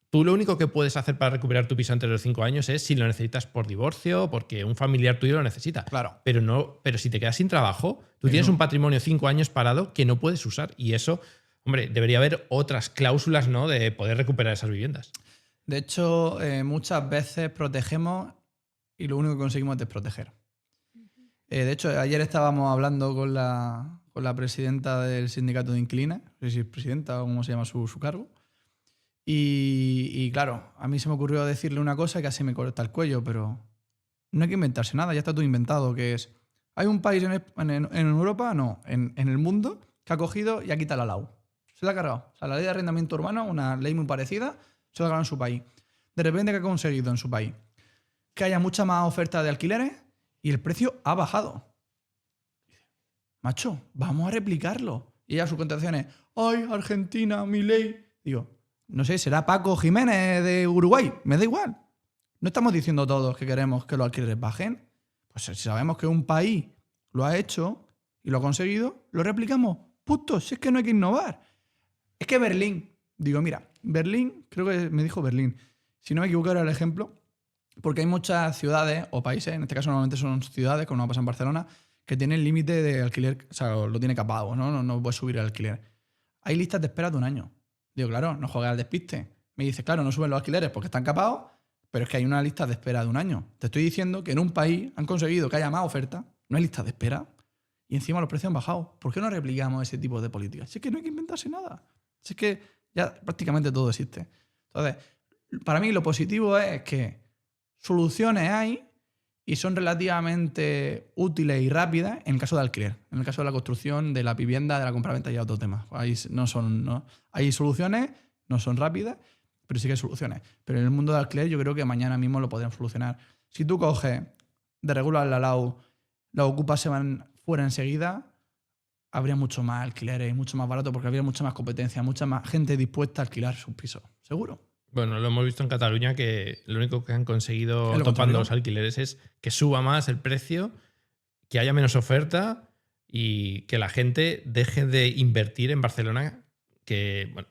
tú lo único que puedes hacer para recuperar tu piso antes de los 5 años es si lo necesitas por divorcio, porque un familiar tuyo lo necesita. Claro. Pero si te quedas sin trabajo, tú tienes un patrimonio 5 años parado que no puedes usar. Y eso, hombre, debería haber otras cláusulas, ¿no? De poder recuperar esas viviendas. De hecho, muchas veces protegemos y lo único que conseguimos es desproteger. De hecho, ayer estábamos hablando con la presidenta del sindicato de inquilinos, no sé si es presidenta o cómo se llama su cargo, y claro, a mí se me ocurrió decirle una cosa que casi me corta el cuello, pero no hay que inventarse nada, ya está todo inventado, que es, hay un país en Europa, no, en el mundo, que ha cogido y ha quitado la LAU. Se la ha cargado. O sea, la ley de arrendamiento urbano, una ley muy parecida, se la ha cargado en su país. De repente, ¿qué ha conseguido en su país? Que haya mucha más oferta de alquileres y el precio ha bajado. Macho, vamos a replicarlo. Y ella sus contestaciones, ¡ay, Argentina, mi ley! Digo, no sé, será Paco Jiménez de Uruguay, me da igual. ¿No estamos diciendo todos que queremos que los alquileres bajen? Pues si sabemos que un país lo ha hecho y lo ha conseguido, lo replicamos. Puto, si es que no hay que innovar. Es que Berlín, digo, mira, Berlín, creo que me dijo Berlín, si no me equivoco era el ejemplo, porque hay muchas ciudades o países, en este caso normalmente son ciudades, como no pasa en Barcelona, que tiene el límite de alquiler, o sea, lo tiene capado, no puede subir el alquiler. Hay listas de espera de un año. Digo, claro, no juegues al despiste. Me dice, claro, no suben los alquileres porque están capados, pero es que hay una lista de espera de un año. Te estoy diciendo que en un país han conseguido que haya más oferta, no hay listas de espera, y encima los precios han bajado. ¿Por qué no replicamos ese tipo de políticas? Si es que no hay que inventarse nada. Si es que ya prácticamente todo existe. Entonces, para mí lo positivo es que soluciones hay y son relativamente útiles y rápidas en el caso de alquiler. En el caso de la construcción, de la vivienda, de la compraventa ya otro tema. Ahí hay soluciones, no son rápidas, pero sí que hay soluciones. Pero en el mundo de alquiler yo creo que mañana mismo lo podrían solucionar. Si tú coges de regular la LAU, los ocupas se van fuera enseguida, habría mucho más alquileres y mucho más barato porque habría mucha más competencia, mucha más gente dispuesta a alquilar sus pisos. ¿Seguro? Bueno, lo hemos visto en Cataluña, que lo único que han conseguido ¿Es lo topando contrario? los alquileres es que suba más el precio, que haya menos oferta y que la gente deje de invertir en Barcelona, que, bueno,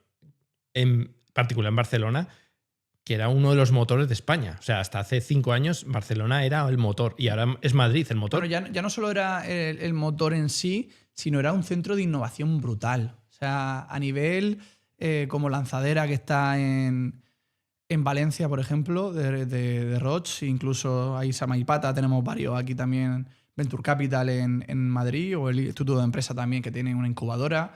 en particular en Barcelona, que era uno de los motores de España. O sea, hasta hace 5 años Barcelona era el motor y ahora es Madrid el motor. Bueno, ya no solo era el motor en sí, sino era un centro de innovación brutal. O sea, a nivel como lanzadera que está en Valencia, por ejemplo, de Roche, incluso ahí Samaipata, tenemos varios aquí también, Venture Capital en Madrid, o el Instituto de Empresa también, que tiene una incubadora.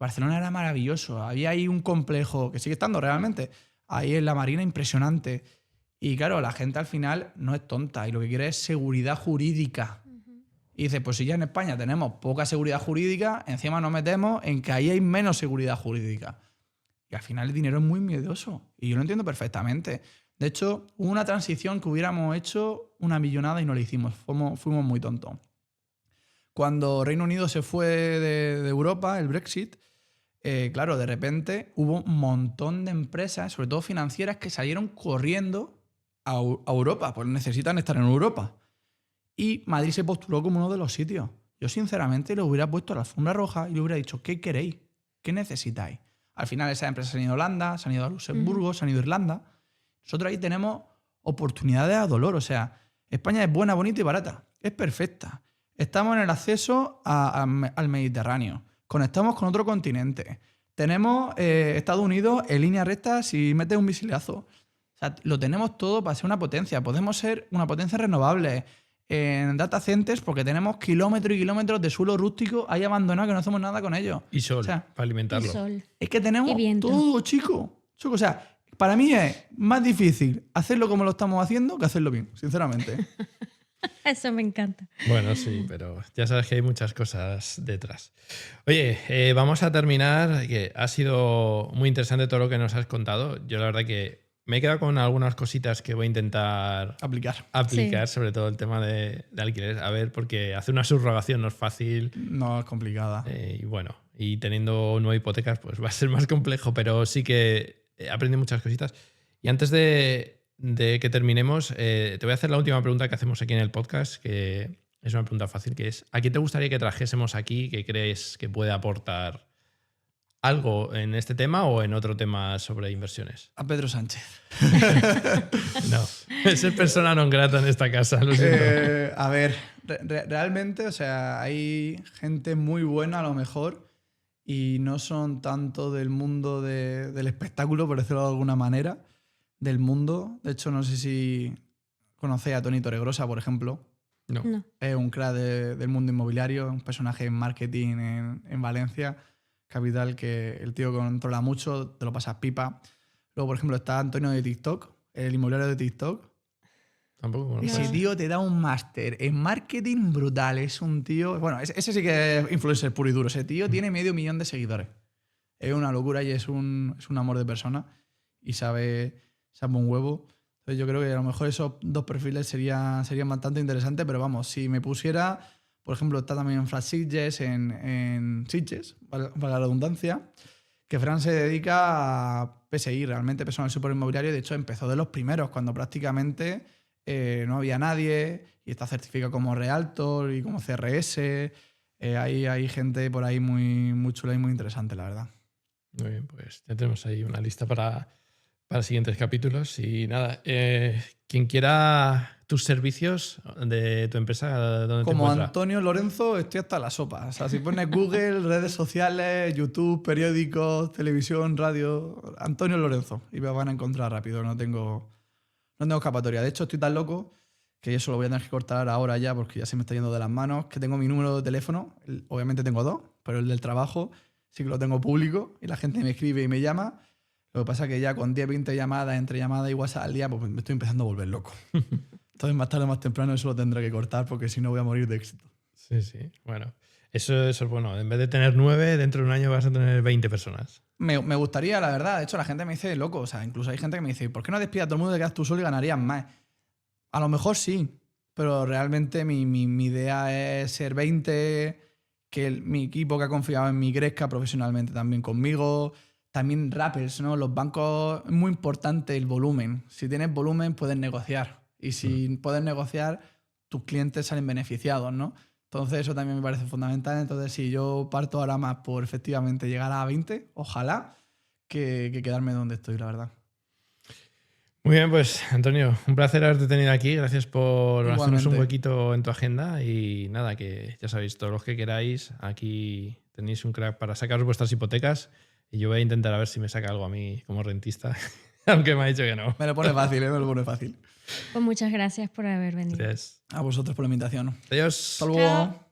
Barcelona era maravilloso, había ahí un complejo, que sigue estando realmente, ahí en la Marina, impresionante. Y claro, la gente al final no es tonta y lo que quiere es seguridad jurídica. Y dice, pues si ya en España tenemos poca seguridad jurídica, encima nos metemos en que ahí hay menos seguridad jurídica. Y al final el dinero es muy miedoso. Y yo lo entiendo perfectamente. De hecho, hubo una transición que hubiéramos hecho una millonada y no la hicimos. Fuimos muy tontos. Cuando Reino Unido se fue de Europa, el Brexit, claro, de repente hubo un montón de empresas, sobre todo financieras, que salieron corriendo a Europa, pues necesitan estar en Europa. Y Madrid se postuló como uno de los sitios. Yo sinceramente le hubiera puesto la alfombra roja y le hubiera dicho, ¿qué queréis? ¿Qué necesitáis? Al final esas empresas se han ido a Holanda, se han ido a Luxemburgo, se han ido a Irlanda. Nosotros ahí tenemos oportunidades a dolor. O sea, España es buena, bonita y barata. Es perfecta. Estamos en el acceso al Mediterráneo. Conectamos con otro continente. Tenemos Estados Unidos en línea recta si metes un misilazo. O sea, lo tenemos todo para ser una potencia. Podemos ser una potencia renovable en data centers porque tenemos kilómetros y kilómetros de suelo rústico ahí abandonado que no hacemos nada con ellos. Y sol, O sea, para alimentarlo. Y sol. es que tenemos Y viento. todo, chico. O sea, para mí es más difícil hacerlo como lo estamos haciendo que hacerlo bien, sinceramente. Eso me encanta. Bueno, sí, pero ya sabes que hay muchas cosas detrás. Oye, vamos a terminar, que ha sido muy interesante todo lo que nos has contado. Yo la verdad que me he quedado con algunas cositas que voy a intentar Aplicar. aplicar, sobre todo el tema de alquiler. A ver, porque hacer una subrogación no es fácil. No es complicada. Y bueno, y teniendo 9 hipotecas, pues va a ser más complejo, pero sí que aprendí muchas cositas. Y antes de que terminemos, te voy a hacer la última pregunta que hacemos aquí en el podcast, que es una pregunta fácil, que es, ¿a quién te gustaría que trajésemos aquí que crees que puede aportar algo en este tema o en otro tema sobre inversiones? A Pedro Sánchez. No, es persona non grata en esta casa, lo siento. A ver, realmente, o sea, hay gente muy buena a lo mejor y no son tanto del mundo del espectáculo, por decirlo de alguna manera, del mundo. De hecho, no sé si conocéis a Toni Torregrosa, por ejemplo. No. No. Es un crack del mundo inmobiliario, un personaje en marketing en Valencia, capital, que el tío controla mucho, te lo pasas pipa. Luego, por ejemplo, está Antonio de TikTok, el inmobiliario de TikTok. Tampoco conozco. Ese tío te da un máster en marketing brutal. Es un tío... Bueno, ese sí que es influencer puro y duro. Ese tío tiene 500.000 de seguidores. Es una locura y es un amor de persona. Y sabe un huevo. Entonces yo creo que a lo mejor esos dos perfiles serían bastante interesantes. Pero vamos, si me pusiera... Por ejemplo, está también en Fran Sitges, en Sitges, valga la redundancia, que Fran se dedica a PSI, realmente personal support inmobiliario. De hecho, empezó de los primeros, cuando prácticamente no había nadie, y está certificado como Realtor y como CRS. Hay gente por ahí muy chula y muy interesante, la verdad. Muy bien, pues ya tenemos ahí una lista para para siguientes capítulos. Y nada, quien quiera tus servicios de tu empresa, ¿dónde te Como encuentra? Antonio Lorenzo, estoy hasta la sopa. O sea, si pones Google, redes sociales, YouTube, periódicos, televisión, radio, Antonio Lorenzo, y me van a encontrar rápido. No tengo escapatoria. De hecho, estoy tan loco que eso lo voy a tener que cortar ahora ya porque ya se me está yendo de las manos, que tengo mi número de teléfono. Obviamente tengo dos, pero el del trabajo sí que lo tengo público y la gente me escribe y me llama. Lo que pasa es que ya con 10, 20 llamadas, entre llamadas y WhatsApp al día, pues me estoy empezando a volver loco. Entonces, más tarde o más temprano eso lo tendré que cortar porque si no voy a morir de éxito. Sí, sí. Bueno, eso es bueno. En vez de tener 9, dentro de un año vas a tener 20 personas. Me gustaría, la verdad. De hecho, la gente me dice loco. O sea, incluso hay gente que me dice, ¿por qué no despidas a todo el mundo, te quedas tú solo y ganarías más? A lo mejor sí, pero realmente mi idea es ser 20, que mi equipo que ha confiado en mí crezca profesionalmente también conmigo. También rappers, ¿no? Los bancos, es muy importante el volumen. Si tienes volumen, puedes negociar. Y si puedes negociar, tus clientes salen beneficiados, ¿no? Entonces eso también me parece fundamental. Entonces si yo parto ahora más por efectivamente llegar a 20, ojalá, que quedarme donde estoy, la verdad. Muy bien, pues Antonio, un placer haberte tenido aquí. Gracias por hacernos un Igualmente. huequito en tu agenda. Y nada, que ya sabéis, todos los que queráis, aquí tenéis un crack para sacaros vuestras hipotecas. Y yo voy a intentar a ver si me saca algo a mí como rentista, aunque me ha dicho que no. Me lo pone fácil, ¿eh? Me lo pone fácil. Pues muchas gracias por haber venido. Gracias. A vosotros por la invitación. Adiós. Hasta luego. Chao.